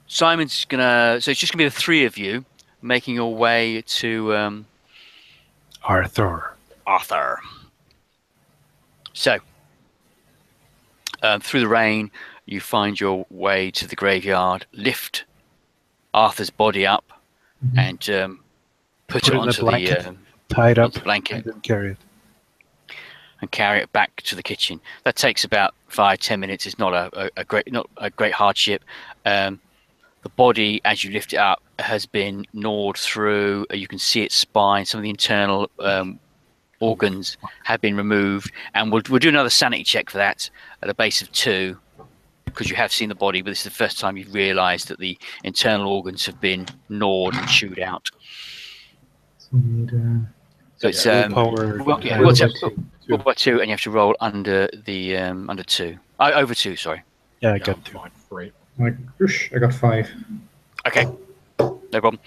Simon's gonna. So it's just gonna be the three of you making your way to Arthur. So through the rain, you find your way to the graveyard. Lift Arthur's body up and put it onto the tied up blanket, and then carry it. And carry it back to the kitchen. That takes about 5-10 minutes. It's not a great hardship. The body, as you lift it up, has been gnawed through. You can see its spine. Some of the internal organs have been removed, and we'll do another sanity check for that at a base of 2, because you have seen the body, but this is the first time you've realised that the internal organs have been gnawed and chewed out. So it's willpower 2, and you have to roll under the under 2. Over 2, sorry. Yeah, I got 2. I got 5. Okay, no problem.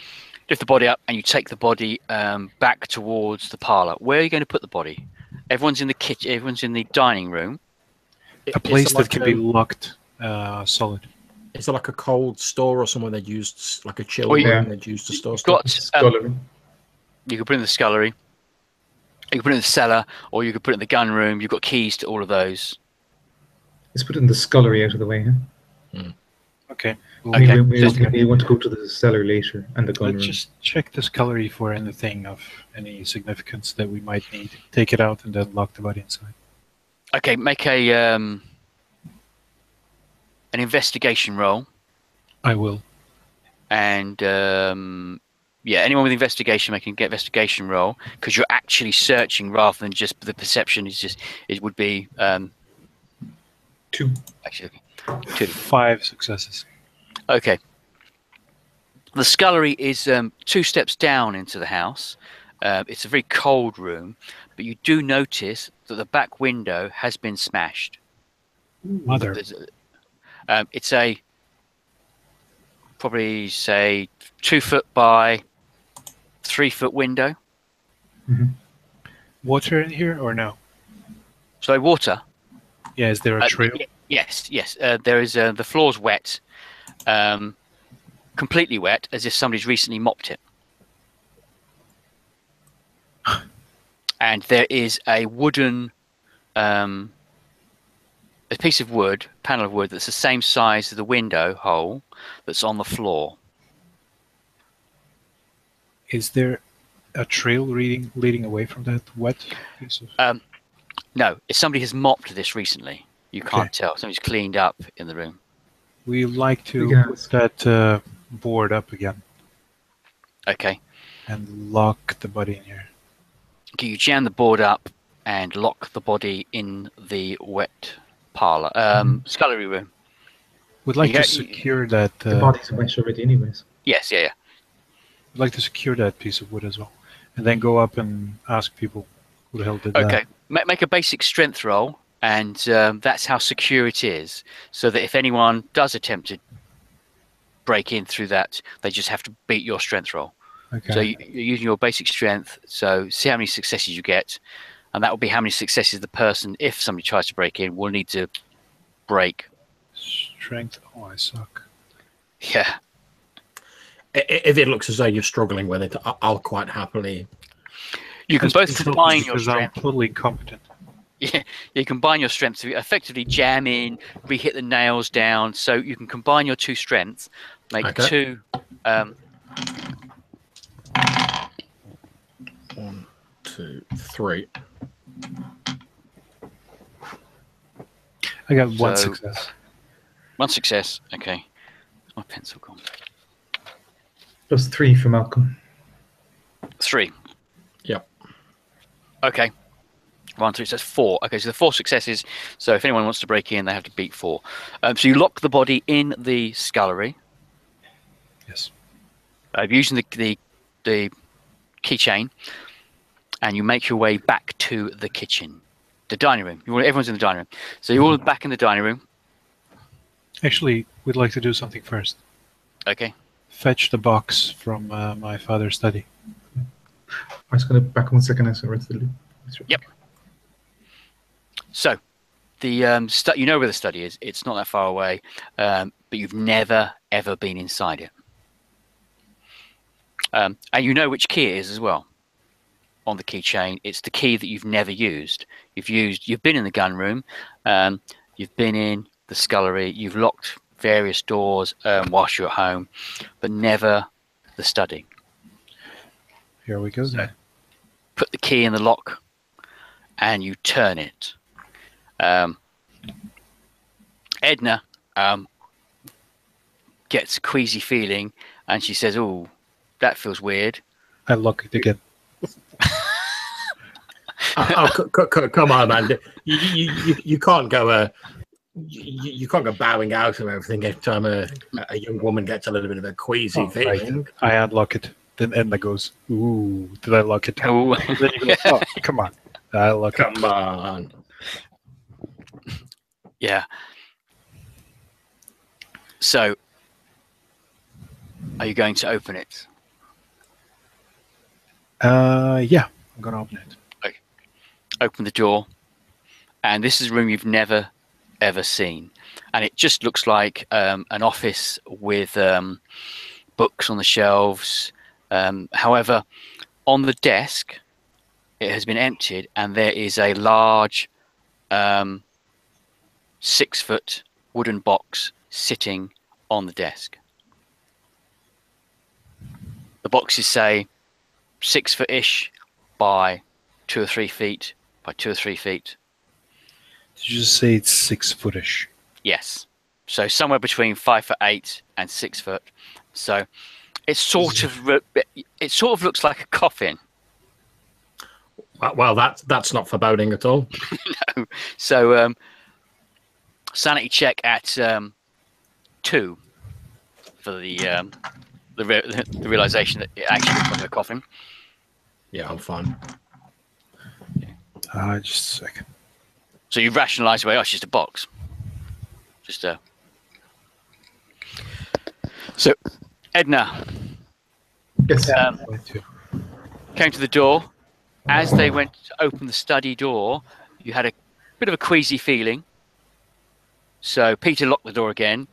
Lift the body up, and you take the body back towards the parlour. Where are you going to put the body? Everyone's in the kitchen. Everyone's in the dining room. A place that can be locked solid. Is it like a cold store or somewhere they'd used, like a chill room they'd used to store stuff? You could put it in the scullery. You could put it in the cellar, or you could put it in the gun room. You've got keys to all of those. Let's put it in the scullery out of the way. Huh? Okay. We want to go to the cellar later and the gun room. Just check the scullery for anything of any significance that we might need. Take it out and then lock the body inside. Okay, make a an investigation roll. I will. And anyone with investigation, make an investigation roll, because you're actually searching rather than just the perception. It would be 2. Actually, 2. 5 successes. Okay. The scullery is 2 steps down into the house. It's a very cold room, but you do notice that the back window has been smashed. Mother. It's a probably say 2 foot by 3 foot window. Water in here or no? So water. Yeah, is there a trail? Yes. There is. The floor's wet, completely wet, as if somebody's recently mopped it. And there is a wooden, a piece of wood, panel of wood that's the same size as the window hole that's on the floor. Is there a trail leading away from that wet piece of... No, if somebody has mopped this recently, you can't tell. Somebody's cleaned up in the room. We like to put that board up again. Okay. And lock the body in here. Okay, you jam the board up and lock the body in the wet parlour, scullery room. We'd like to secure that... the body's wet already anyways. Yes, yeah. We'd like to secure that piece of wood as well. And then go up and ask people who the hell did that. Okay, make a basic strength roll, and that's how secure it is. So that if anyone does attempt to break in through that. They just have to beat your strength roll. Okay. So you're using your basic strength. So see how many successes you get, and that will be how many successes the person, if somebody tries to break in, will need to break. Strength. Oh, I suck. Yeah. If it looks as though you're struggling with it, I'll quite happily. You can both combine your because I'm strength. totally incompetent. Yeah, you combine your strength to effectively jam in, re-hit the nails down. So you can combine your two strengths, make Okay. two. 1, 2, 3. I got one So- success. One success. Okay. Where's my pencil gone? +3 for Malcolm. 3. Yep. Okay. 1, 3, so that's 4. Okay, so the 4 successes. So if anyone wants to break in, they have to beat 4. So you lock the body in the scullery Yes. using the keychain, and you make your way back to the kitchen, the dining room. Everyone's in the dining room. So you're all back in the dining room. Actually, we'd like to do something first. Okay. Fetch the box from my father's study. I'm just going to back 1 second. I saw the Yep. So, the you know where the study is. It's not that far away, but you've never ever been inside it, and you know which key it is as well. On the keychain, it's the key that you've never used. You've been in the gun room, you've been in the scullery, you've locked various doors whilst you're at home, but never the study. Here we go. Then. Put the key in the lock, and you turn it. Edna gets a queasy feeling, and she says, "Oh, that feels weird." I lock it again. Come on, man! You can't go. You can't go bowing out of everything every time a young woman gets a little bit of a queasy feeling. Right. I unlock it. Then Edna goes, "Ooh, did I lock it?" Oh, Then you go, "Oh, come on, I lock it." Come on. yeah. So, are you going to open it? Yeah, I'm gonna open it. Open the door, and this is a room you've never ever seen, and it just looks like an office with books on the shelves. However, on the desk, it has been emptied, and there is a large 6-foot wooden box sitting on the desk. The boxes say 6-foot-ish by 2 or 3 feet by 2 or 3 feet. Did you just say it's 6-footish? Yes. So somewhere between 5'8" and 6 foot. So it sort of looks like a coffin. Well, that's not foreboding at all. No. So sanity check at 2 for the realization that it actually looks like a coffin. Yeah, I'm fine. Just a second. So you rationalise away. Oh, it's just a box. Just a. So, Edna. Yes. Came to the door. As they went to open the study door, you had a bit of a queasy feeling. So Peter locked the door again.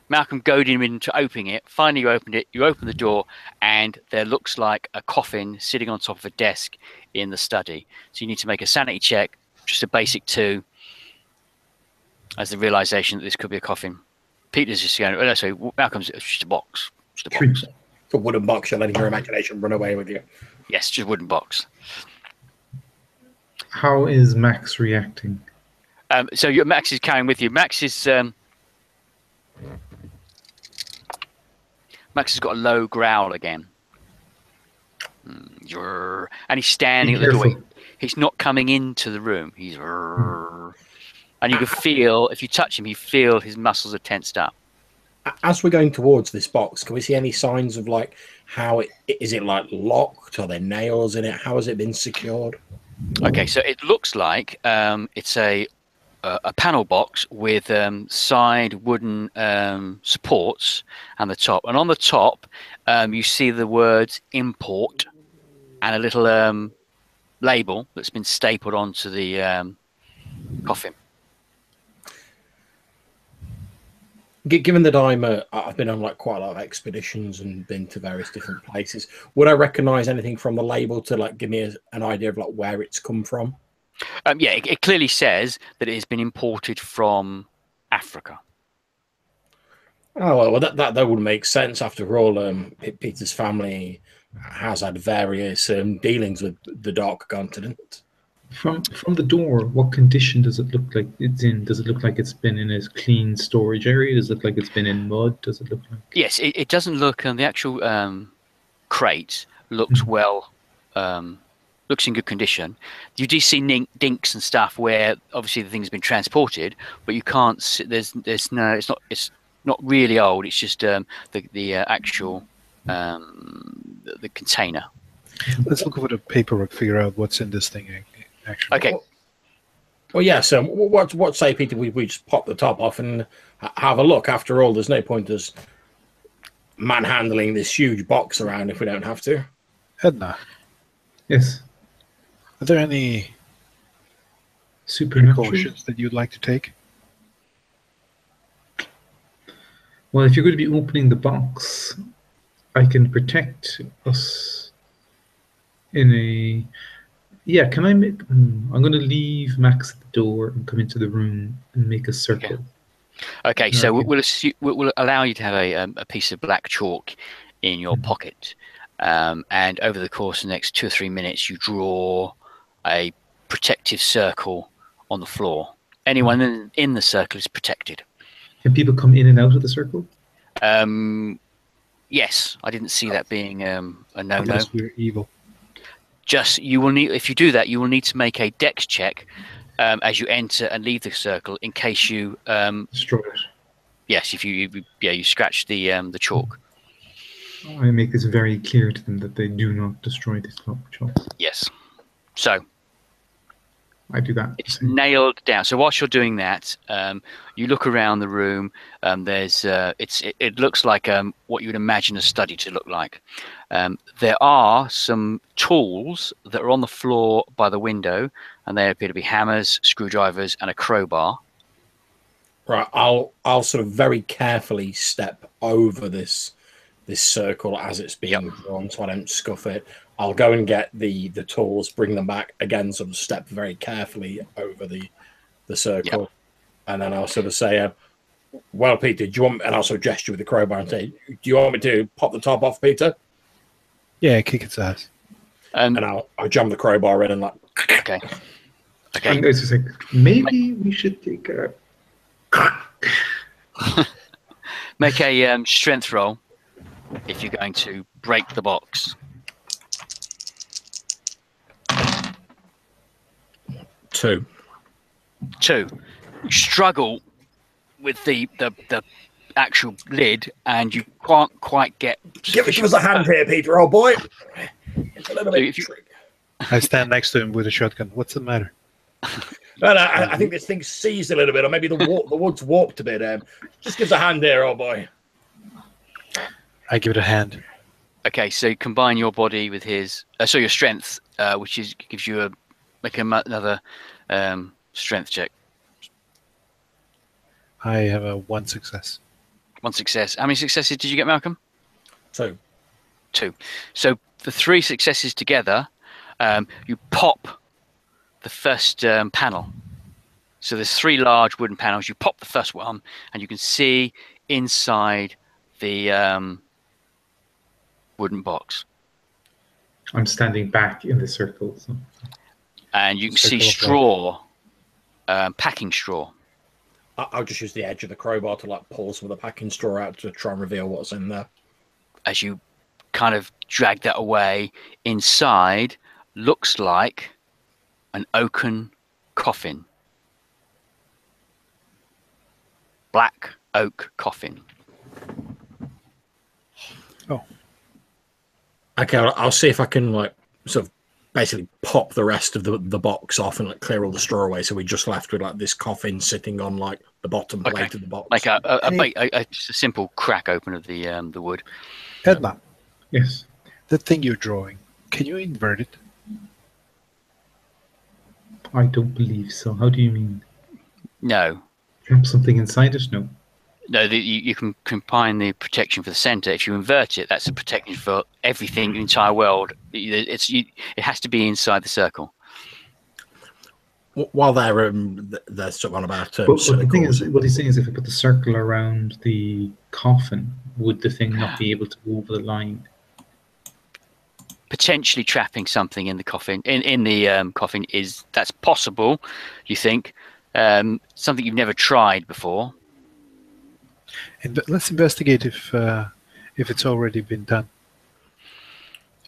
Malcolm goaded him into opening it. Finally, you opened it. You open the door, and there looks like a coffin sitting on top of a desk in the study. So you need to make a sanity check, just a basic 2, as the realization that this could be a coffin. Peter's just going, oh, no, sorry, Malcolm's it's just a box. Just a box. A wooden box, you're letting your imagination run away with you. Yes, just a wooden box. How is Max reacting? So Max is carrying with you. Max has got a low growl again. And he's standing at the doorway. He's not coming into the room. He's and you can feel, if you touch him, you feel his muscles are tensed up. As we're going towards this box, can we see any signs of like how is it like locked? Are there nails in it? How has it been secured? Okay, so it looks like it's a a panel box with side wooden supports and the top. And on the top, you see the words import and a little label that's been stapled onto the coffin. Given that I've been on like quite a lot of expeditions and been to various different places, would I recognise anything from the label to like give me an idea of like where it's come from? Yeah, it clearly says that it has been imported from Africa. Oh well, that would make sense. After all, Peter's family has had various dealings with the Dark Continent. From the door, what condition does it look like it's in? Does it look like it's been in a clean storage area? Does it look like it's been in mud? Does it look like... Yes, it doesn't look. The actual crate looks well. Looks in good condition. You do see dinks and stuff where obviously the thing's been transported, but you can't see, there's no, it's not really old. It's just the actual the container. Let's look over the paperwork, figure out what's in this thing actually. Okay. Well, yeah. So, what say, Peter? We just pop the top off and have a look. After all, there's no point us manhandling this huge box around if we don't have to. Edna, Yes. are there any Supernatural? precautions that you'd like to take? Well, if you're going to be opening the box, I can protect us in a... Yeah, can I make... I'm going to leave Max at the door and come into the room and make a circle. Okay, so we'll allow you to have a piece of black chalk in your pocket, and over the course of the next 2 or 3 minutes, you draw a protective circle on the floor. Anyone in the circle is protected. Can people come in and out of the circle? Yes, I didn't see that being a no-no. Unless we're evil. Just you will need, if you do that, you will need to make a dex check as you enter and leave the circle in case you Destroy it. yes, if you scratch the chalk. I make this very clear to them that they do not destroy this chalk. Yes. So I do that. it's nailed down. So whilst you're doing that, you look around the room. There's it looks like what you would imagine a study to look like. There are some tools that are on the floor by the window, and they appear to be hammers, screwdrivers, and a crowbar. Right, I'll sort of very carefully step over this circle as it's being drawn, so I don't scuff it. I'll go and get the tools, bring them back again, sort of step very carefully over the circle, and then I'll sort of say, "Well, Peter, do you want?" And I'll sort of gesture with the crowbar and say, "Do you want me to pop the top off, Peter?" Yeah, kick its ass. And I'll jam the crowbar in and like. Okay. And it's just like, maybe we should take a... Make a strength roll if you're going to break the box. 2. You struggle with the actual lid, and you can't quite get. Give us a hand here, Peter, old boy. It's a little bit tricky. I stand next to him with a shotgun. What's the matter? No, I think this thing's seized a little bit, or maybe the wood's warped a bit. Just give us a hand here, old boy. I give it a hand. Okay, so combine your body with his, so your strength, which gives you another strength check. I have a 1 success. 1 success. How many successes did you get, Malcolm? 2. 2. So the 3 successes together, you pop the first panel. So there's 3 large wooden panels. You pop the first one, and you can see inside the wooden box. I'm standing back in the circle. So. And you can see straw, packing straw. I'll just use the edge of the crowbar to like pull some of the packing straw out to try and reveal what's in there. As you kind of drag that away, inside looks like an oaken coffin. Black oak coffin. Oh. Okay, I'll see if I can like sort of basically pop the rest of the box off and like clear all the straw away. So we're just left with like this coffin sitting on like the bottom plate of the box. Like just a simple crack open of the wood. Edna, Yes. the thing you're drawing, can you invert it? I don't believe so. How do you mean? No. Trap something inside it? No. No, you can combine the protection for the center. If you invert it, that's a protection for everything, the entire world. It has to be inside the circle. While they're sort of on about But the thing is, what he's saying is, if I put the circle around the coffin, would the thing not be able to go over the line? Potentially trapping something in the coffin. In the coffin that's possible. You think something you've never tried before. And let's investigate if it's already been done.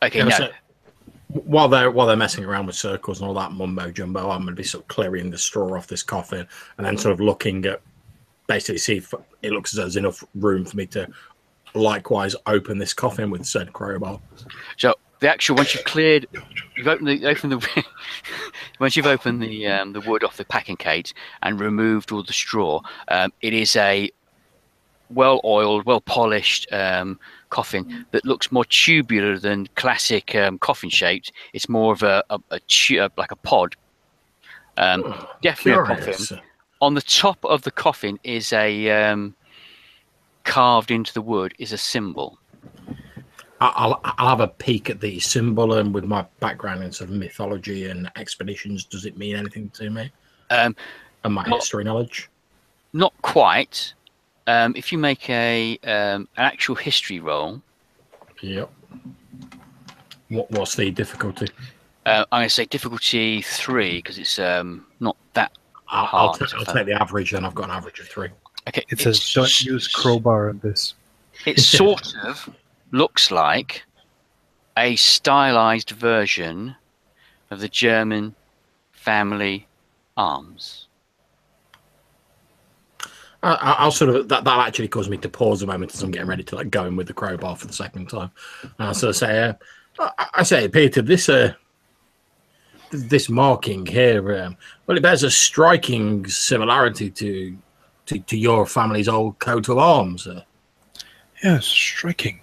Okay, yeah, no. So while they're messing around with circles and all that mumbo jumbo, I'm going to be sort of clearing the straw off this coffin and then sort of looking at, basically see if it looks as though there's enough room for me to likewise open this coffin with said crowbar. So the actual, once you've cleared, once you've opened the wood off the packing case and removed all the straw, it is a well-oiled, well-polished coffin that looks more tubular than classic coffin-shaped. It's more of like a pod. Definitely a coffin. On the top of the coffin is a carved into the wood is a symbol. I'll have a peek at the symbol, and with my background in sort of mythology and expeditions, does it mean anything to me? And my history knowledge? Not quite. If you make an actual history roll. Yep. What's the difficulty? I'm going to say difficulty 3 because it's not that I'll hard. take the average, and I've got an average of 3. Okay. It says don't use crowbar on this. It sort of looks like a stylized version of the German family arms. I'll sort of that actually caused me to pause a moment as I'm getting ready to like go in with the crowbar for the second time. And I'll sort of say, I say, Peter, this marking here, well, it bears a striking similarity to your family's old coat of arms. Yes, striking.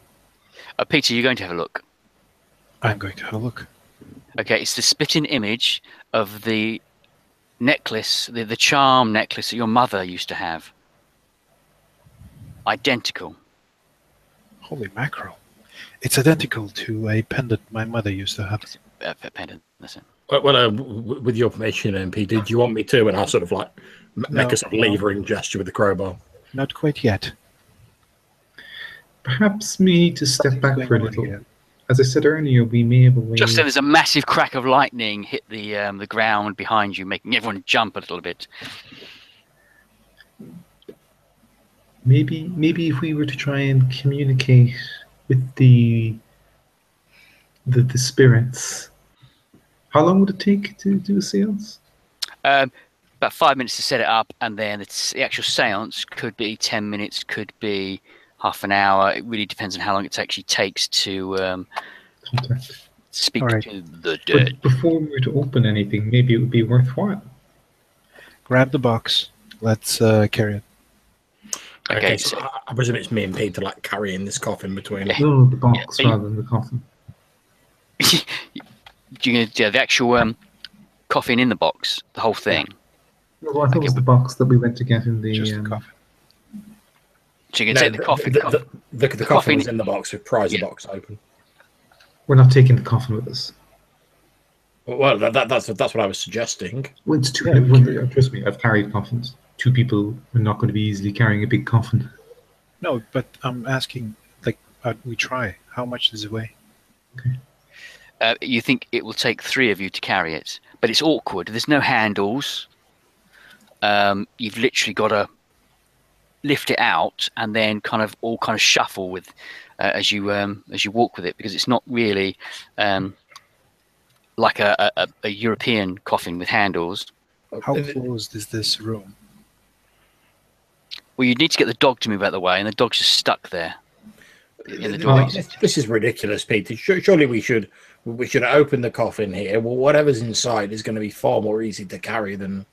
Peter, you're going to have a look. I'm going to have a look. Okay, it's the spitting image of the necklace, the charm necklace that your mother used to have. Identical. Holy mackerel. It's identical to a pendant my mother used to have. A pendant, listen. Well, with your permission, Peter, do you want me to? And I'll sort of like make a sort of levering gesture with the crowbar. Not quite yet. Perhaps we need to step back for a little. As I said earlier, we may have a way. Just then there's a massive crack of lightning hit the ground behind you, making everyone jump a little bit. Maybe if we were to try and communicate with the spirits, how long would it take to do a seance? About 5 minutes to set it up, and then the actual seance could be 10 minutes, could be half an hour. It really depends on how long it actually takes to speak to the dead. But before we were to open anything, maybe it would be worthwhile. Grab the box. Let's carry it. Okay, so I presume it's me and Peter like carrying this coffin between us. No, the box rather than the coffin. You're going to do the actual coffin in the box, the whole thing. Well, I thought it was the box that we went to get in the coffin. So you can take the coffin. The coffin was in the box with prise the box open. We're not taking the coffin with us. Well, that's what I was suggesting. Well, it's two. Trust me, I've carried coffins. 2 people are not going to be easily carrying a big coffin. No, but I'm asking, like, we try. How much does it weigh? Okay. You think it will take 3 of you to carry it, but it's awkward. There's no handles. You've literally got to lift it out and then kind of shuffle with as you walk with it, because it's not really like a European coffin with handles. How closed is this room? Well, you need to get the dog to move out of the way, and the dog's just stuck there in the doorway. This is ridiculous, Peter. Surely we should we should open the coffin here. Well, whatever's inside is going to be far more easy to carry than.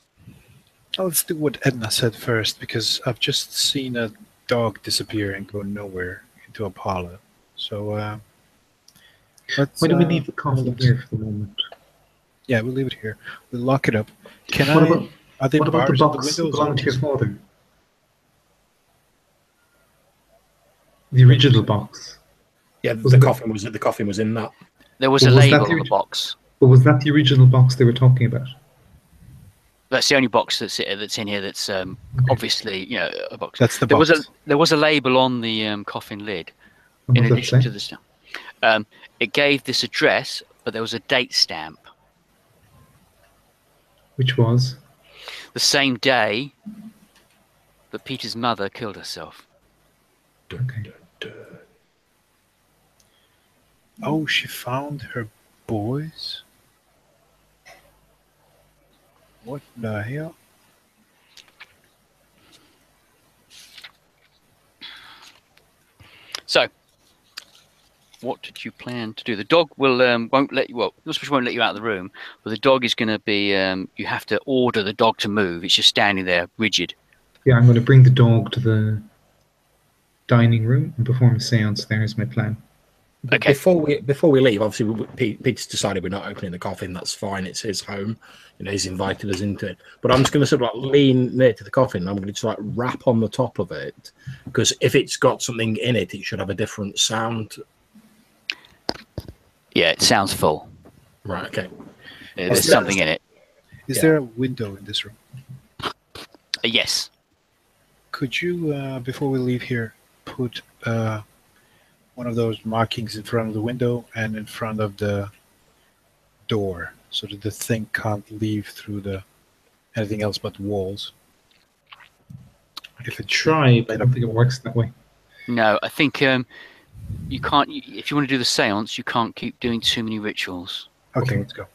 Oh, let's do what Edna said first, because I've just seen a dog disappear and go nowhere into a parlor. So let's. Why don't we leave the coffin let's- here for the moment? Yeah, we'll leave it here. We'll lock it up. Can What I? about Are there what about the bars on box the windows? belonging to your father? The original box. Yeah, Was the it- coffin was in that. There was Well, a was that label the on the orig- box. But was that the original box they were talking about? That's the only box that's in here. That's obviously a box. That's the There box. was a label on the coffin lid. And In what does addition that to say? this, it gave this address, but there was a date stamp. Which was? The same day that Peter's mother killed herself. Okay. Oh, she found her boys? What the hell? So, what did you plan to do? The dog will won't let you. Well, not supposed to won't let you out of the room, but the dog is going to be. You have to order the dog to move. It's just standing there, rigid. Yeah, I'm going to bring the dog to the dining room and perform a seance there is my plan. Okay. Before we leave, obviously Pete's decided we're not opening the coffin. That's fine. It's his home. He's invited us into it. But I'm just going to sort of like lean near to the coffin. And I'm going to just like rap on the top of it, because if it's got something in it, it should have a different sound. Yeah, it sounds full. Right. Okay. There's that- something in it. Is there a window in this room? Yes. Could you, before we leave here, put one of those markings in front of the window and in front of the door, so that the thing can't leave through anything else but walls? If it Try, but I don't think it works that way. No, I think you can't. If you want to do the seance, you can't keep doing too many rituals. Okay, let's go.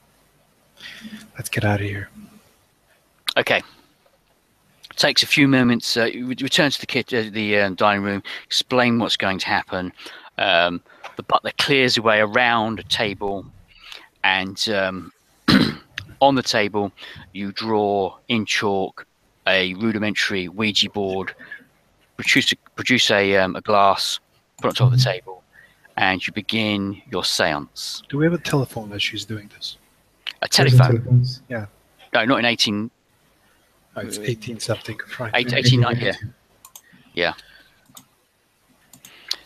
Let's get out of here. Okay. Takes a few moments. You return to the dining room, explain what's going to happen. The butler clears away around a table, and on the table you draw in chalk a rudimentary Ouija board, produce a glass, put it on top of the table, and you begin your seance. Do we have a telephone as she's doing this? A telephone? Telephones. No, not in 18. Oh, it's 18 something. Right. 1890, yeah.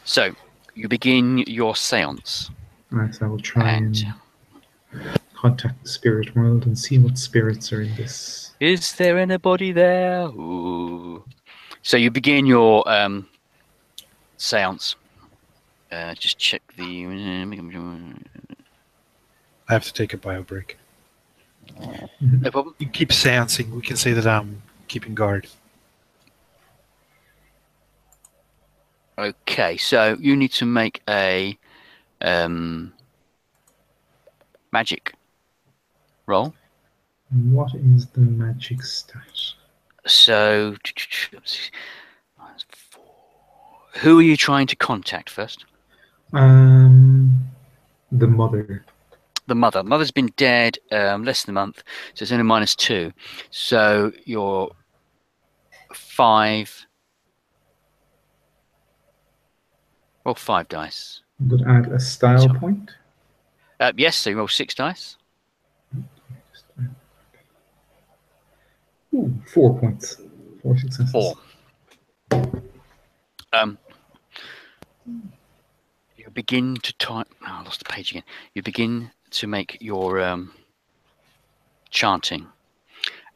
So you begin your seance. Right, so I will try And and contact the spirit world and see what spirits are in this. is there anybody there? Ooh. So you begin your seance. Just check the. I have to take a bio break. No problem. You keep seancing. We can say that I'm keeping guard. Okay, so you need to make a magic roll. What is the magic stat? So, who are you trying to contact first? The mother. The mother. Mother's been dead less than a month, so it's only -2. So you're 5. Roll 5 dice. Would add a style point. Yes, so you roll 6 dice. Ooh, 4 points. 4 successes. 4. You begin to type. Oh, I lost the page again. You begin to make your chanting,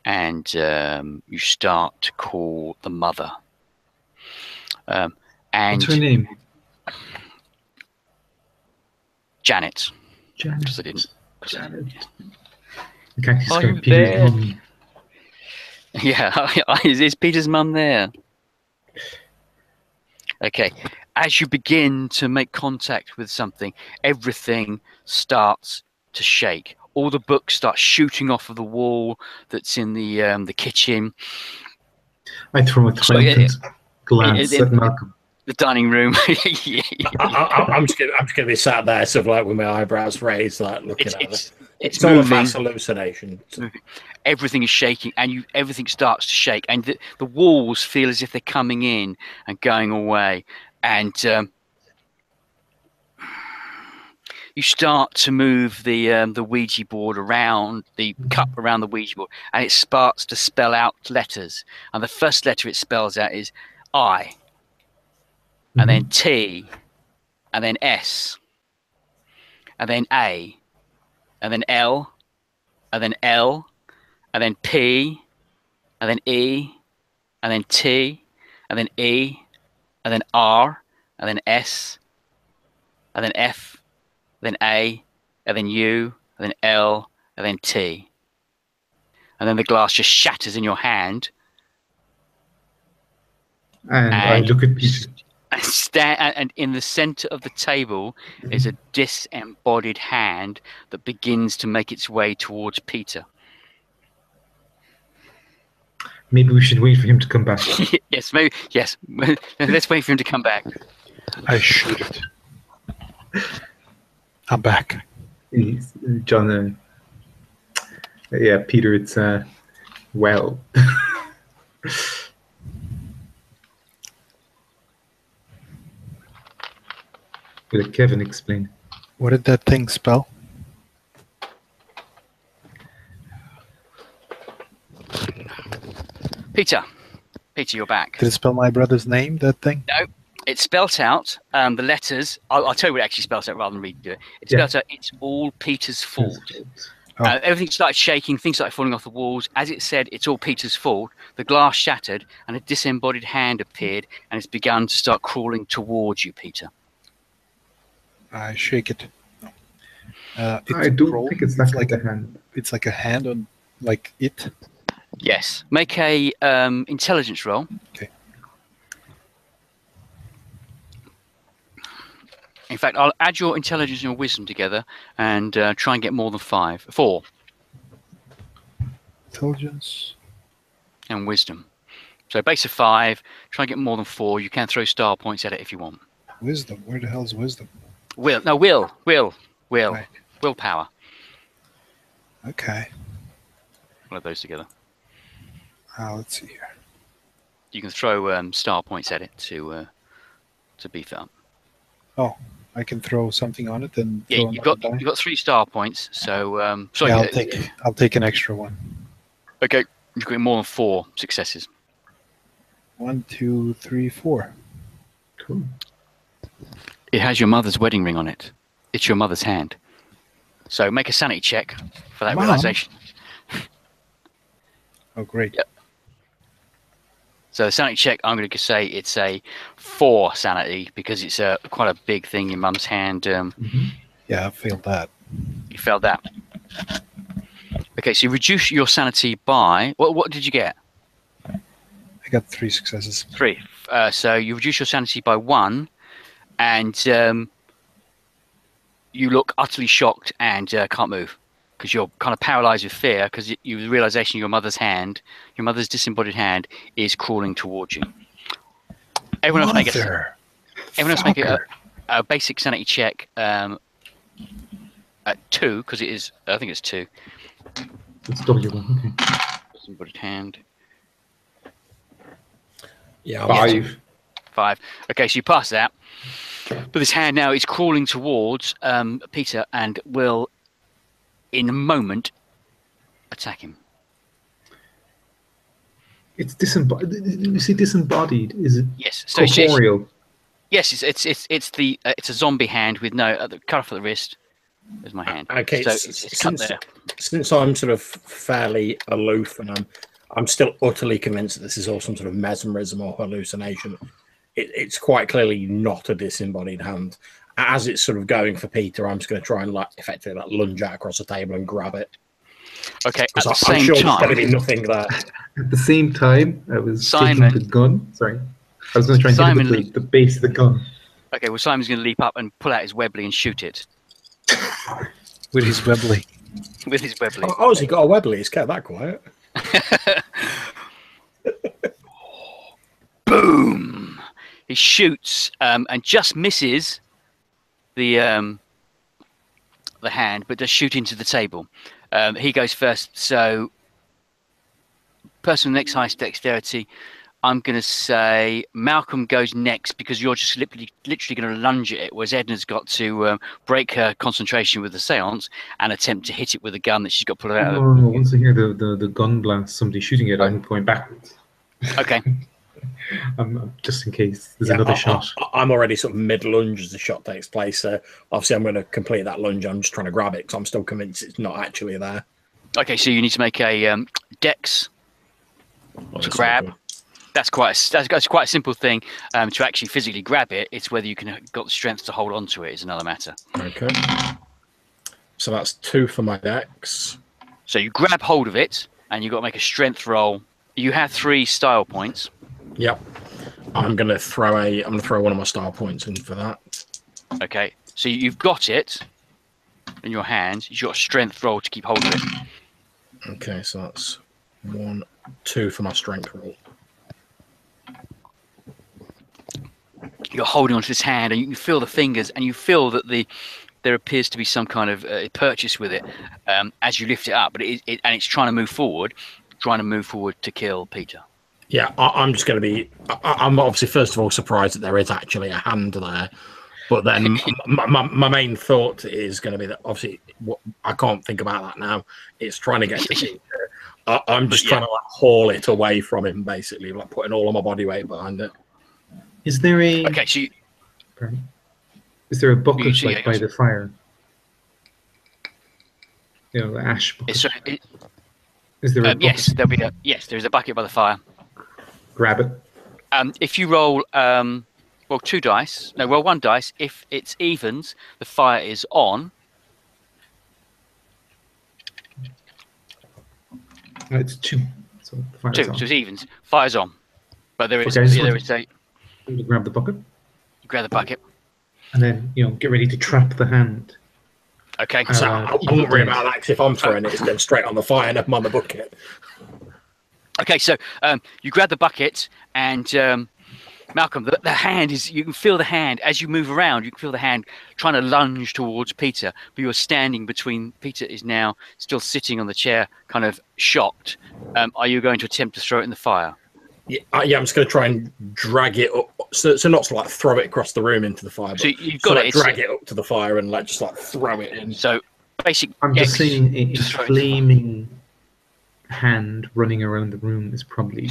and you start to call the mother. And What's her name? Janet. Janet. Because I didn't. Janet. Okay, she's Are going you Peter's there? mum. Yeah, is Peter's mum there? Okay. As you begin to make contact with something, everything starts to shake. All the books start shooting off of the wall that's in the kitchen. I throw a triumphant glance at Malcolm. The dining room. I'm just gonna be sat there, sort of like with my eyebrows raised, like looking at it. It's all a moving. mass hallucination. Everything is shaking, and everything starts to shake, and the walls feel as if they're coming in and going away, and you start to move the Ouija board around, the cup around the Ouija board, and it starts to spell out letters. And the first letter it spells out is I, and then T, and then S, and then A, and then L, and then L, and then P, and then E, and then T, and then E, and then R, and then S, and then F, then A, and then U, and then L, and then T. And then the glass just shatters in your hand. And I look at Peter. And in the center of the table is a disembodied hand that begins to make its way towards Peter. Maybe we should wait for him to come back. Yes, maybe. Yes, let's wait for him to come back. I shoot it. I'm back. John, yeah, Peter, it's, well. Let Kevin explain. What did that thing spell? Peter, you're back. Did it spell my brother's name, that thing? No, it spelt out the letters. I'll tell you what it actually spells out rather than read it. It spells out, it's all Peter's fault. Oh. Everything started shaking, things started falling off the walls. As it said, it's all Peter's fault, the glass shattered and a disembodied hand appeared and it's begun to start crawling towards you, Peter. I shake it. I don't think it's like a hand. It's like a hand on, like it. Yes. Make a intelligence roll. Okay. In fact, I'll add your intelligence and your wisdom together and try and get more than 4. Intelligence. And wisdom. So base of 5, try and get more than 4. You can throw star points at it if you want. Wisdom. Where the hell's wisdom? Will. Right. Willpower. Okay. One of those together. Let's see here. You can throw star points at it to beef it up. Oh, I can throw something on it and Yeah, you've got 3 star points. So sorry. Yeah, I'll take an extra one. Okay, you've got more than 4 successes. 1, 2, 3, 4. Cool. It has your mother's wedding ring on it. It's your mother's hand. So make a sanity check for that Mom? realization. Oh, great. Yep. So the sanity check, I'm going to say it's a 4 sanity because it's quite a big thing. Your mum's hand. Yeah, I failed that. You failed that. Okay, so you reduce your sanity by what did you get? I got 3 successes. 3. So you reduce your sanity by 1, and you look utterly shocked and can't move because you're kind of paralyzed with fear because you realization your mother's disembodied hand is crawling towards you. Everyone else make a basic sanity check at 2 because it is. I think it's 2. It's W1. Okay. Disembodied hand. Yeah, 5. Okay, so you pass that. But this hand now is crawling towards Peter and will, in a moment, attack him. It's disembodied. You see, disembodied. Is it? Yes. So corporeal? Yes, it's a zombie hand with no cut off at the wrist. There's my hand. Okay, so it's cut there. Since I'm sort of fairly aloof and I'm still utterly convinced that this is all some sort of mesmerism or hallucination, it's quite clearly not a disembodied hand. As it's sort of going for Peter, I'm just going to try and effectively lunge out across the table and grab it. Okay, at the I'm same sure there's time, going to be nothing there. At the same time, I was Simon. taking the gun. Sorry, I was going to try and Simon get it the base of the gun. Okay, well, Simon's going to leap up and pull out his Webley and shoot it. With his Webley. With his Webley. Oh, has he got a Webley? He's kept that quiet. Boom! He shoots and just misses the hand, but does shoot into the table. He goes first. So, person with next highest dexterity, I'm going to say Malcolm goes next because you're just literally going to lunge at it, whereas Edna's got to break her concentration with the seance and attempt to hit it with a gun that she's got pulled out of. No. Once I hear the gun blast, somebody shooting it, I'm going backwards. Okay. Just in case there's another shot. I'm already sort of mid-lunge as the shot takes place. So obviously, I'm going to complete that lunge. I'm just trying to grab it because I'm still convinced it's not actually there. Okay, so you need to make a dex to grab. That's quite a simple thing to actually physically grab it. It's whether you can got the strength to hold on to it is another matter. Okay. So that's 2 for my dex. So you grab hold of it, and you've got to make a strength roll. You have 3 style points. Yep. I'm going to throw one of my style points in for that. Okay. So you've got it in your hand. You've got a strength roll to keep hold of it. Okay, so that's 1, 2 for my strength roll. You're holding onto this hand, and you can feel the fingers, and you feel that there appears to be some kind of purchase with it as you lift it up, but it's trying to move forward to kill Peter. Yeah, I'm just going to be. I'm obviously first of all surprised that there is actually a hand there, but then my main thought is going to be that obviously I can't think about that now. It's trying to get to Peter. I'm just trying to haul it away from him, basically, like putting all of my body weight behind it. Is there a Is there a bucket by the fire? You know, the ash bucket. Is there a bucket? Yes, there's a bucket by the fire. Grab it. If you roll 2 dice, roll 1 dice. If it's evens, the fire is on. It's 2. So the fire's 2, on. so it's evens. Fire's on. But there is you grab the bucket. You grab the bucket. And then, get ready to trap the hand. Okay. So I won't worry about that, because if I'm throwing it, it's going straight on the fire, never mind the bucket. Okay, so you grab the bucket, and Malcolm, the hand is, you can feel the hand, as you move around, you can feel the hand trying to lunge towards Peter, but you're standing between, Peter is now still sitting on the chair, kind of shocked. Are you going to attempt to throw it in the fire? Yeah, I'm just going to try and drag it up, so not to like throw it across the room into the fire, but so you've got to drag it up to the fire and just throw it in. So basic. I'm just saying a flaming hand running around the room is probably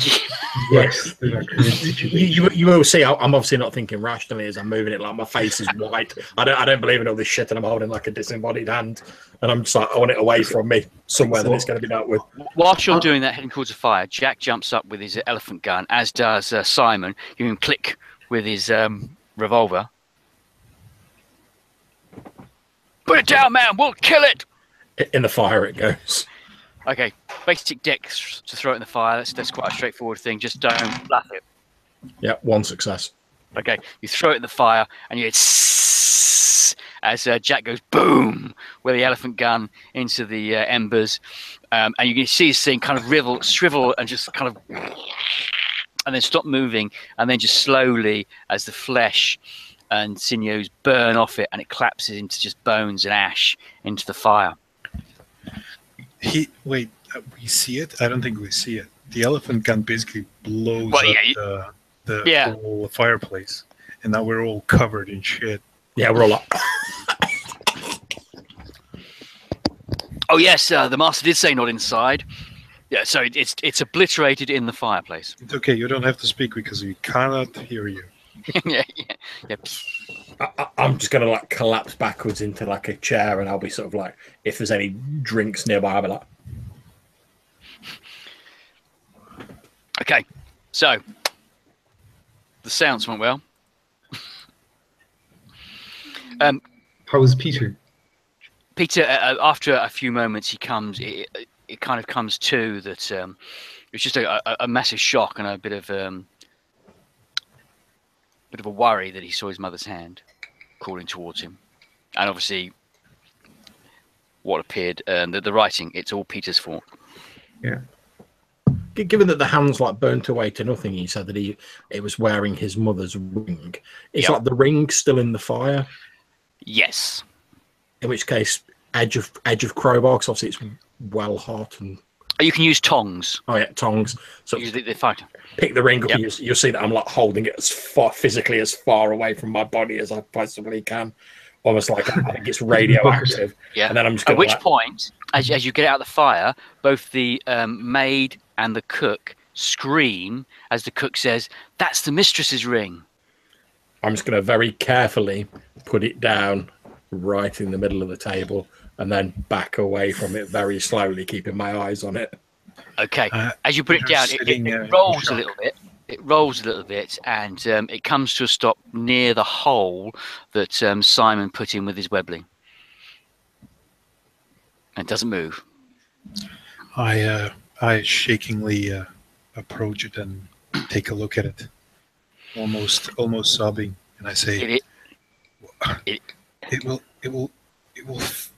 worse than our current situation. You will see. I'm obviously not thinking rationally as I'm moving it. Like, my face is white. I don't believe in all this shit, and I'm holding like a disembodied hand, and I'm just like, I want it away from me somewhere that it's going to be dealt with. Whilst you're doing that, heading towards the fire, Jack jumps up with his elephant gun, as does Simon. You can click with his revolver. Put it down, man. We'll kill it. In the fire it goes. Okay, basic dex to throw it in the fire. That's quite a straightforward thing. Just don't bluff it. Yeah, 1 success. Okay, you throw it in the fire, and you hit as Jack goes boom with the elephant gun into the embers, and you can see this thing kind of shrivel, and just kind of, and then stop moving, and then just slowly, as the flesh and sinews burn off it, and it collapses into just bones and ash into the fire. We see it? I don't think we see it. The elephant gun basically blows up the whole fireplace, and now we're all covered in shit. Yeah, we're all like... Oh yes, the master did say not inside. Yeah, so it's obliterated in the fireplace. It's okay. You don't have to speak because we cannot hear you. yeah. I'm just gonna collapse backwards into a chair, and I'll be sort of if there's any drinks nearby, I'll be like. Okay, so the sounds went well. How was Peter? Peter, after a few moments, he comes. It kind of comes to that. It's just a massive shock and a bit of a worry that he saw his mother's hand crawling towards him, and obviously, what appeared the writing. It's all Peter's fault. Yeah. given that the hand's like burnt away to nothing, he said that it was wearing his mother's ring. Is like the ring still in the fire? Yes. In which case, edge of crowbar, because obviously it's well hot and. You can use tongs. Oh yeah, tongs. So they fight. Pick the ring up. Yep. You'll see that I'm like holding it as far physically as far away from my body as I possibly can, almost like I think it's radioactive. Yeah. And then I'm just. At which point, as you get out of the fire, both the maid and the cook scream as the cook says, "That's the mistress's ring." I'm just going to very carefully put it down right in the middle of the table and then back away from it very slowly, keeping my eyes on it. Okay. As you put it down, it rolls a little bit. It rolls a little bit, and it comes to a stop near the hole that Simon put in with his webbling. And it doesn't move. I shakingly approach it and take a look at it, almost sobbing, and I say, "It will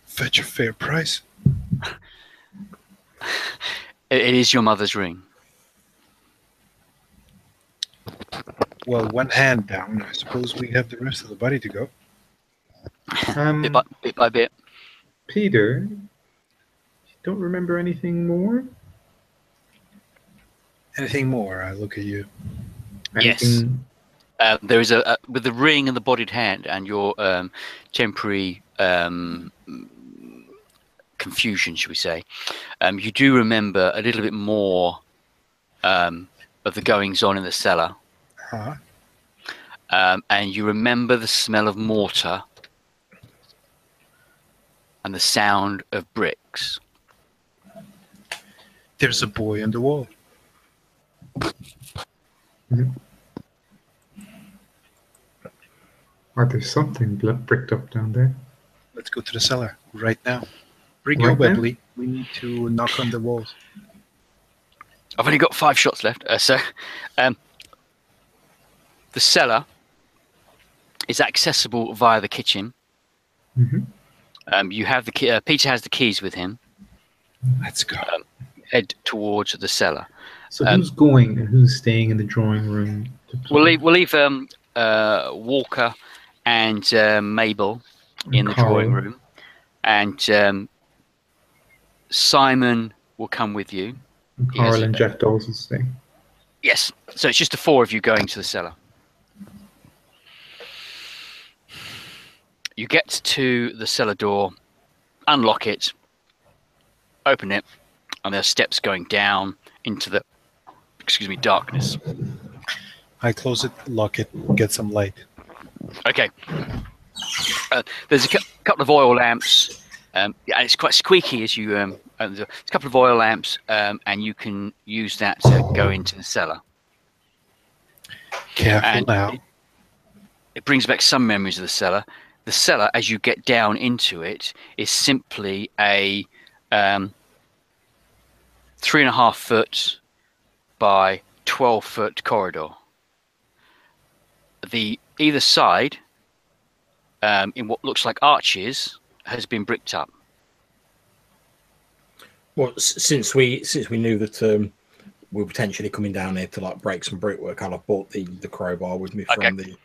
fetch a fair price." It is your mother's ring. Well, one hand down. I suppose we have the rest of the body to go. Bit by bit. Peter, you don't remember anything more? Anything more? I look at you. Anything... Yes. There is with the ring and the bodied hand and your temporary confusion, should we say? You do remember a little bit more of the goings on in the cellar. Huh? And you remember the smell of mortar and the sound of bricks. There's a boy on the wall. Mm-hmm. Or there's something bricked up down there. Let's go to the cellar right now. Bring your Webley. We need to knock on the walls. I've only got 5 shots left. The cellar is accessible via the kitchen. Mm-hmm. You have the Peter has the keys with him. Let's go. Head towards the cellar. So who's going and who's staying in the drawing room? We'll leave Walker and Mabel in the drawing room, and Simon will come with you. And Carl and Jeff Dawes will stay. Yes. So it's just the 4 of you going to the cellar. You get to the cellar door, unlock it, open it, and there are steps going down into the, darkness. I close it, lock it, get some light. Okay. There's a couple of oil lamps, and it's quite squeaky as you. There's a couple of oil lamps, and you can use that to go into the cellar. Careful now. It brings back some memories of the cellar. The cellar, as you get down into it, is simply a 3.5 foot by 12 foot corridor. Either side, in what looks like arches, has been bricked up. Well, since we knew that we were potentially coming down here to like break some brickwork, I'll have bought the crowbar with me from the.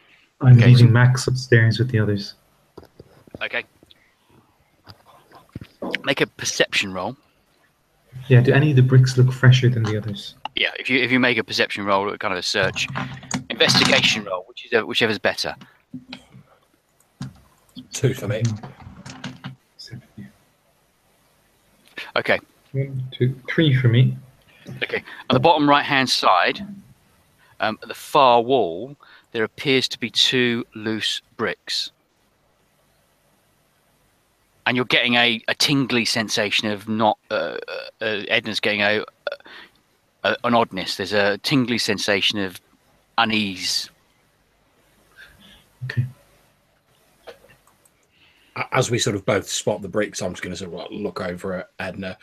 I'm leaving Max upstairs with the others. Okay. Make a perception roll. Yeah. Do any of the bricks look fresher than the others? Yeah. If you make a perception roll, kind of a search, investigation roll, whichever's better. 2 for me. 7, yeah. Okay. 1, 2, 3 for me. Okay. On the bottom right-hand side, at the far wall, there appears to be 2 loose bricks. And you're getting a tingly sensation of not... Edna's getting an oddness. There's a tingly sensation of unease. Okay. As we sort of both spot the bricks, I'm just going to sort of look over at Edna.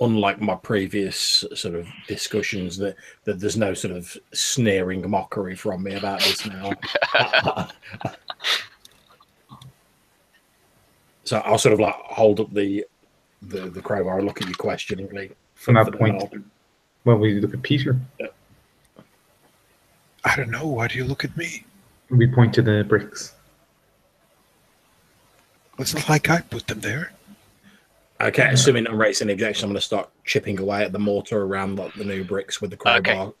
Unlike my previous sort of discussions, that there's no sort of sneering mockery from me about this now. So I'll sort of like hold up the crowbar and look at you questioningly. From that point. Well, we look at Peter. I don't know. Why do you look at me? We point to the bricks. It's not like I put them there. Okay, assuming I'm raising the objection, I'm going to start chipping away at the mortar around like, the new bricks with the crowbar.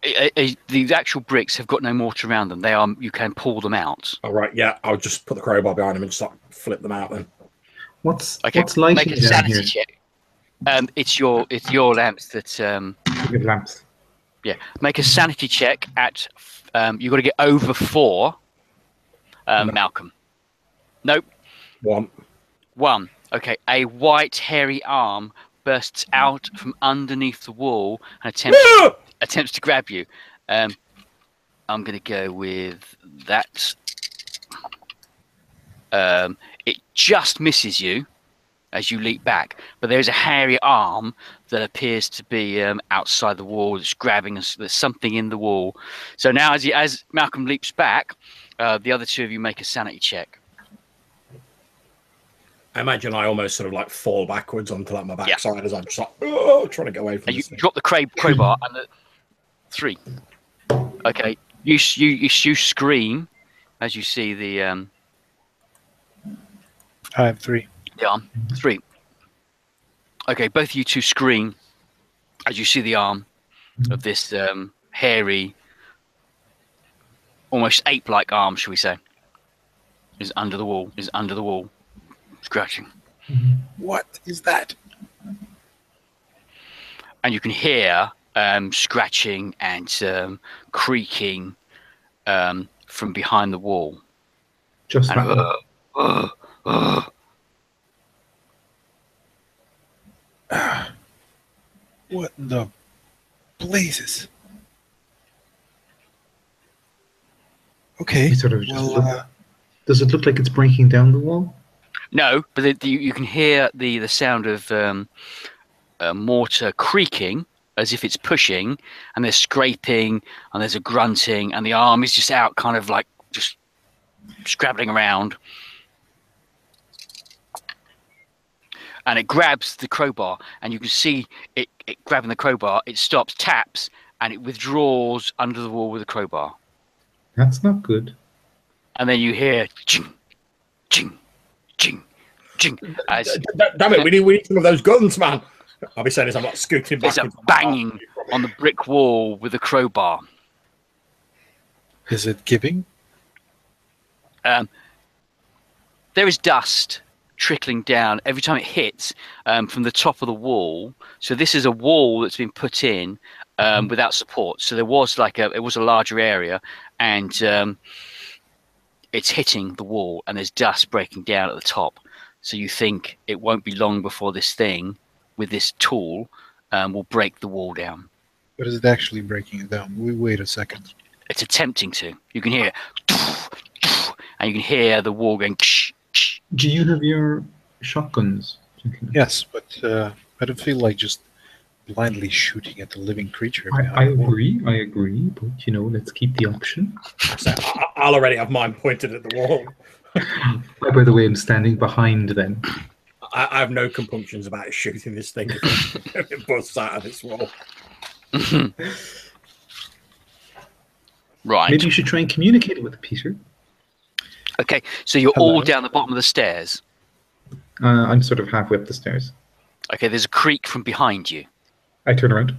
The actual bricks have got no mortar around them. They are. You can pull them out. All right, yeah, I'll just put the crowbar behind them and just like, flip them out then. What's Okay, lighting make a down sanity here? check. It's your lamps that. We have lamps. Yeah, make a sanity check at. You've got to get over 4. Malcolm. Nope. 1. 1. Okay. A white hairy arm bursts out from underneath the wall and attempts to grab you. I'm going to go with that. It just misses you as you leap back, but there's a hairy arm that appears to be outside the wall. It's grabbing us. There's something in the wall. So now, as Malcolm leaps back, the other 2 of you make a sanity check. I imagine I almost sort of like fall backwards onto like my backside as I'm just like, trying to get away from And you this thing. drop the crowbar and the 3. Okay, you scream as you see the I have 3. the arm. 3. Okay, both of you 2 scream as you see the arm of this hairy, almost ape-like arm, shall we say, is under the wall, scratching. What is that? And you can hear scratching and creaking from behind the wall. Just And, that one. What in the blazes? Okay. We sort of just well, look. Does it look like it's breaking down the wall? No, but you can hear the sound of mortar creaking as if it's pushing, and there's scraping, and there's a grunting, and the arm is just out, kind of like just scrabbling around. And it grabs the crowbar, and you can see it grabbing the crowbar. It stops, taps, and it withdraws under the wall with the crowbar. That's not good. And then you hear ching, ching, ching, ching. As Damn it, we need some of those guns, man. I'll be saying this, I'm not scooting back. there's a banging on the brick wall with a crowbar. is it giving? There is dust trickling down every time it hits from the top of the wall. So this is a wall that's been put in without support. So there was it was a larger area, and it's hitting the wall, and there's dust breaking down at the top. So you think it won't be long before this thing with this tool will break the wall down. But is it actually breaking it down? We wait a second. It's attempting to. You can hear it, and you can hear the wall going. Do you have your shotguns? Yes, but I don't feel like just blindly shooting at the living creature. I agree, but let's keep the option. I'll already have mine pointed at the wall. By the way, I'm standing behind them. I have no compunctions about shooting this thing if it busts out of this wall. Right. Maybe you should try and communicate with Peter. Okay, so you're all down the bottom of the stairs. I'm sort of halfway up the stairs. Okay, there's a creak from behind you. I turn around.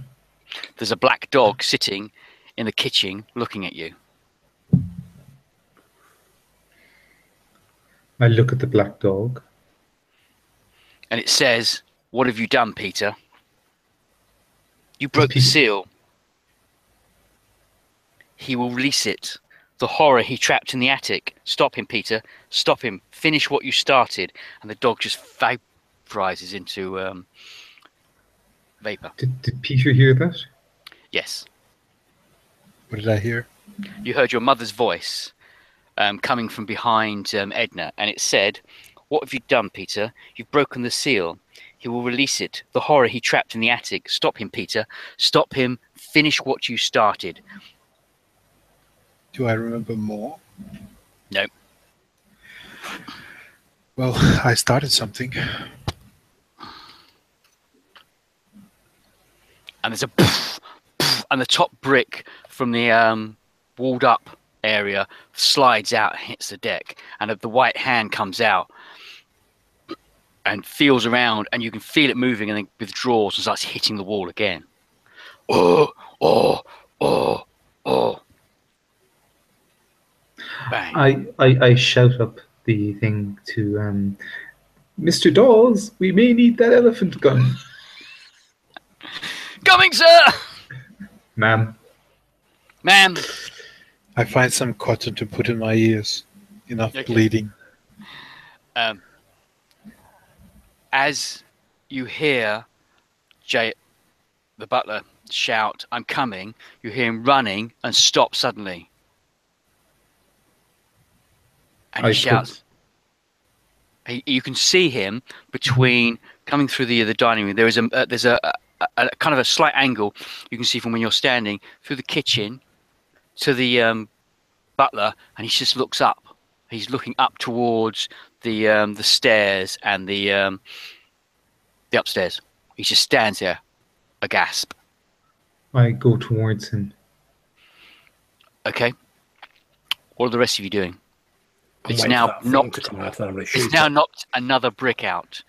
There's a black dog sitting in the kitchen looking at you. I look at the black dog. And it says, "What have you done, Peter? You broke the seal. He will release it. The horror he trapped in the attic. Stop him, Peter. Stop him. Finish what you started." And the dog just vaporizes into vapor. Did Peter hear that? Yes. What did I hear? You heard your mother's voice coming from behind Edna, and it said, "What have you done, Peter? You've broken the seal. He will release it. The horror he trapped in the attic. Stop him, Peter. Stop him. Finish what you started." Do I remember more? No. Well, I started something. and there's a poof, poof, and the top brick from the walled up area slides out and hits the deck, and the white hand comes out and feels around, and you can feel it moving, and then withdraws and starts hitting the wall again. Oh, oh, oh, oh. Bang. I shout up the thing to Mr. Dawes, we may need that elephant gun. Coming, sir! Ma'am. Ma'am. I find some cotton to put in my ears. Enough bleeding. As you hear Jay, the butler, shout, "I'm coming," you hear him running and stop suddenly. And he shouts. You can see him between coming through the dining room. There's a kind of a slight angle you can see from when you're standing through the kitchen to the butler, and he just looks up. He's looking up towards the stairs and the upstairs. He just stands there, aghast. I go towards him. Okay. What are the rest of you doing? It's now knocked another brick out.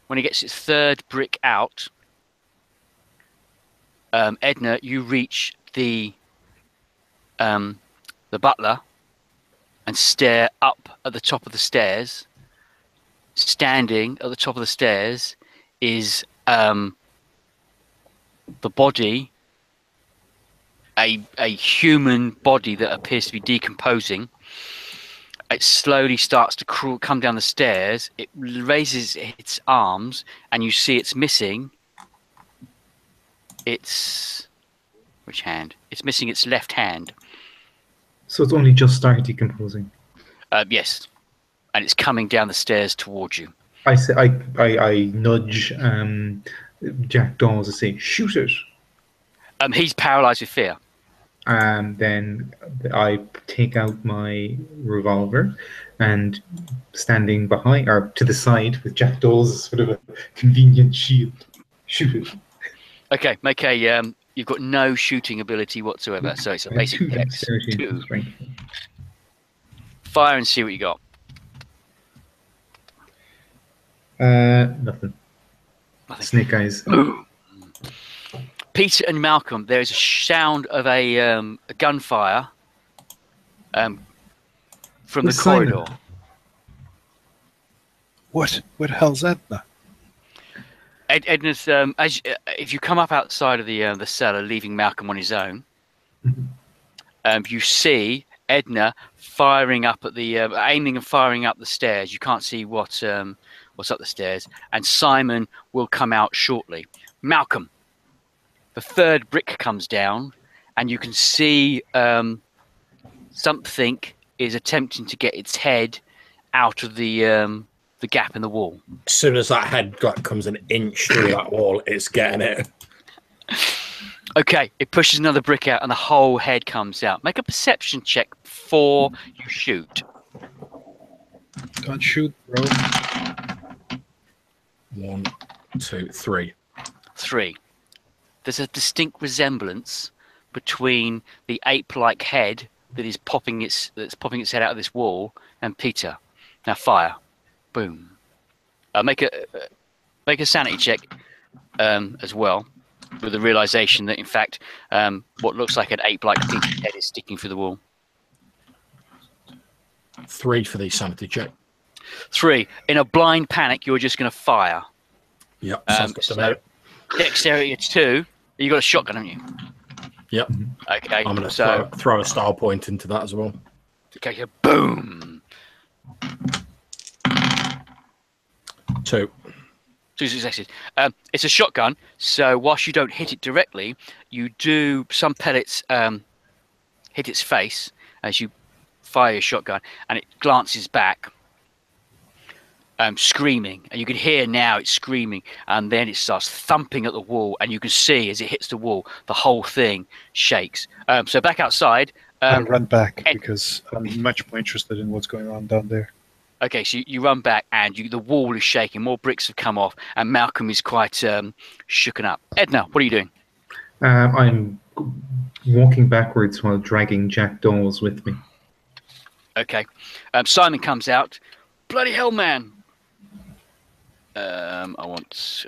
When it gets its third brick out, Edna, you reach the butler and stare up at the top of the stairs. Standing at the top of the stairs is the body, a human body that appears to be decomposing. It slowly starts to come down the stairs. It raises its arms, and you see it's missing its... which hand? It's missing its left hand. So it's only just started decomposing? Yes. And it's coming down the stairs towards you. I say, I nudge Jack Dawes to say, "Shoot it." He's paralyzed with fear. And then I take out my revolver, and standing behind or to the side with Jack Dawes as sort of a convenient shield, shoot it. Okay, make a you've got no shooting ability whatsoever, so it's a basic dex 2. Fire and see what you got. Nothing. Snake eyes. Peter and Malcolm, there is a sound of a gunfire from the corridor. What the hell's Edna? Edna's if you come up outside of the cellar, leaving Malcolm on his own, you see Edna firing up at the aiming and firing up the stairs. You can't see what's up the stairs, and Simon will come out shortly. Malcolm, the third brick comes down, and you can see something is attempting to get its head out of the gap in the wall. As soon as that head comes an inch through that wall, it's getting it. Okay, it pushes another brick out, and the whole head comes out. Make a perception check before you shoot. Don't shoot, bro. 1, 2, 3. 3. There's a distinct resemblance between the ape-like head that is popping its head out of this wall and Peter. Now fire. Boom. Make a sanity check as well, with the realization that in fact what looks like an ape-like Peter's head is sticking through the wall. 3 for the sanity check. 3. In a blind panic, you're just going to fire. Yep. So dexterity 2. You got a shotgun, haven't you? Yep. Okay. I'm going to throw a star point into that as well. Okay. So boom. 2. 2 successes. It's a shotgun, so whilst you don't hit it directly, you do some pellets hit its face as you fire your shotgun, and it glances back, screaming, and you can hear now it's screaming, and then it starts thumping at the wall, and you can see as it hits the wall, the whole thing shakes. So back outside. I'll run back because I'm much more interested in what's going on down there. Okay, so you run back, and the wall is shaking. More bricks have come off, and Malcolm is quite shooken up. Edna, what are you doing? I'm walking backwards while dragging Jack Dawes with me. Okay. Simon comes out. Bloody hell, man! I want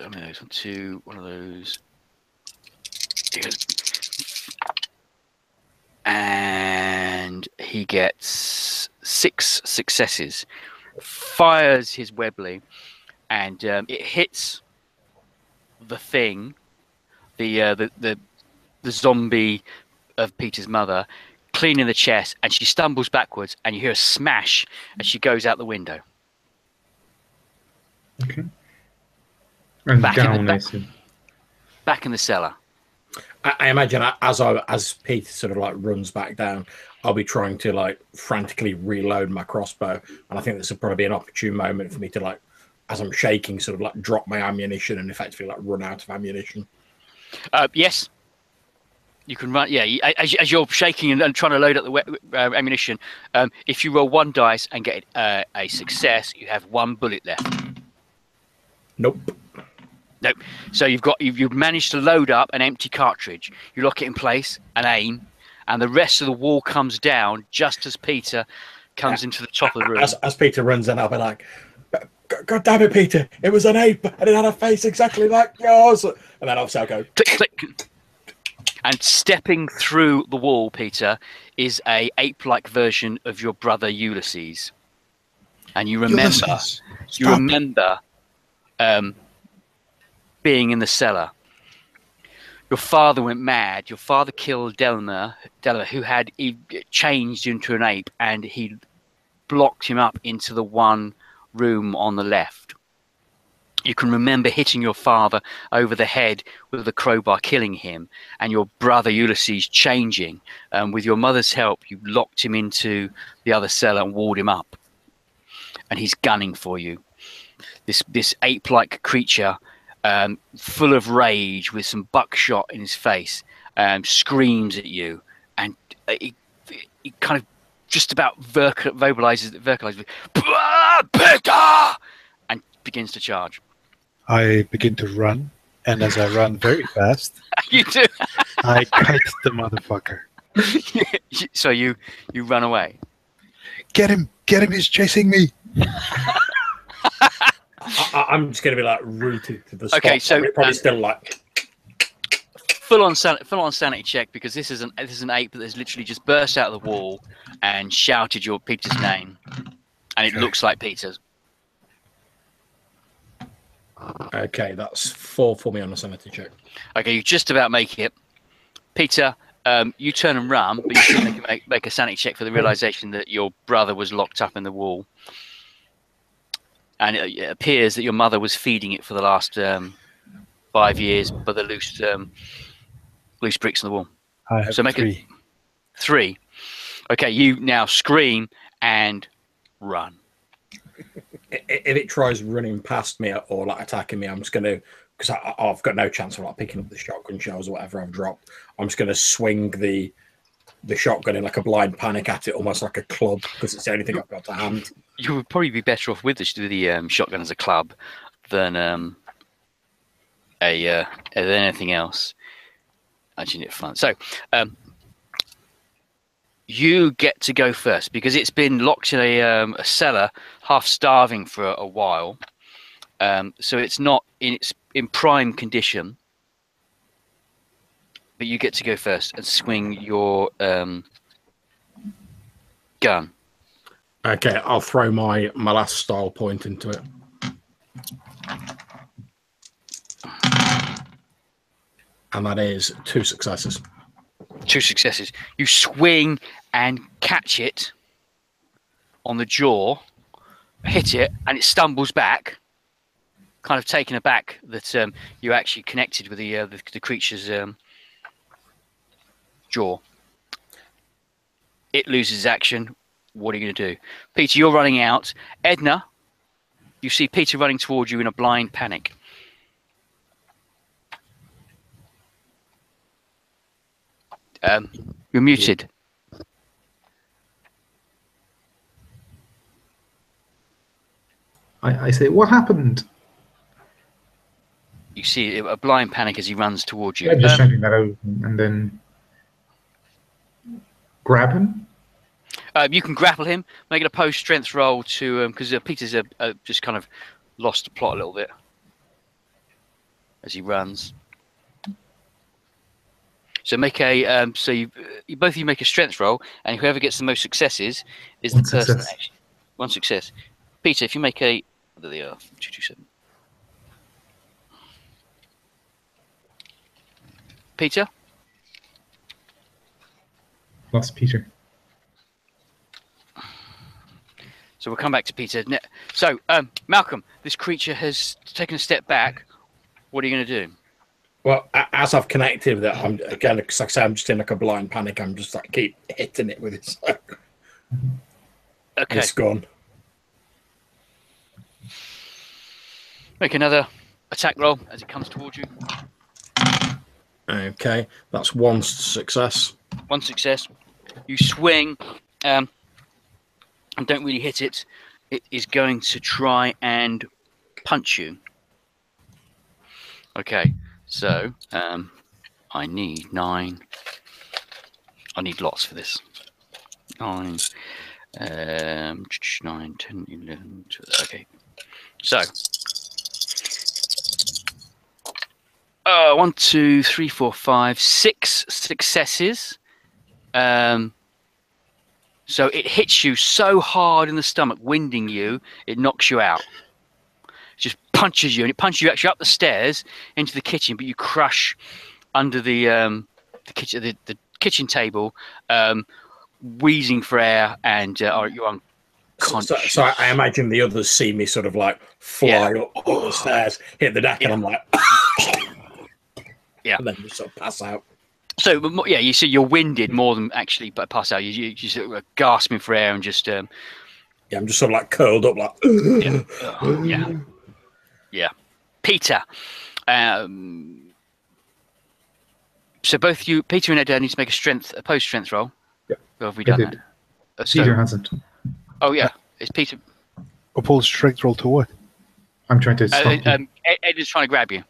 one of those. And he gets 6 successes. Fires his Webley, and it hits the thing, the zombie of Peter's mother, clean in the chest, and she stumbles backwards, and you hear a smash as she goes out the window. Okay. And down, I assume. Back in the cellar. I imagine as Peter sort of like runs back down, I'll be trying to like frantically reload my crossbow, and I think this will probably be an opportune moment for me to, like, as I'm shaking, sort of like drop my ammunition and effectively like run out of ammunition. Yes, you can run. Yeah, as you're shaking and trying to load up the ammunition, if you roll 1 dice and get a success, you have 1 bullet left. Nope. Nope. So you've managed to load up an empty cartridge. You lock it in place and aim, and the rest of the wall comes down just as Peter comes into the top of the room. As Peter runs in, I'll be like, God damn it, Peter! It was an ape, and it had a face exactly like yours. And then obviously I'll go click, click. And stepping through the wall, Peter, is a ape-like version of your brother Ulysses. And you remember, being in the cellar. Your father went mad. Your father killed Delmer, who had changed into an ape, and he blocked him up into the one room on the left. You can remember hitting your father over the head with a crowbar, killing him, and your brother Ulysses changing. With your mother's help, you locked him into the other cellar and walled him up. And he's gunning for you. This ape-like creature, full of rage, with some buckshot in his face, screams at you, and he kind of just about vocalizes Peter, and begins to charge. I begin to run, and as I run very fast, You do. I kite the motherfucker. So you run away. Get him! He's chasing me. I'm just going to be like rooted to the spot. Okay, so probably still like full on sanity check, because this is an ape that has literally just burst out of the wall and shouted your Peter's name, and it looks like Peter's. Okay, that's 4 for me on a sanity check. Okay, you just about make it, Peter. You turn and run, but you still make a sanity check for the realization that your brother was locked up in the wall. And it appears that your mother was feeding it for the last 5 years, but the loose bricks in the wall. I have so make 3. it 3. Okay, you now scream and run. If it tries running past me or like attacking me, I'm just going to, because I've got no chance of like picking up the shotgun shells or whatever I've dropped. I'm just going to swing the shotgun in like a blind panic at it, almost like a club, because it's the only thing I've got to hand. You would probably be better off with the shotgun as a club than anything else. Actually, it's fun. So you get to go first, because it's been locked in a cellar, half starving for a while. So it's not in prime condition. But you get to go first and swing your gun. Okay, I'll throw my last style point into it. And that is 2 successes. 2 successes. You swing and catch it on the jaw, hit it, and it stumbles back, kind of taken aback that you actually connected with the creature's jaw. It loses action. What are you going to do? Peter, you're running out. Edna, you see Peter running towards you in a blind panic. You're muted. I say, what happened? You see a blind panic as he runs towards you. I'm just shouting that out and then grab him. You can grapple him. Make an opposed strength roll to because Peter's just kind of lost the plot a little bit as he runs. So make a you both of you make a strength roll, and whoever gets the most successes is One the person. success. Actually, one success. Peter, if you make a there they are 227. Peter. Lost Peter. So we'll come back to Peter. So, Malcolm, this creature has taken a step back. What are you going to do? Well, as I've connected with it, I'm again, like I say, I'm just in like a blind panic. I'm just like keep hitting it with it. Okay. It's gone. Make another attack roll as it comes towards you. Okay, that's one success. One success. You swing and don't really hit it. It is going to try and punch you. Okay, so I need 9. I need lots for this. 9, 9, 10, 11, 12. Okay, so 1, 2, 3, 4, 5, 6 successes. So it hits you so hard in the stomach, winding you, it knocks you out. It just punches you, and it punches you actually up the stairs into the kitchen, but you crush under the kitchen table, wheezing for air, and you're unconscious. So I imagine the others see me sort of like fly up the stairs, hit the deck, and I'm like, yeah, and then just sort of pass out. So yeah, you see, you're winded more than actually pass out. You sort of gasping for air and just yeah, I'm just sort of like curled up, like yeah. Peter, so both you, Peter and Edna, need to make a opposed strength roll. Yeah, or have we done that? Peter hasn't. Oh yeah, it's Peter. Opposed strength roll to what? I'm trying to stop you. Edna's trying to grab you.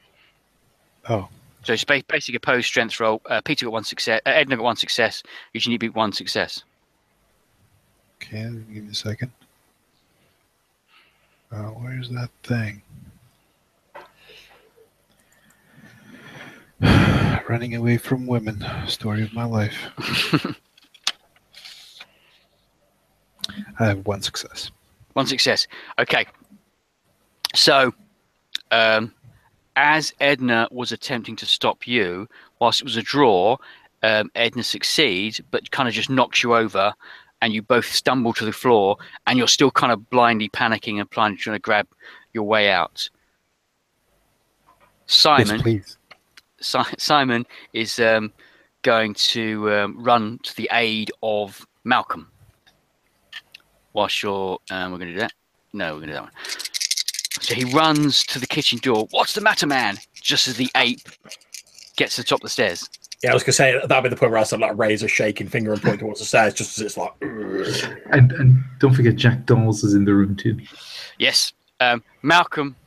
Oh. So it's basically opposed strength roll. Peter got 1 success. Edna got 1 success. You just need to beat 1 success. Okay, give me a second. Where's that thing? Running away from women. Story of my life. I have 1 success. 1 success. Okay. So, as Edna was attempting to stop you, whilst it was a draw, Edna succeeds, but kind of just knocks you over, and you both stumble to the floor, and you're still kind of blindly panicking and trying to grab your way out. Simon, Yes, please. Simon is going to run to the aid of Malcolm. Whilst you're, we're going to do that. No, we're going to do that one. So he runs to the kitchen door. What's the matter, man? Just as the ape gets to the top of the stairs. Yeah, I was going to say that'd be the point where I sort of like raise a shaking finger and point towards the stairs, just as it's like. And don't forget Jack Dawes is in the room too. Yes, Malcolm.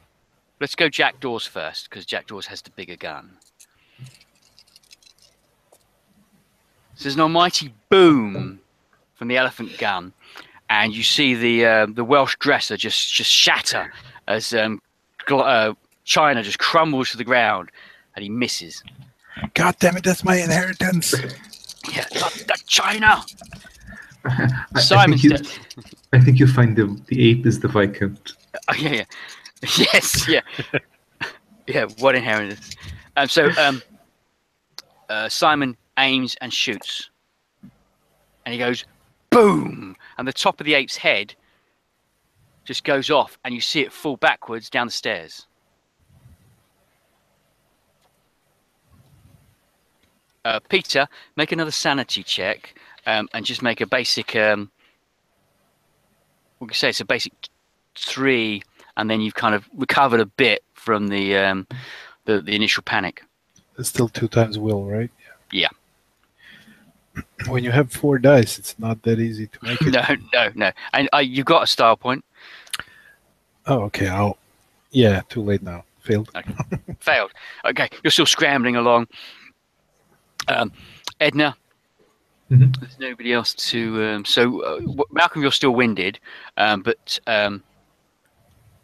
Let's go Jack Dawes first, because Jack Dawes has the bigger gun. So there's an almighty boom from the elephant gun, and you see the Welsh dresser just shatter as China just crumbles to the ground, and he misses. God damn it, that's my inheritance. Yeah, that China. I think you find the ape is the Viscount. Yeah. Yes, yeah. Yeah, what inheritance. So Simon aims and shoots. And he goes, boom! And the top of the ape's head just goes off, and you see it fall backwards down the stairs. Peter, make another sanity check, and just make a basic. We can say it's a basic 3, and then you've kind of recovered a bit from the initial panic. It's still 2 times will, right? Yeah. When you have 4 dice, it's not that easy to make it. No. And you've got a style point. Oh, okay. Yeah, too late now. Failed. Okay. Failed. Okay, you're still scrambling along. Edna, Mhm. there's nobody else to. Malcolm, you're still winded, but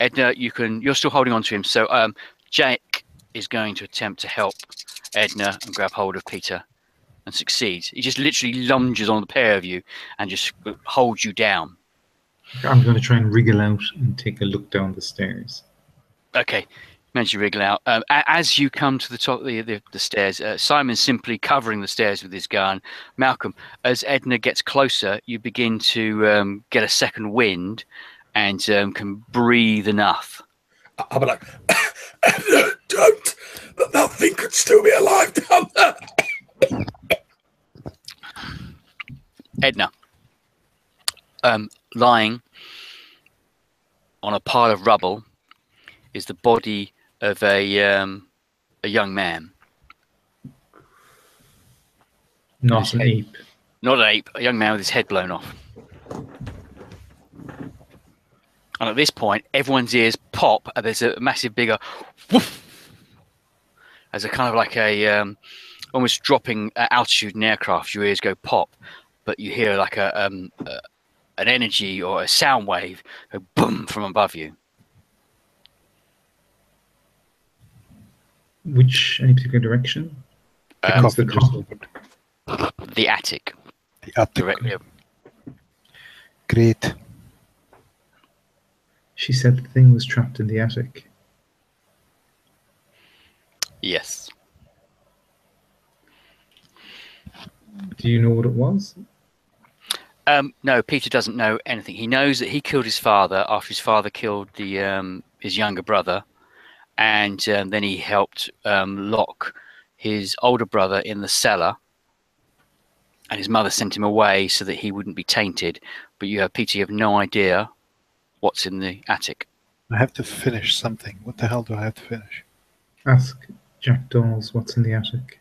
Edna, you're still holding on to him. So Jake is going to attempt to help Edna and grab hold of Peter, and succeeds. He just literally lunges on the pair of you and just holds you down. I'm going to try and wriggle out and take a look down the stairs. Okay, manage to wriggle out. As you come to the top of the stairs, Simon's simply covering the stairs with his gun. Malcolm, as Edna gets closer, you begin to get a second wind and can breathe enough. I'll be like, don't! That thing could still be alive down there! Edna, lying on a pile of rubble is the body of a young man. Not an ape. Not an ape, a young man with his head blown off. And at this point, everyone's ears pop, and there's a massive, bigger woof, as a kind of like a almost dropping altitude in aircraft. Your ears go pop, but you hear like an energy or a sound wave go boom from above you. Any particular direction? The attic. The attic. Directly up. Great. She said the thing was trapped in the attic. Yes. Do you know what it was? No, Peter doesn't know anything. He knows that he killed his father after his father killed his younger brother, and then he helped lock his older brother in the cellar, and his mother sent him away so that he wouldn't be tainted. But Peter, you have no idea what's in the attic. I have to finish something. What the hell do I have to finish? Ask Jack Dawes what's in the attic.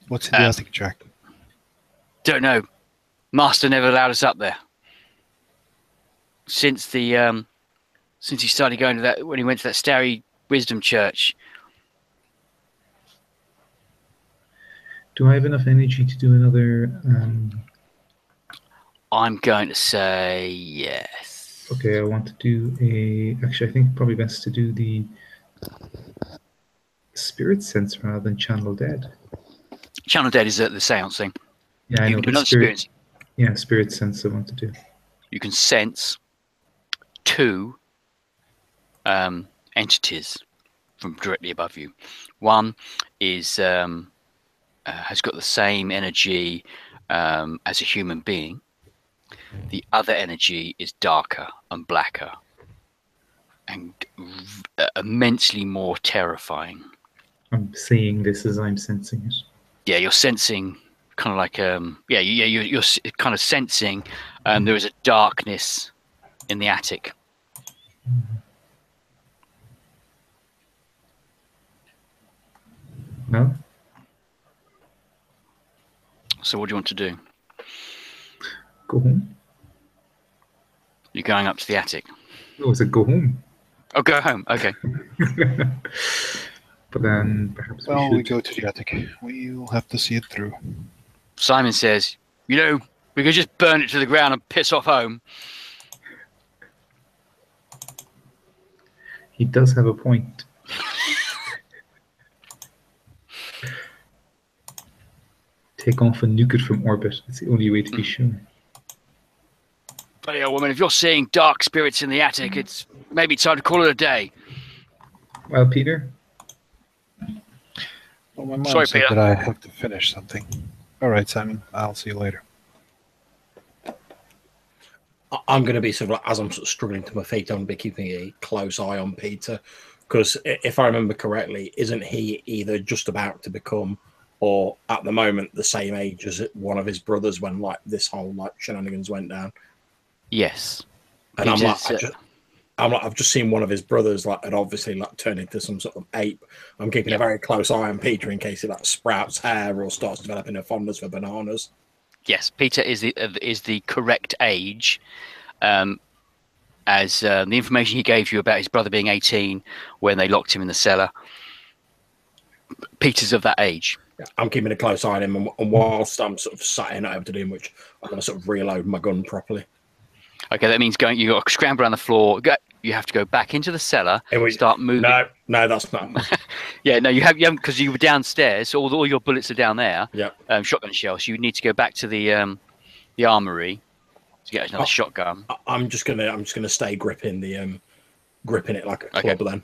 What's in the attic, Jack? Don't know. Master never allowed us up there. Since he started going to that, when he went to that starry wisdom church. Do I have enough energy to do another? I'm going to say yes. Okay, I want to do Actually, I think probably best to do the spirit sense rather than channel dead. Channel dead is the seance thing. Yeah, I You know. can do But another spirit. Yeah, spirit sense. I want to do. You can sense two entities from directly above you. One is has got the same energy as a human being. The other energy is darker and blacker and immensely more terrifying. I'm seeing this as I'm sensing it. Yeah, you're sensing kind of like you're kind of sensing there is a darkness in the attic. No? So what do you want to do? Go home? You're going up to the attic. Oh, it's a go home. Oh, go home. Okay. But then perhaps Well, we we should. go to the attic. We'll have to see it through. Simon says, we could just burn it to the ground and piss off home. He does have a point. Take off and nuke it from orbit. It's the only way to be sure. Bloody hell, woman, if you're seeing dark spirits in the attic, it's maybe time to call it a day. Well, Peter? Well, my mom Sorry, said Peter. that I have to finish something. All right, Simon. I'll see you later. I'm going to be sort of like, as I'm sort of struggling to my feet, I'm going to be keeping a close eye on Peter, because if I remember correctly, isn't he either just about to become, or at the moment, the same age as one of his brothers when like this whole like shenanigans went down? Yes. And Peter's, I've just seen one of his brothers like had obviously like turned into some sort of ape. I'm keeping a very close eye on Peter in case he like sprouts hair or starts developing a fondness for bananas. Yes, Peter is the correct age. as the information he gave you about his brother being 18 when they locked him in the cellar. Peter's of that age. I'm keeping a close eye on him, and whilst I'm sort of sat in over to him, which I'm going to sort of reload my gun properly. Okay, that means you got to scramble around the floor. You have to go back into the cellar, start moving. No, that's not. Yeah, no, you haven't because you were downstairs. So all your bullets are down there. Yeah. Shotgun shells. You need to go back to the armory to get another shotgun. I'm just gonna stay gripping it like a club then.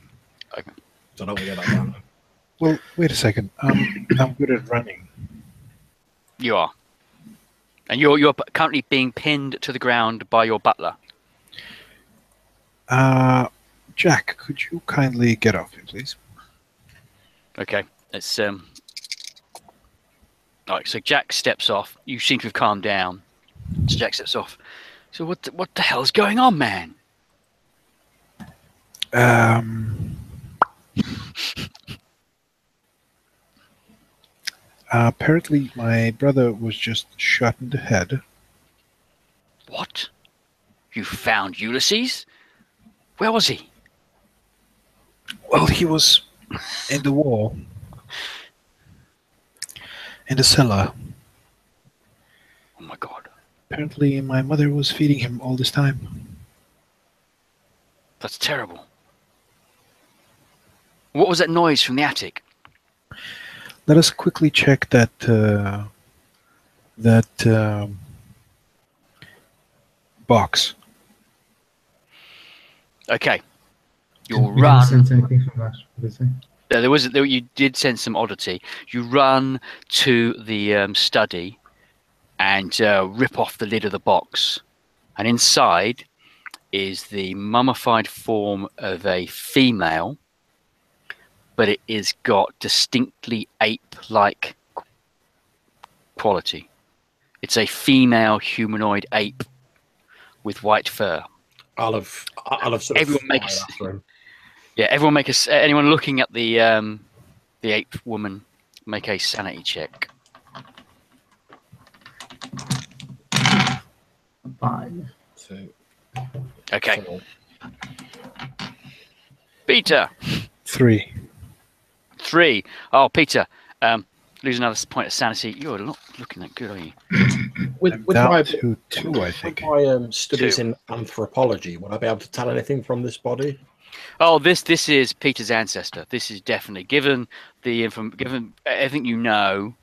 Okay. So I don't want to get that down. Well, wait a second. I'm good at running. You are, and you're currently being pinned to the ground by your butler. Jack, could you kindly get off him, please? Okay, it's All right, so Jack steps off. You seem to have calmed down. So Jack steps off. So what the hell's going on, man? Apparently, my brother was just shot in the head. What? You found Ulysses? Where was he? Well, he was in the wall. In the cellar. Oh my God. Apparently, my mother was feeding him all this time. That's terrible. What was that noise from the attic? Let us quickly check that box. Okay. You'll We run. didn't sense anything from that, obviously. You did sense some oddity. You run to the study and rip off the lid of the box, and inside is the mummified form of a female, but it is got distinctly ape-like quality. It's a female humanoid ape with white fur. I'll have sort of Everyone make fired after him. Yeah, anyone looking at the ape woman, make a sanity check. 5. So, Okay. Peter. 3. 3. Oh, Peter. Lose another point of sanity. You're not looking that good, are you? with down my to 2, I think. with my studies 2. in anthropology, would I be able to tell anything from this body? Oh, this is Peter's ancestor. This is definitely given everything you know,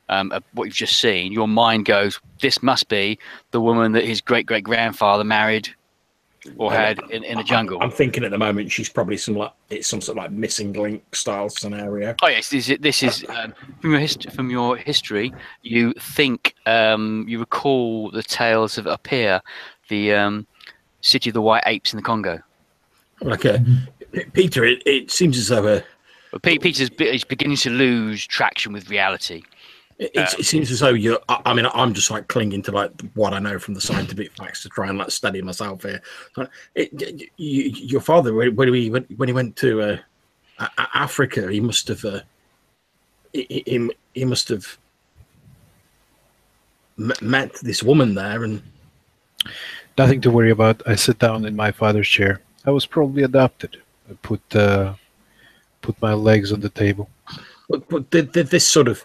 what you've just seen. Your mind goes, this must be the woman that his great grandfather married or had in the jungle. I'm thinking at the moment she's probably some sort of like missing link style scenario. Oh yes, this is from your history. You think you recall the tales of up here, the city of the white apes in the Congo. Okay, Peter, it seems as though Peter's beginning to lose traction with reality. it seems as though I'm just like clinging to like what I know from the scientific facts to try and like study myself here. So your father, when he went to Africa, he must have he must have met this woman there, and Nothing to worry about. I sit down in my father's chair. I was probably adopted. I put my legs on the table. but this sort of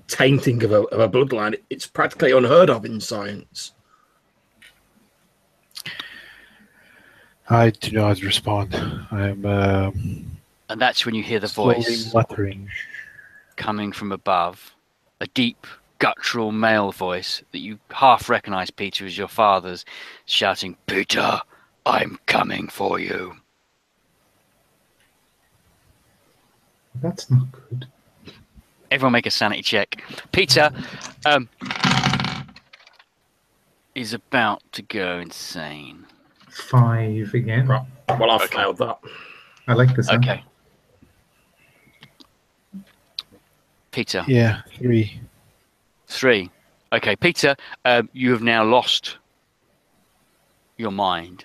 tainting of a bloodline, it's practically unheard of in science. I do not respond. I'm And that's when you hear the slowly voice muttering. coming from above, a deep, guttural male voice that you half recognize, Peter, as your father's, shouting, "Peter, I'm coming for you." That's not good. Everyone make a sanity check. Peter is about to go insane. 5 again. Right. Well, I've Okay. failed that. I like this. Okay. Peter. Yeah, 3. 3. Okay, Peter, you have now lost your mind.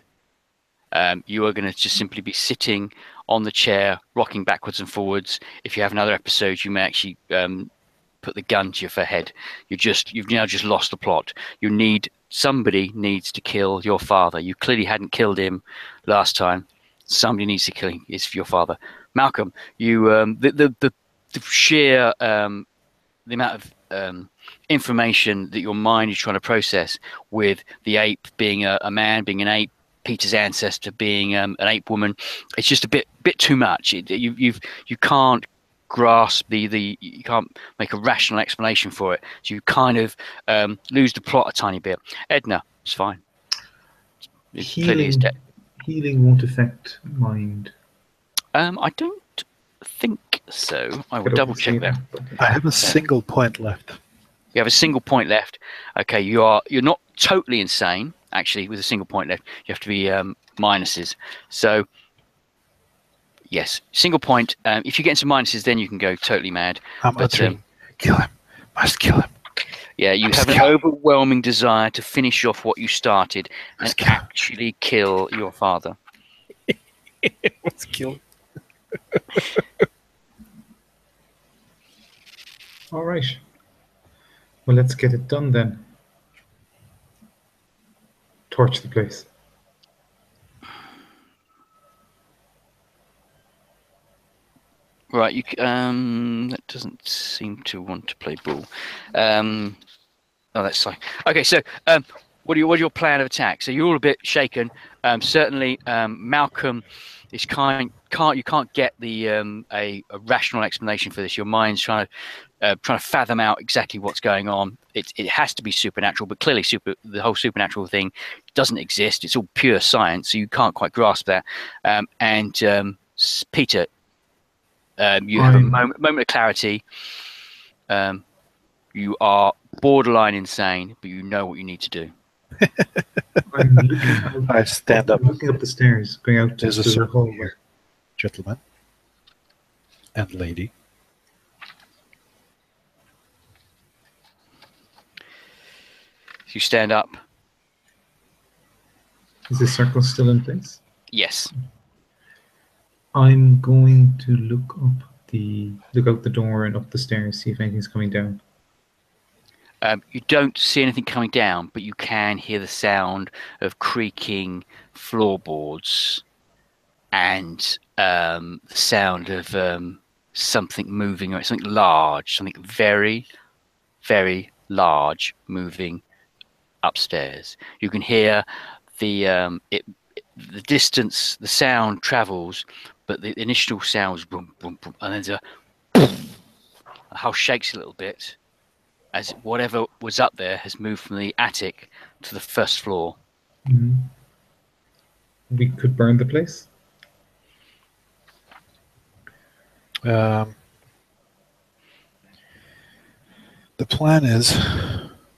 You are going to just simply be sitting on the chair, rocking backwards and forwards. If you have another episode, you may actually put the gun to your head. You've now just lost the plot. Somebody needs to kill your father. You clearly hadn't killed him last time. Somebody needs to kill him. It's your father. Malcolm, you the sheer the amount of information that your mind is trying to process, with the ape being a man, being an ape, Peter's ancestor being an ape woman, it's just a bit too much. You can't grasp you can't make a rational explanation for it. So you kind of lose the plot a tiny bit. Edna, it's fine. Healing won't affect mind. I don't think so. I will double check that. I have a single point left. You have a single point left. Okay, you're not totally insane, actually. With a single point left, you have to be minuses. So yes, single point. If you get into minuses, then you can go totally mad. I'm uttering, kill him. Must kill him. Yeah, you have an overwhelming desire to finish off what you started and actually kill your father. Let's kill him. All right. Well, let's get it done then. Torch the place. Right, that doesn't seem to want to play ball. Oh, that's fine. Okay, so what's your plan of attack? So you're all a bit shaken. Certainly, Malcolm is you can't get the a rational explanation for this. Your mind's trying to fathom out exactly what's going on. It has to be supernatural, but clearly the whole supernatural thing doesn't exist. It's all pure science, so you can't quite grasp that. Peter, you have a moment of clarity. You are borderline insane, but you know what you need to do. I stand up. Looking up the stairs, going out to the hallway. Here. Gentlemen and lady. You stand up. Is the circle still in place? Yes. I'm going to look out the door and up the stairs, see if anything's coming down. You don't see anything coming down, but you can hear the sound of creaking floorboards and the sound of something moving, or something large, something very, very large moving upstairs. You can hear the distance, the sound travels, but the initial sound is boom, boom, boom, and then there's a house shakes a little bit as whatever was up there has moved from the attic to the first floor. Mm-hmm. We could burn the place. The plan is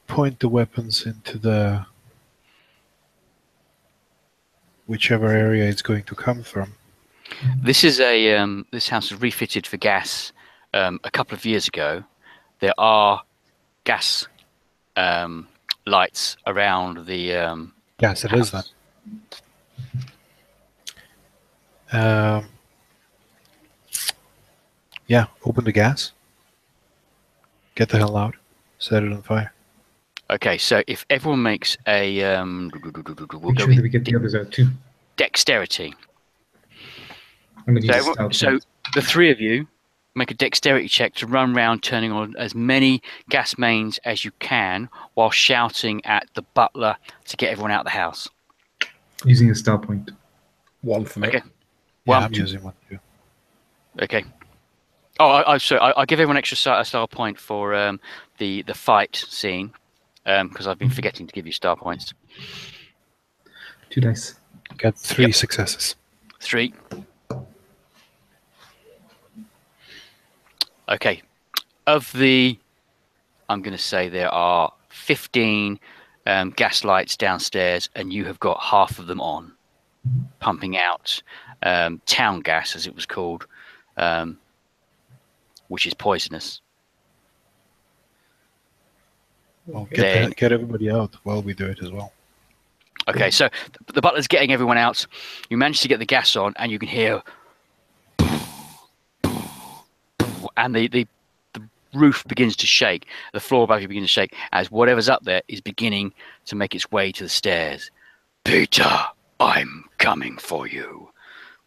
point the weapons into whichever area it's going to come from. This is this house was refitted for gas a couple of years ago. There are gas lights around the yes, it is house. Then. Yeah, open the gas. Get the hell out. Set it on fire. Okay, so if everyone makes a we'll Make go sure that we get the others out too. dexterity. I'm going to use stealth. So the three of you make a dexterity check to run around turning on as many gas mains as you can while shouting at the butler to get everyone out of the house. Using a stealth point. 1 for me. Okay. Yeah, I'm using one too. Okay. Oh, sorry. I'll give everyone extra star point for the fight scene because I've been forgetting to give you star points. 2 dice. Got 3 successes. 3. Okay. Of I'm going to say there are 15 gas lights downstairs, and you have got half of them on, pumping out town gas, as it was called, which is poisonous. Well, get everybody out while we do it as well. Okay, so the butler's getting everyone out. You manage to get the gas on, and you can hear, and the roof begins to shake, the floor above you begins to shake as whatever's up there is beginning to make its way to the stairs. Peter, I'm coming for you.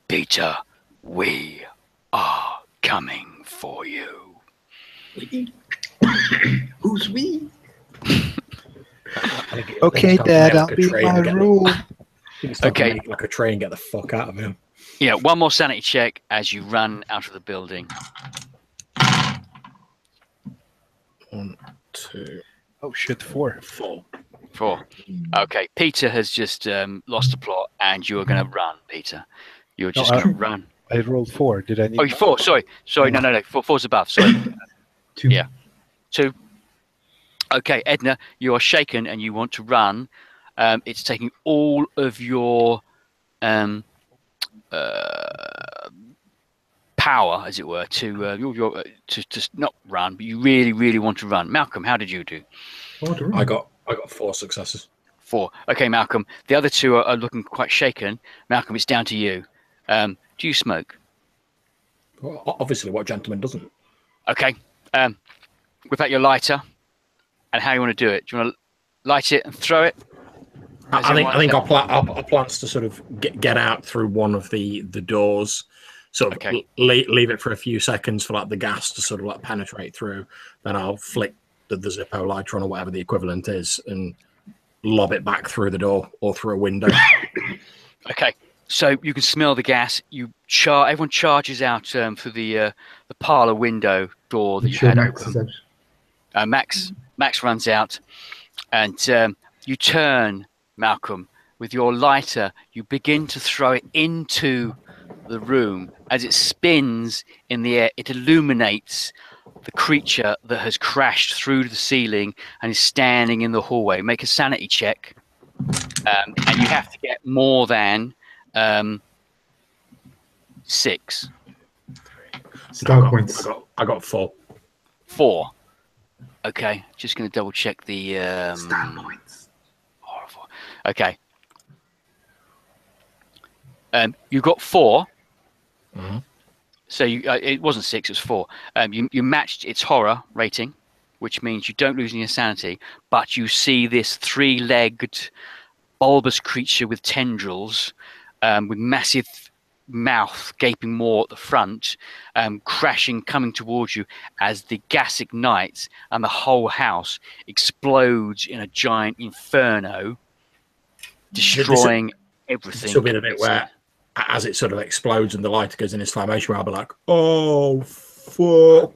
Peter, we are coming for you. Who's we? Okay, Dad, I'll be in my room. Okay. Make like a train, get the fuck out of him. Yeah, one more sanity check as you run out of the building. 1, 2, Oh shit, 4. 4. 4. Okay, Peter has just lost the plot, and you are going to run, Peter. You're just going to run. I rolled 4. Did I need? Oh, 4. Sorry. No. 4's above. Sorry. 2. Yeah. 2. Okay, Edna, you are shaken and you want to run. It's taking all of your power, as it were, to not run, but you really, really want to run. Malcolm, how did you do? I got 4 successes. 4. Okay, Malcolm. The other 2 are looking quite shaken. Malcolm, it's down to you. Do you smoke? Well, obviously, what gentleman doesn't? Okay. Whip out your lighter, and how you want to do it? Do you want to light it and throw it? I think our plan's to sort of get out through one of the doors, sort of leave it for a few seconds for like the gas to sort of like penetrate through. Then I'll flick the Zippo lighter on or whatever the equivalent is and lob it back through the door or through a window. Okay, so you can smell the gas. Everyone charges out through the parlor window door that you had open. Max runs out, and you turn, Malcolm, with your lighter. You begin to throw it into the room. As it spins in the air, it illuminates the creature that has crashed through the ceiling and is standing in the hallway. Make a sanity check, and you have to get more than 6. Star points. I got 4. 4. Okay, just going to double check the Star points. Okay. You got 4. Mm-hmm. So it wasn't 6, it was 4. You matched its horror rating, which means you don't lose any sanity, but you see this 3-legged, bulbous creature with tendrils, with massive mouth gaping more at the front, crashing, coming towards you as the gas ignites and the whole house explodes in a giant inferno, destroying everything. This will be the bit where, as it sort of explodes and the light goes in its flammation, I'll be like, oh, fuck.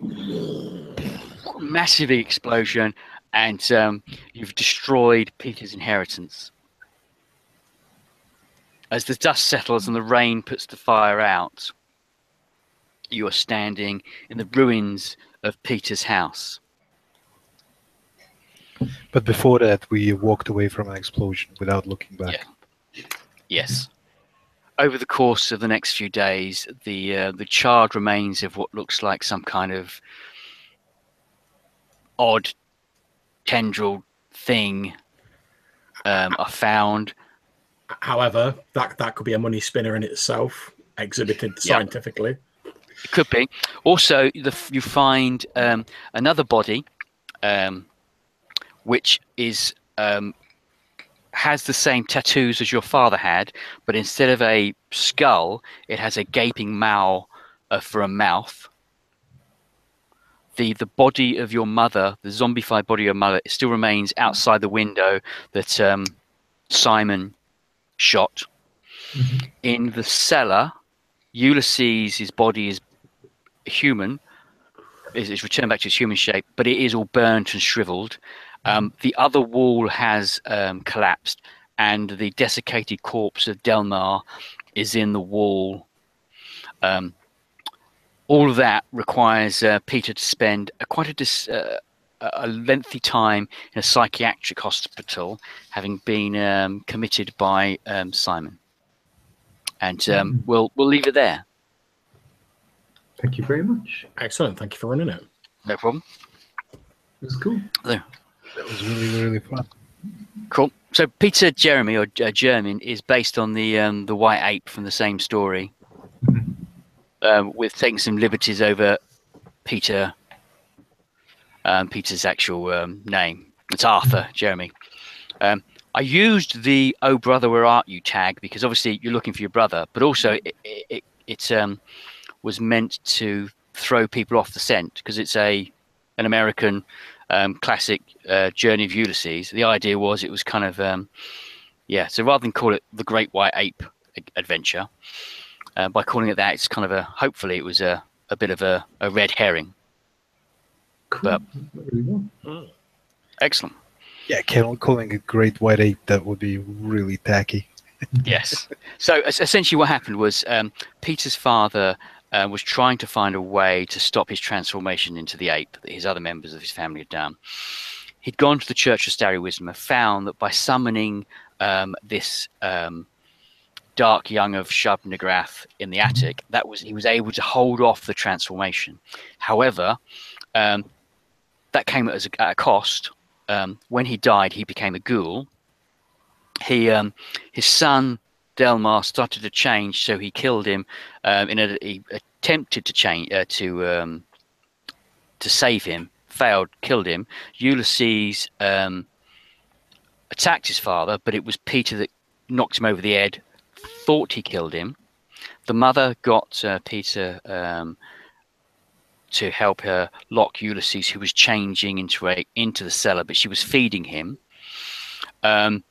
Massive explosion, and you've destroyed Peter's inheritance. As the dust settles and the rain puts the fire out, you are standing in the ruins of Peter's house. But before that, we walked away from an explosion without looking back. Yeah. Yes. Over the course of the next few days, the charred remains of what looks like some kind of odd tendril thing are found. However, that could be a money spinner in itself, exhibited scientifically. It could be. Also, you find another body, which is has the same tattoos as your father had, but instead of a skull, it has a gaping maw for a mouth. The body of your mother, the zombified body of your mother, still remains outside the window that Simon shot. Mm-hmm. In the cellar, Ulysses' his body is human, is returned back to its human shape, but it is all burnt and shriveled. The other wall has collapsed, and the desiccated corpse of Delmar is in the wall. All of that requires Peter to spend quite a lengthy time in a psychiatric hospital, having been committed by Simon. And we'll leave it there. Thank you very much. Excellent. Thank you for running it. No problem. It was cool. There. That was really, really fun. Cool. So Peter Jeremy, or German, is based on the white ape from the same story, with taking some liberties over Peter Peter's actual name. It's Arthur Jeremy. I used the "Oh brother, where art you" tag because obviously you're looking for your brother, but also it was meant to throw people off the scent because it's an American classic Journey of Ulysses. The idea was it was kind of so rather than call it the Great White Ape Adventure, by calling it that, it's kind of hopefully it was a bit of a red herring. Cool. But, excellent. Yeah, calling it Great White Ape, that would be really tacky. Yes. So essentially what happened was Peter's father was trying to find a way to stop his transformation into the ape that his other members of his family had done. He'd gone to the Church of Starry Wisdom and found that by summoning this dark young of Shub Nagrath in the attic, he was able to hold off the transformation. However, that came at a cost. When he died, he became a ghoul. His son Delmar started to change, so he killed him. He attempted to change to save him, failed, killed him. Ulysses attacked his father, but it was Peter that knocked him over the head. Thought he killed him. The mother got Peter to help her lock Ulysses, who was changing into the cellar, but she was feeding him. And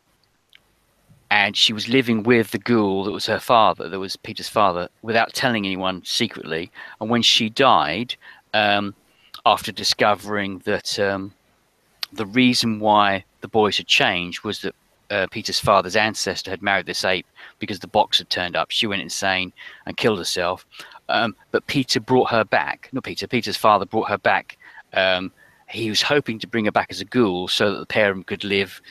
she was living with the ghoul that was her father, that was Peter's father, without telling anyone secretly. And when she died, after discovering that the reason why the boys had changed was that Peter's father's ancestor had married this ape because the box had turned up, she went insane and killed herself. But Peter brought her back. Not Peter, Peter's father brought her back. He was hoping to bring her back as a ghoul so that the pair of them could live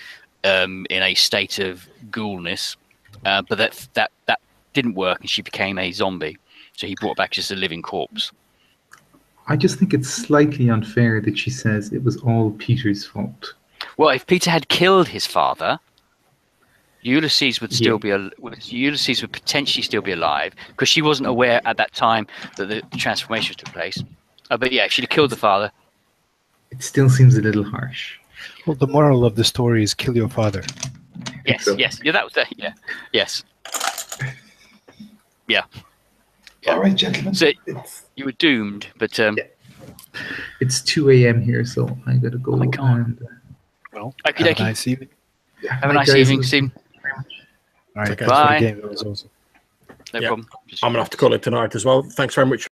in a state of ghoulness, but that didn't work, and she became a zombie. So he brought her back just a living corpse. I just think it's slightly unfair that she says it was all Peter's fault. Well, if Peter had killed his father, Ulysses would still be Ulysses would potentially still be alive because she wasn't aware at that time that the transformation took place. But yeah, if she'd have killed the father, it still seems a little harsh. Well, the moral of the story is kill your father. Yes, So. yes, yeah, that was it. Yeah, yes, yeah. All right, gentlemen. So you were doomed, but it's 2 a.m. here, so I gotta go. Oh my God. And, Well, Okey have dokey. a nice evening. Have a nice evening, Steve. All right, Okay. thanks for the Bye. game. That was awesome. No Yeah. problem. I'm going to have to call it tonight as well. Thanks very much